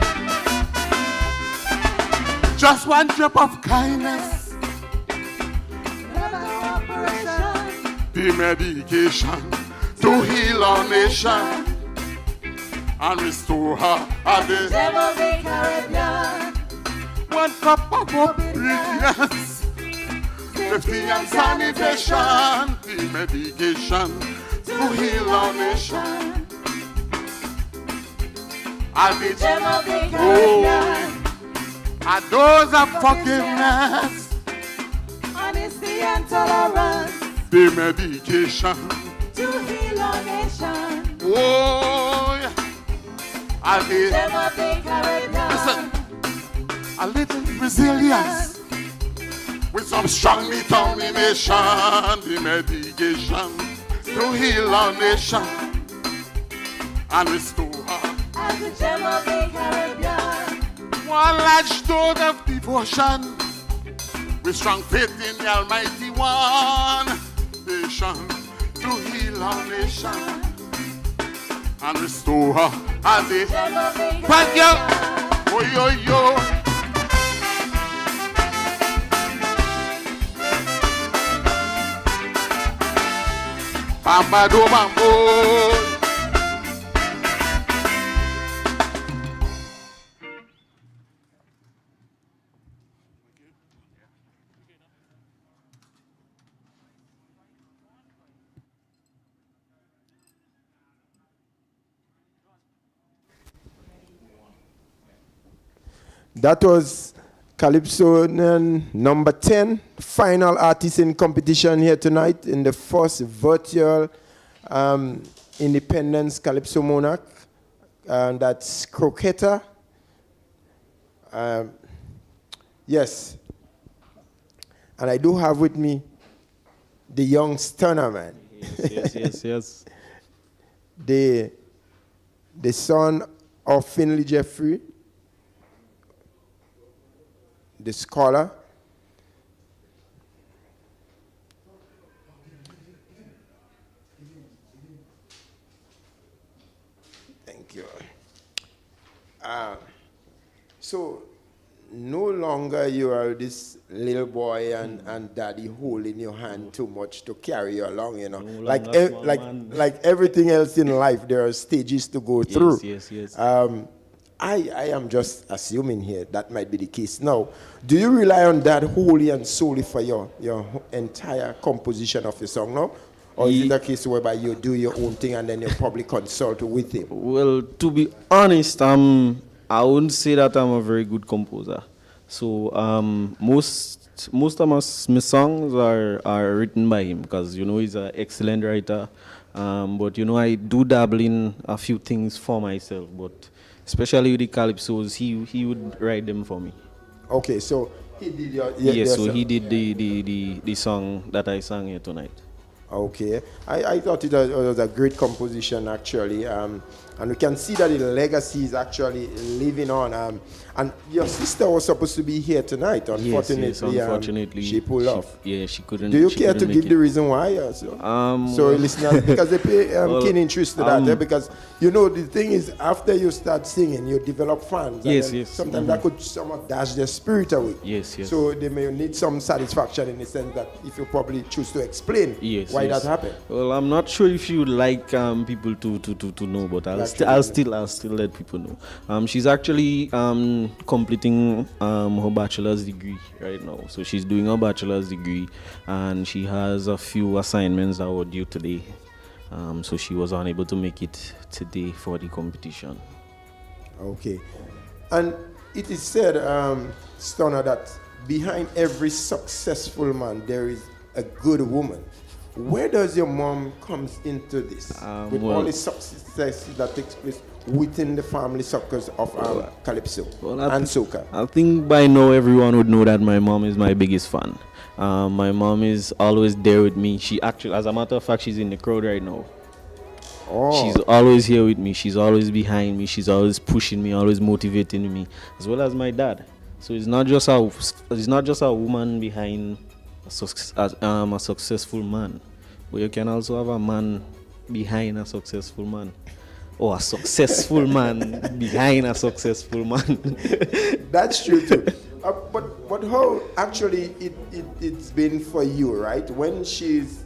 Just one drop of kindness, the medication to heal our nation and restore her as the gem of the Caribbean. One cup of obedience, safety and sanitation, the medication to heal our nation. As the gem of the Caribbean. A dose of forgiveness, honesty and tolerance, the medication to heal our nation. Oh, yeah. Listen, a little resilience with some strong determination, the medication to heal our nation and restore her as the gem of the Caribbean. One large dose of devotion with strong faith in the Almighty One, nation to heal our nation and restore her as the thank you. Oh, yo, yo. Bamba do bambo. That was Calypso number 10, final artist in competition here tonight in the first virtual Independence Calypso Monarch. That's Croqueta. Yes. And I do have with me the young stunner man. Yes. The son of Finley Jeffrey, the scholar. Thank you. So no longer you are this little boy and daddy holding your hand too much to carry you along, you know. Like everything else in life, there are stages to go through. Yes. I am just assuming here that might be the case. Now, do you rely on that wholly and solely for your entire composition of the song now? Or is it a case whereby you do your own thing and then you probably consult with him? Well, to be honest, I wouldn't say that I'm a very good composer. So most of my songs are written by him because, he's an excellent writer. But, I do dabble in a few things for myself. But especially with the Calypsos, he would write them for me. Okay, so he did your... Yes, so he did the song that I sang here tonight. Okay, I thought it was a great composition actually, and we can see that the legacy is actually living on. And your sister was supposed to be here tonight. Unfortunately, yes, unfortunately she pulled off. Yeah, she couldn't. Do you care to give the reason why? So listeners, because they pay keen interest to that. Because the thing is, after you start singing, you develop fans. Yes. Sometimes that could somewhat dash their spirit away. Yes. So they may need some satisfaction in the sense that if you probably choose to explain why that happened. Well, I'm not sure if you would like people to know, but I'll still let people know. She's actually completing her bachelor's degree right now. So she's doing her bachelor's degree, and she has a few assignments that were due today. So she was unable to make it today for the competition. Okay, and it is said, Stunner, that behind every successful man there is a good woman. Where does your mom come into this? With all the success that takes place within the family circles of Calypso and soca? I think by now everyone would know that my mom is my biggest fan. My mom is always there with me. She actually, as a matter of fact, she's in the crowd right now. Oh. She's always here with me. She's always behind me. She's always pushing me, always motivating me, as well as my dad. So it's not just a woman behind a successful man, but you can also have a man behind a successful man, or a successful man behind a successful man. That's true too. But how actually it's been for you, right? When she's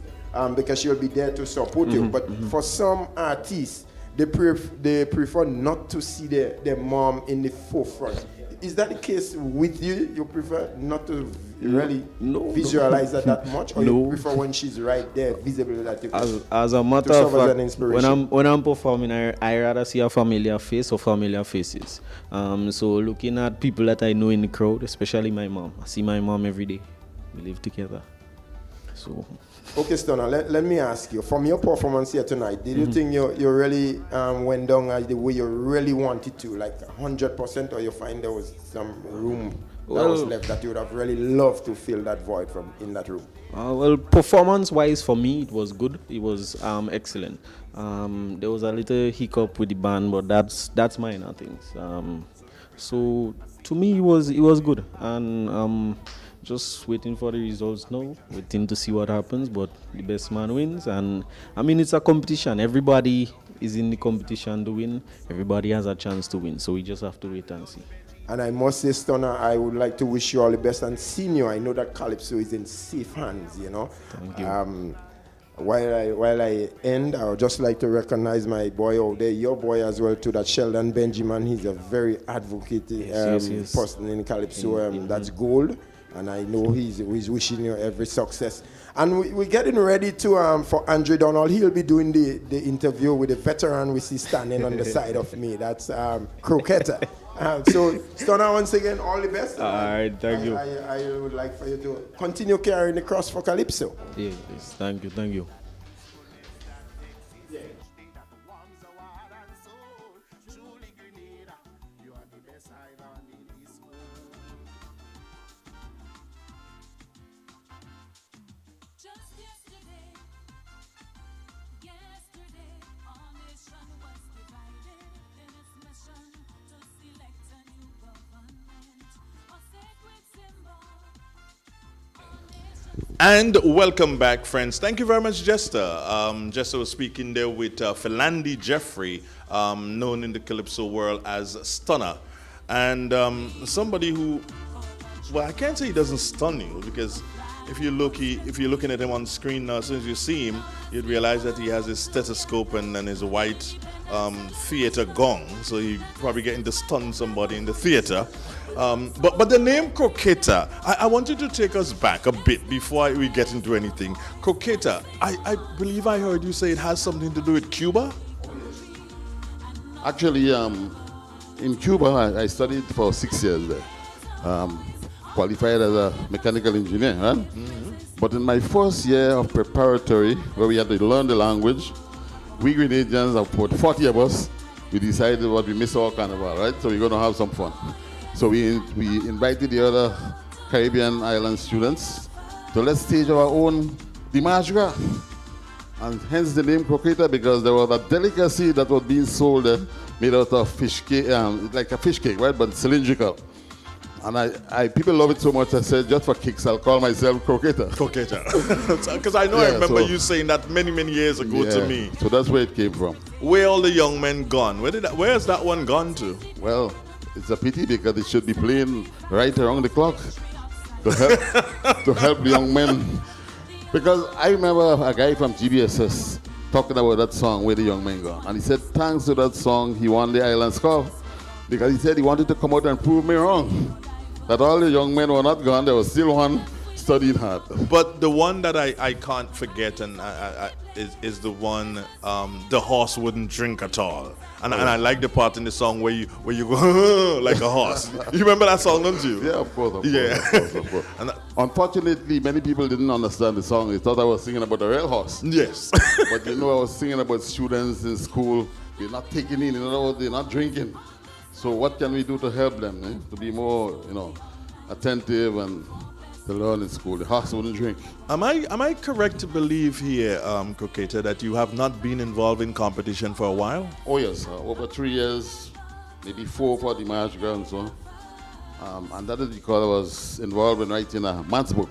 because she'll be there to support you. But for some artists, they prefer not to see their mom in the forefront. Is that the case with you? You prefer not to really visualize that much, or you prefer when she's right there, visible, that you can as a matter of fact, an inspiration? when I'm performing, I rather see a familiar face or familiar faces. So looking at people that I know in the crowd, especially my mom. I see my mom every day. We live together. So. Okay, Stunner, let me ask you, from your performance here tonight, did you think you really went down the way you really wanted to, like 100%, or you find there was some room that was left that you would have really loved to fill that void from in that room? Well, performance-wise, for me, it was good. It was excellent. There was a little hiccup with the band, but that's minor things. So to me, it was good, and just waiting for the results now, waiting to see what happens, but the best man wins. And I mean, it's a competition. Everybody is in the competition to win. Everybody has a chance to win, so we just have to wait and see. And I must say, Stunner, I would like to wish you all the best. And Senior, I know that Calypso is in safe hands, Thank you. While I end, I would just like to recognize my boy over there, your boy as well too, that Sheldon Benjamin. He's a very advocate person in Calypso. That's gold. And I know he's wishing you every success. And we're getting ready to for Andre Donald. He'll be doing the interview with the veteran we see standing on the side of me. That's Croqueta. So, Stunner, once again, all the best. All right, thank you. I would like for you to continue carrying the cross for Calypso. Yes, thank you. And welcome back, friends. Thank you very much, Jester. Jester was speaking there with Philandi Jeffrey, known in the Calypso world as Stunner. And somebody who, well, I can't say he doesn't stun you, because if you're looking at him on screen now, as soon as you see him, you'd realize that he has his stethoscope and his white theater gong. So he probably getting to stun somebody in the theater. But the name Croqueta, I want you to take us back a bit before we get into anything. Croqueta, I believe I heard you say it has something to do with Cuba? Actually, in Cuba, I studied for 6 years there. Qualified as a mechanical engineer, right? Mm-hmm. But in my first year of preparatory, where we had to learn the language, we Grenadians, about 40 of us, we decided what we miss our carnival, right? So we're going to have some fun. So we invited the other Caribbean island students to let's stage our own Dimanche Gras. And hence the name Croqueta, because there was a delicacy that was being sold there, made out of fish cake, like a fish cake, right? But cylindrical. And people love it so much, I said, just for kicks, I'll call myself Croqueta. Croqueta. Because I know I remember you saying that many years ago to me. So that's where it came from. Where all the young men gone? Where's that one gone to? Well, it's a pity because it should be playing right around the clock to help the young men. Because I remember a guy from GBSS talking about that song, Where the Young Men Gone. And he said, thanks to that song, he won the Island Cup. Because he said he wanted to come out and prove me wrong. That all the young men were not gone, there was still one studying hard. But the one that I can't forget and is the one, the horse wouldn't drink at all. And I like the part in the song where you go like a horse. You remember that song, don't you? Yeah, of course. Of course. And unfortunately, many people didn't understand the song. They thought I was singing about a real horse. Yes. But I was singing about students in school. They're not taking in, they're not drinking. So what can we do to help them to be more, attentive and to learn in school? The horse wouldn't drink. Am I correct to believe here, Croqueta, that you have not been involved in competition for a while? Oh yes, over 3 years, maybe 4 for the Dimanche Gras and so on. And that is because I was involved in writing a maths book,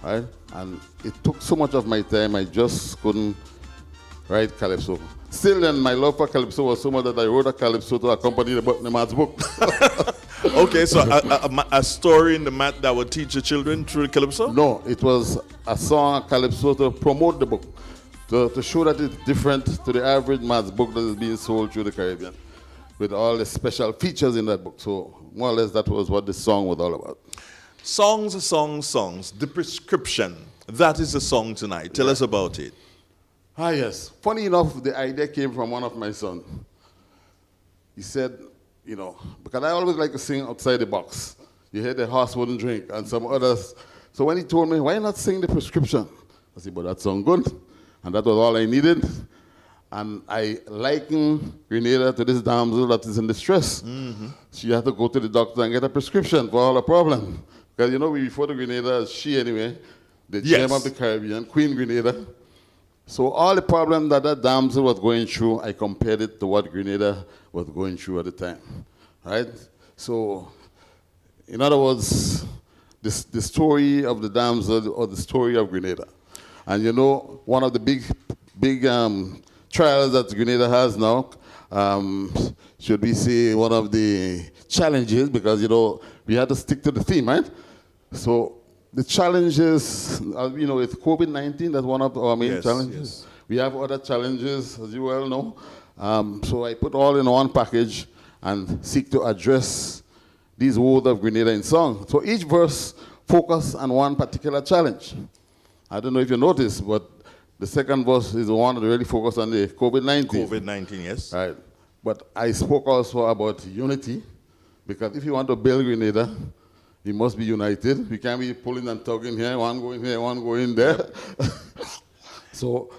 right? And it took so much of my time, I just couldn't write Calypso. Still then, my love for Calypso was so much that I wrote a Calypso to accompany the maths book. Okay, so a story in the math that would teach the children through Calypso? No, it was a song, a Calypso, to promote the book, to show that it's different to the average maths book that is being sold through the Caribbean, with all the special features in that book. So more or less that was what the song was all about. Songs. The Prescription. That is the song tonight. Tell us about it. Ah, yes. Funny enough, the idea came from one of my sons. He said, because I always like to sing outside the box. You hear the horse wouldn't drink and some others. So when he told me, why not sing The Prescription? I said, but that sounds good. And that was all I needed. And I liken Grenada to this damsel that is in distress. Mm-hmm. She had to go to the doctor and get a prescription for all her problem. Because we refer to Grenada as she anyway, the gem of the Caribbean, Queen Grenada. So all the problem that damsel was going through, I compared it to what Grenada was going through at the time, right? So, in other words, the story of the damsel or the story of Grenada. And one of the big trials that Grenada has now, should we say one of the challenges, because, we had to stick to the theme, right? So, the challenges, with COVID-19, that's one of our main challenges. Yes. We have other challenges, as you well know. So I put all in one package and seek to address these words of Grenada in song. So each verse focuses on one particular challenge. I don't know if you noticed, but the second verse is the one that really focuses on the COVID-19. COVID-19, yes. Right. But I spoke also about unity, because if you want to build Grenada, we must be united. We can't be pulling and tugging here, one going here, one going there. So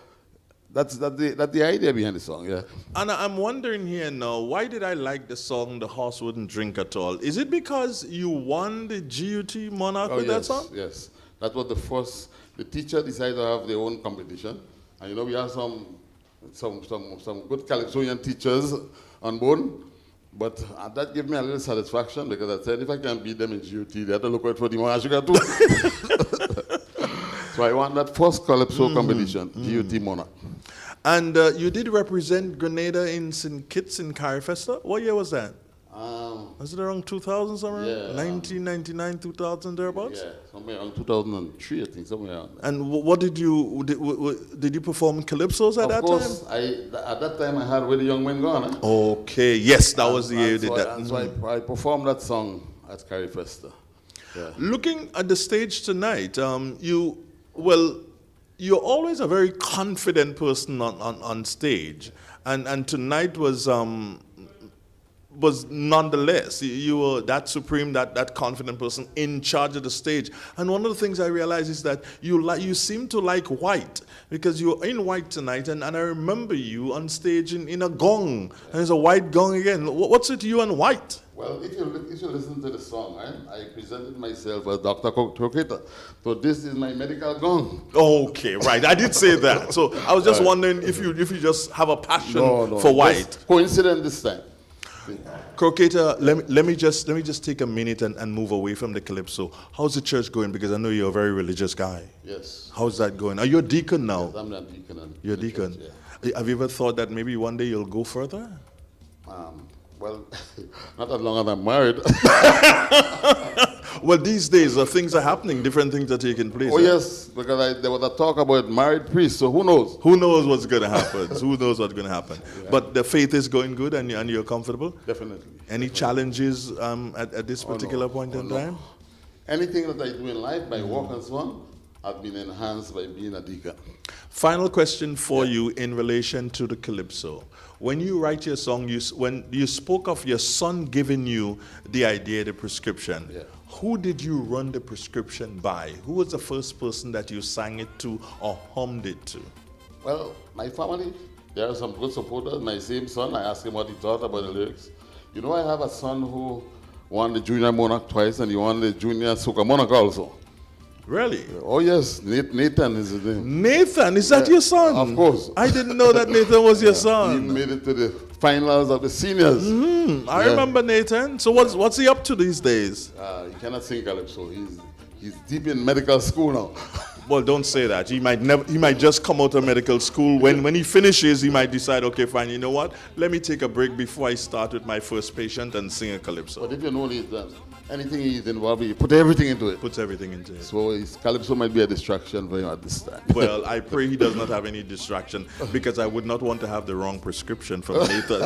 that's the idea behind the song, yeah. And I'm wondering here now, why did I like the song The Horse Wouldn't Drink at All? Is it because you won the GUT Monarch with that song? Yes, that was the first. The teacher decided to have their own competition. And we have some good Calypsonian teachers on board. But that gave me a little satisfaction, because I said, if I can beat them in GUT, they have to look out for the Dimanche Gras too. So I won that first Calypso competition, GUT Monarch. And you did represent Grenada in St. Kitts in Carifesta. What year was that? Was it around 2000 somewhere? Yeah. 1999, 2000 thereabouts? Yeah, somewhere around 2003, I think, somewhere around there. And what did you, did you perform calypsos at that time? Of course, at that time I had Where the Young Men Gone. Okay, yes, that was the year you did that. And so I performed that song at Carrie Festa. Yeah. Looking at the stage tonight, you're always a very confident person on stage, and tonight was nonetheless, you were that supreme, that confident person in charge of the stage. And one of the things I realized is that you seem to like white, because you're in white tonight, and I remember you on stage in a gong, and there's a white gong again. What's it to you and white? Well, if you listen to the song, I presented myself as Dr. Croqueta. So this is my medical gong. Okay, right. I did say that. So I was just wondering if you just have a passion for white. Just coincident this time. Croqueta, let me just take a minute and move away from the calypso. How's the church going? Because I know you're a very religious guy. Yes. How's that going? Are you a deacon now? Yes, I'm a deacon. You're a deacon. Church, yeah. Have you ever thought that maybe one day you'll go further? Well, not as long as I'm married. Well, these days things are happening. Different things are taking place. Oh, yes, because there was a talk about married priests, so who knows? Who knows what's going to happen? Who knows what's going to happen? Yeah. But the faith is going good, and you're comfortable? Definitely. Any challenges at this particular point in time? Anything that I do in life, by work and so on, I've been enhanced by being a deacon. Final question for you in relation to the calypso. When you write your song, when you spoke of your son giving you the idea, the prescription, who did you run the prescription by? Who was the first person that you sang it to or hummed it to? Well, my family. There are some good supporters. My same son, I asked him what he thought about the lyrics. You know, I have a son who won the Junior Monarch twice, and he won the Junior Soca Monarch also. Really? Oh, yes. Nathan is his name. Nathan? Is that your son? Of course. I didn't know that Nathan was your son. He made it to the finals of the seniors. I remember Nathan. So what's he up to these days? He cannot sing calypso. He's deep in medical school now. Well, don't say that. He might just come out of medical school. When he finishes, he might decide, okay, fine, you know what? Let me take a break before I start with my first patient and sing a calypso. But if you know anything he's involved with, he put everything into it. Puts everything into it. So his calypso might be a distraction for him at this time. Well, I pray he does not have any distraction, because I would not want to have the wrong prescription from Nathan.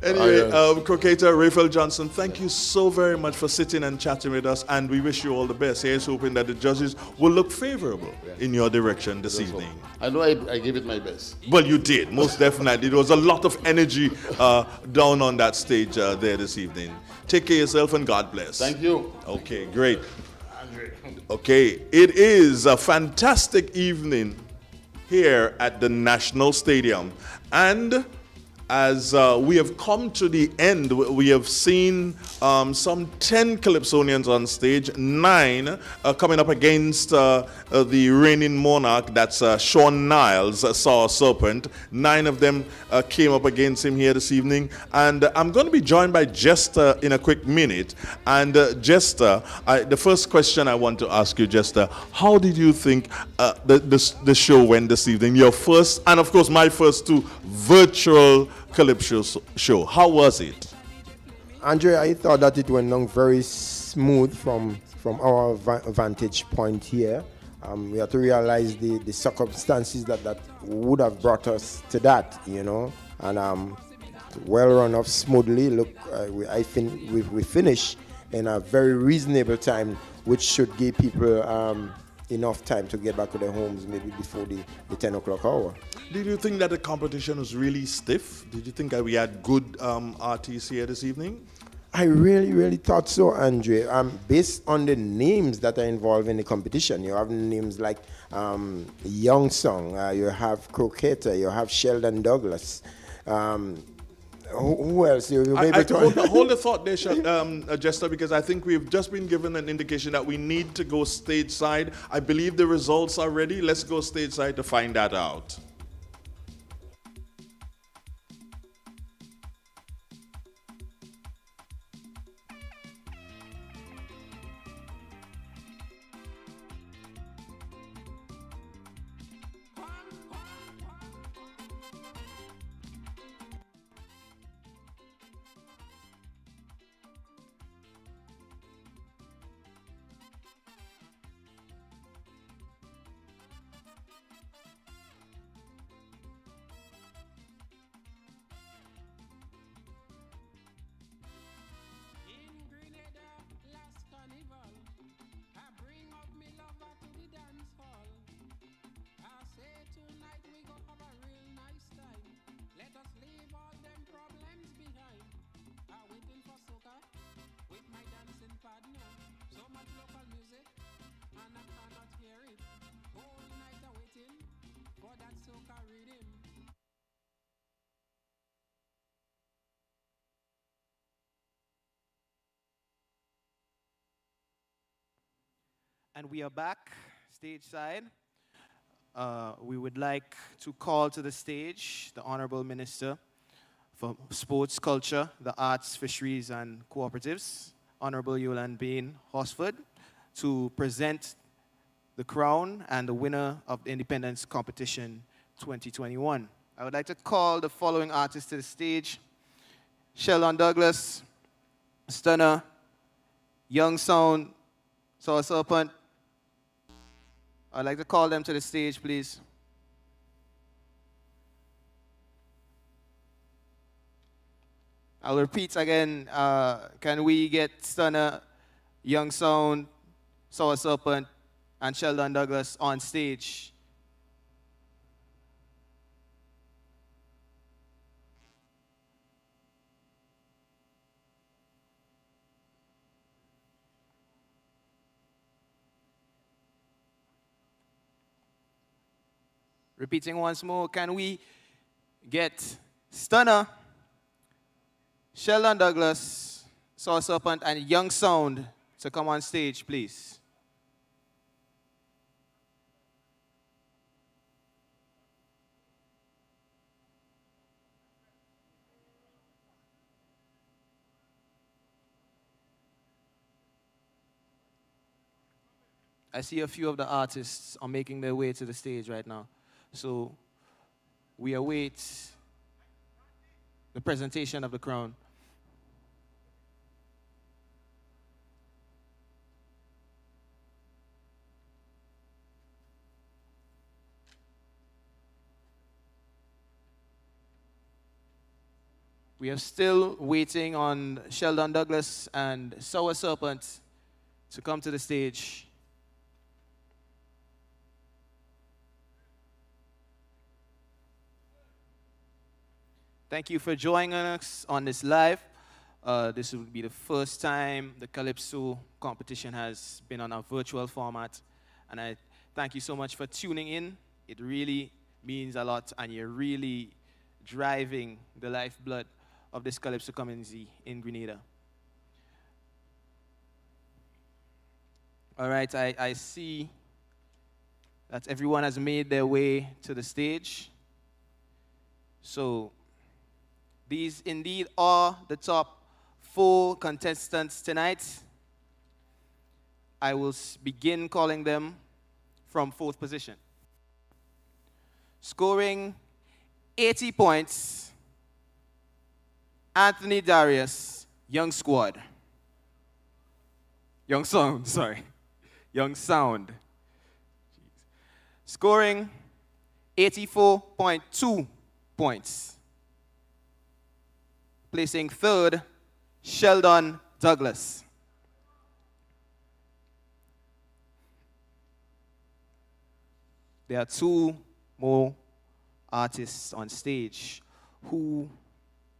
Anyway, Croqueta, Raphael Johnson, thank you so very much for sitting and chatting with us, and we wish you all the best. Here's hoping that the judges will look favorable in your direction this evening. I know I gave it my best. Well, you did, most definitely. There was a lot of energy down on that stage there this evening. Take care of yourself and God bless. Thank you. Okay, great. Okay, it is a fantastic evening here at the National Stadium, and as we have come to the end, we have seen some 10 Calypsonians on stage, 9 coming up against the reigning monarch, that's Sean Niles, Sour Serpent. 9 of them came up against him here this evening. And I'm going to be joined by Jester in a quick minute. And Jester, the first question I want to ask you, Jester, how did you think the show went this evening? Your first, and of course my first 2 virtual Calypso show. How was it? Andre, I thought that it went along very smooth from our vantage point here. We have to realize the circumstances that would have brought us to that, you know. And well run off smoothly. Look, we finished in a very reasonable time, which should give people enough time to get back to their homes maybe before the 10 o'clock hour. Did you think that the competition was really stiff? Did you think that we had good artists here this evening? I really thought so, Andre. Based on the names that are involved in the competition, you have names like Young Song, you have Croqueta, you have Sheldon Douglas. Who else? Hold the thought there, Jester, because I think we've just been given an indication that we need to go stage side. I believe the results are ready. Let's go stage side to find that out. And we are back, stage side. We would like to call to the stage the Honorable Minister for Sports, Culture, the Arts, Fisheries, and Cooperatives, Honorable Yolande Bain Horsford, to present the crown and the winner of the Independence Competition 2021. I would like to call the following artists to the stage: Sheldon Douglas, Stunner, Young Sound, Sour Serpent. I'd like to call them to the stage, please. I'll repeat again. Can we get Stunner, Young Sound, Sour Serpent, and Sheldon Douglas on stage? Repeating once more, can we get Stunner, Sheldon Douglas, Sour Serpent, and Young Sound to come on stage, please? I see a few of the artists are making their way to the stage right now. So we await the presentation of the crown. We are still waiting on Sheldon Douglas and Sour Serpent to come to the stage. Thank you for joining us on this live. This will be the first time the Calypso competition has been on a virtual format. And I thank you so much for tuning in. It really means a lot, and you're really driving the lifeblood of this Calypso community in Grenada. All right, I see that everyone has made their way to the stage. So these indeed are the top 4 contestants tonight. I will begin calling them from 4th position. Scoring 80 points, Anthony Darius, Young Squad. Young Sound, sorry. Young Sound. Jeez. Scoring 84.2 points. Placing 3rd, Sheldon Douglas. There are 2 more artists on stage. Who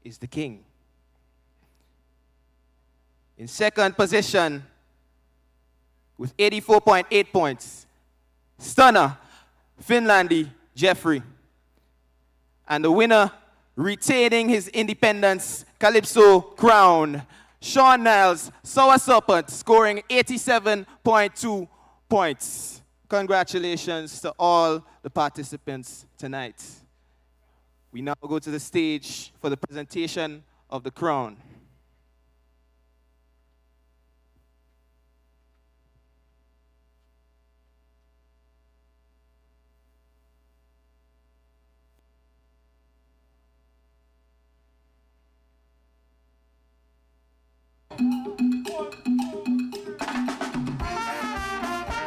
is the king? In 2nd position, with 84.8 points, Stunner, Finlandi Jeffrey. And the winner, retaining his Independence Calypso crown, Sean Niles, Sour Serpent, scoring 87.2 points. Congratulations to all the participants tonight. We now go to the stage for the presentation of the crown.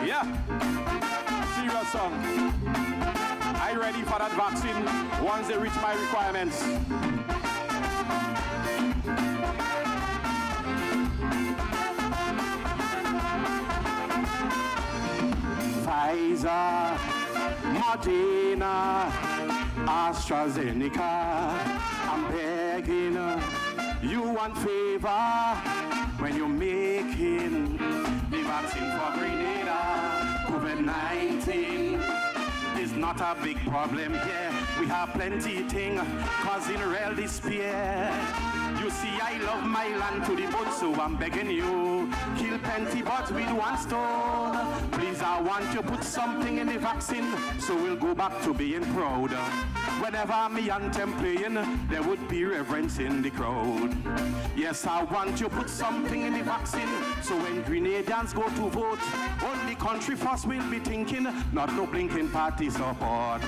Yeah, serious song. I ready for that vaccine once they reach my requirements. Pfizer, Moderna, AstraZeneca. I'm begging you one favor when you're making the vaccine for Grenada. COVID-19 is not a big problem here. We have plenty thing causing real despair. You see, I love my land to the bone, so I'm begging you. Kill plenty birds with one stone. Please, I want you put something in the vaccine, so we'll go back to being proud. Whenever me anthem playing, there would be reverence in the crowd. Yes, I want you put something in the vaccine, so when Grenadians go to vote, only country first will be thinking, not no blinking party support.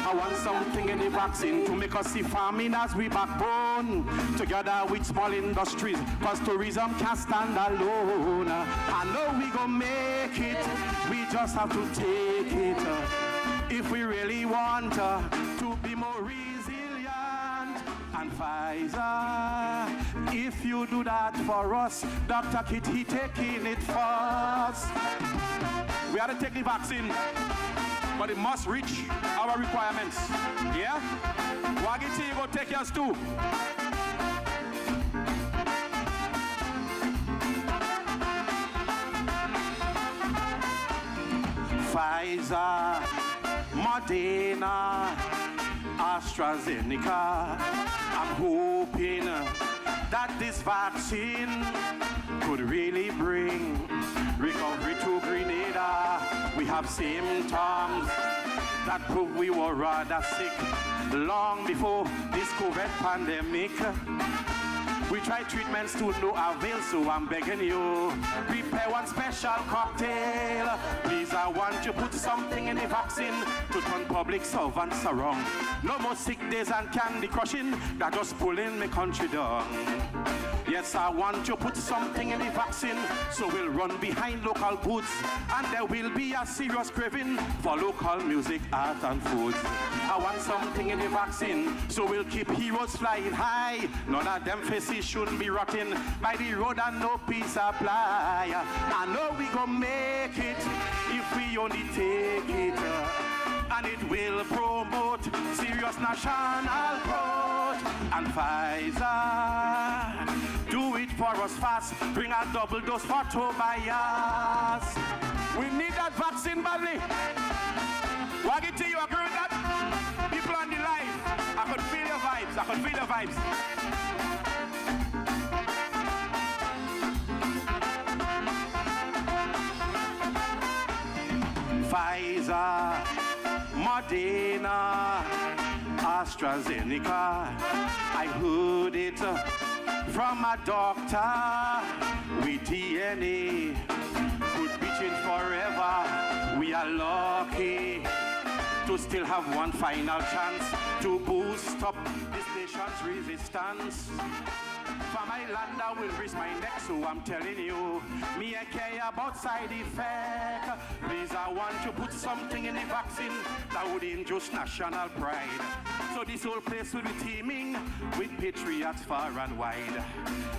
I want something in the vaccine to make us see farming as we backbone, together with small industries, cause tourism can't stand alone. I know we gon' make it, we just have to take it. If we really want to be more resilient. And Pfizer, if you do that for us, Dr. Kitty taking it first. We have to take the vaccine, but it must reach our requirements. Yeah? Wagiti, you go take yours too. Pfizer, Moderna, AstraZeneca. I'm hoping that this vaccine could really bring recovery to Grenada. We have symptoms that prove we were rather sick long before this COVID pandemic. We tried treatments to no avail, so I'm begging you, prepare one special cocktail. Please, I want you put something in the vaccine to turn public servants around. No more sick days and candy crushing that just pulling my country down. Yes, I want you put something in the vaccine, so we'll run behind local goods, and there will be a serious craving for local music, art, and foods. I want something in the vaccine, so we'll keep heroes flying high. None of them faces shouldn't be rotting by the road and no peace apply. I know we gon' make it if we only take it, and it will promote serious national growth. And Pfizer, do it for us fast. Bring a double dose for Tobias. We need that vaccine badly. Wagiti, you agree with that? People on the line, I could feel your vibes. I could feel your vibes. Pfizer, Moderna, AstraZeneca. I heard it from a doctor with DNA. Could be changed forever. We are lucky to still have one final chance to boost up this nation's resistance. For my land, I will risk my neck, so I'm telling you, me I care about side effect. Please, I want to put something in the vaccine that would induce national pride. So this whole place will be teeming with patriots far and wide.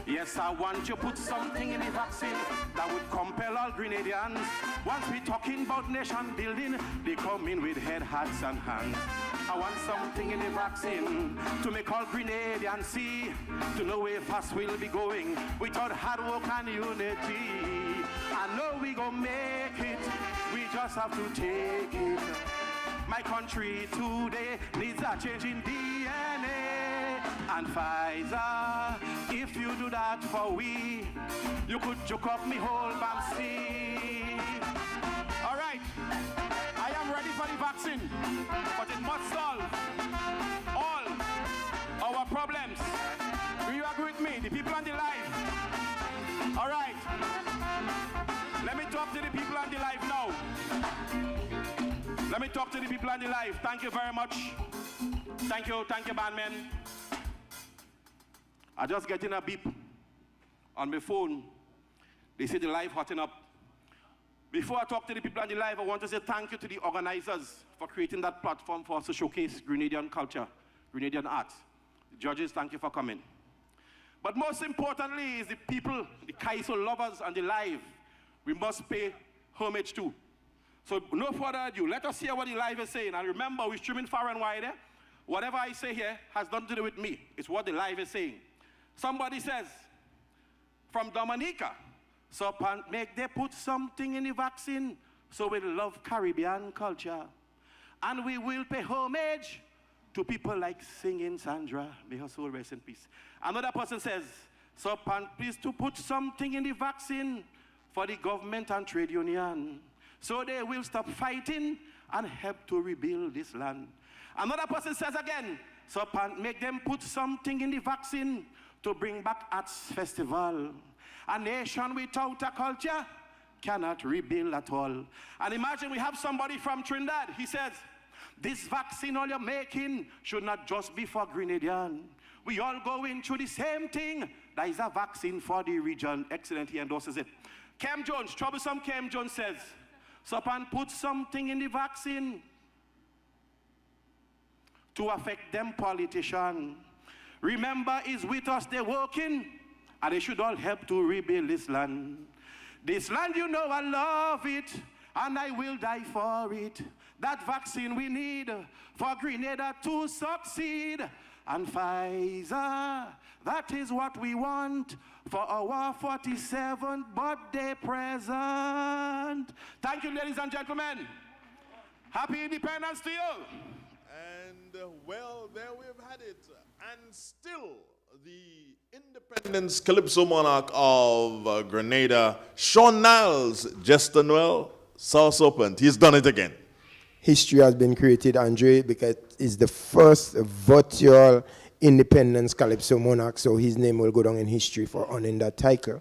Yes, I want to put something in the vaccine that would compel all Grenadians. Once we're talking about nation building, they come in with head, hearts, and hands. I want something in the vaccine to make all Grenadians see, to know where fast we'll be going without hard work and unity. I know we gon' make it, we just have to take it. My country today needs a change in DNA. And Pfizer, if you do that for we, you could choke up me whole Bamsi. All right, I am ready for the vaccine, but it must solve all our problems. Do you agree with me, the people on the live? All right, let me talk to the people on the live now. Let me talk to the people on the live. Thank you very much. Thank you, bandman. I just getting a beep on my phone. They say the live hotting up. Before I talk to the people on the live, I want to say thank you to the organizers for creating that platform for us to showcase Grenadian culture, Grenadian art. The judges, thank you for coming. But most importantly is the people, the Calypso lovers on the live, we must pay homage to. So no further ado, let us hear what the live is saying. And remember, we're streaming far and wide. Whatever I say here has nothing to do with me. It's what the live is saying. Somebody says, from Dominica, so make they put something in the vaccine so we love Caribbean culture. And we will pay homage to people like singing Sandra, may her soul rest in peace. Another person says, so pan please to put something in the vaccine for the government and trade union, so they will stop fighting and help to rebuild this land. Another person says again, so pan make them put something in the vaccine to bring back arts festival. A nation without a culture cannot rebuild at all. And imagine we have somebody from Trinidad. He says, this vaccine all you're making should not just be for Grenadian. We all going through the same thing. There is a vaccine for the region. Excellent, he endorses it. Cam Jones, troublesome Cam Jones says, so pan put something in the vaccine to affect them politicians. Remember, is with us, they're working, and they should all help to rebuild this land. This land, you know, I love it, and I will die for it. That vaccine we need for Grenada to succeed. And Pfizer, that is what we want for our 47th birthday present. Thank you, ladies and gentlemen. Happy Independence to you. And well, there we've had it. And still, the Independence Calypso monarch of Grenada, Sean Niles, just done well, source opened. He's done it again. History has been created, Andre, because it's the first virtual Independence Calypso monarch, so his name will go down in history for owning that title.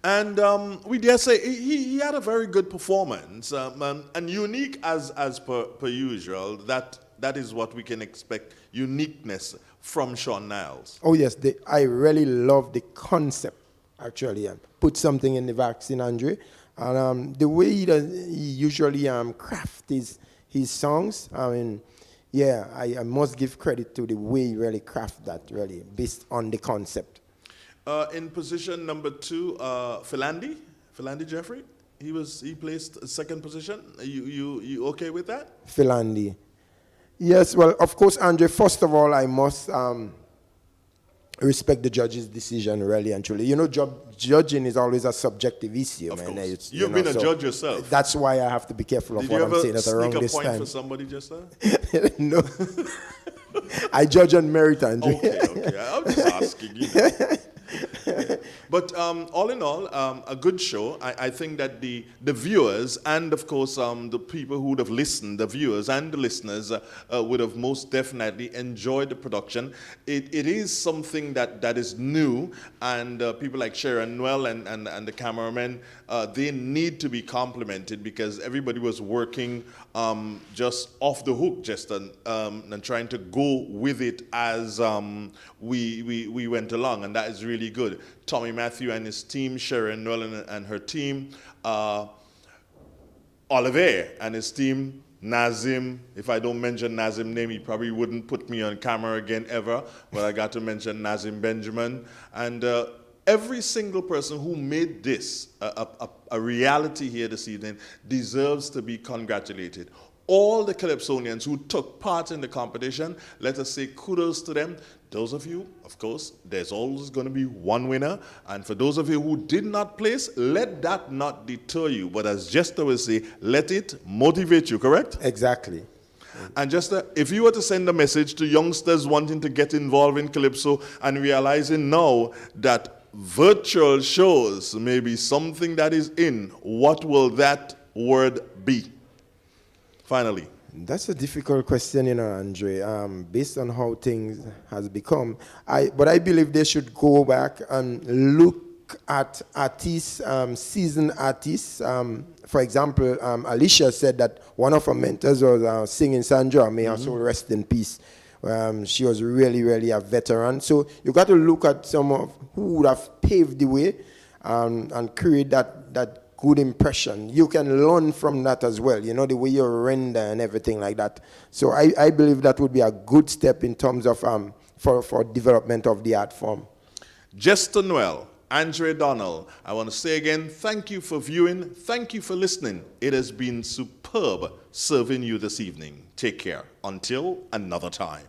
And we dare say he had a very good performance, and unique as per usual. That is what we can expect, uniqueness from Sean Niles. Oh yes, I really love the concept, actually. Put something in the vaccine, Andre. And the way he usually craft his songs, I mean, yeah, I must give credit to the way he really craft that, really, based on the concept. In position number 2, Philandi Jeffrey, he placed second position. You okay with that? Philandi. Yes, well, of course, Andre, first of all, I must respect the judge's decision, really and truly. You know, judging is always a subjective issue, of man. Course. You've been a judge yourself. That's why I have to be careful of what I'm saying at around this time. Did you ever sneak a point for somebody just now? No. I judge on merit, Andre. Okay. I'm just asking you. But all in all, a good show. I think that the viewers and, of course, the people who would have listened, the viewers and the listeners would have most definitely enjoyed the production. It is something that is new, and people like Sharon Noel and the cameramen, they need to be complimented because everybody was working just off the hook, just and trying to go with it as we went along, and that is really good. Tommy Matthew and his team, Sharon Noel and her team, Oliver and his team, Nazim. If I don't mention Nazim's name, he probably wouldn't put me on camera again ever, but I got to mention Nazim Benjamin. And every single person who made this a reality here this evening deserves to be congratulated. All the Calypsonians who took part in the competition, let us say kudos to them. Those of you, of course, there's always going to be one winner. And for those of you who did not place, let that not deter you. But as Jester will say, let it motivate you, correct? Exactly. And Jester, if you were to send a message to youngsters wanting to get involved in Calypso and realizing now that virtual shows may be something that is in, what will that word be? Finally. That's a difficult question, you know, Andre, based on how things has become. But I believe they should go back and look at artists, seasoned artists. For example, Alicia said that one of her mentors was singing Sandra, may her soul rest in peace. She was really, really a veteran. So you got to look at some of who would have paved the way and create that good impression. You can learn from that as well, you know, the way you render and everything like that. So I believe that would be a good step in terms of for development of the art form. Jester Noel, Andre Donald, I want to say again, thank you for viewing, thank you for listening. It has been superb serving you this evening. Take care. Until another time.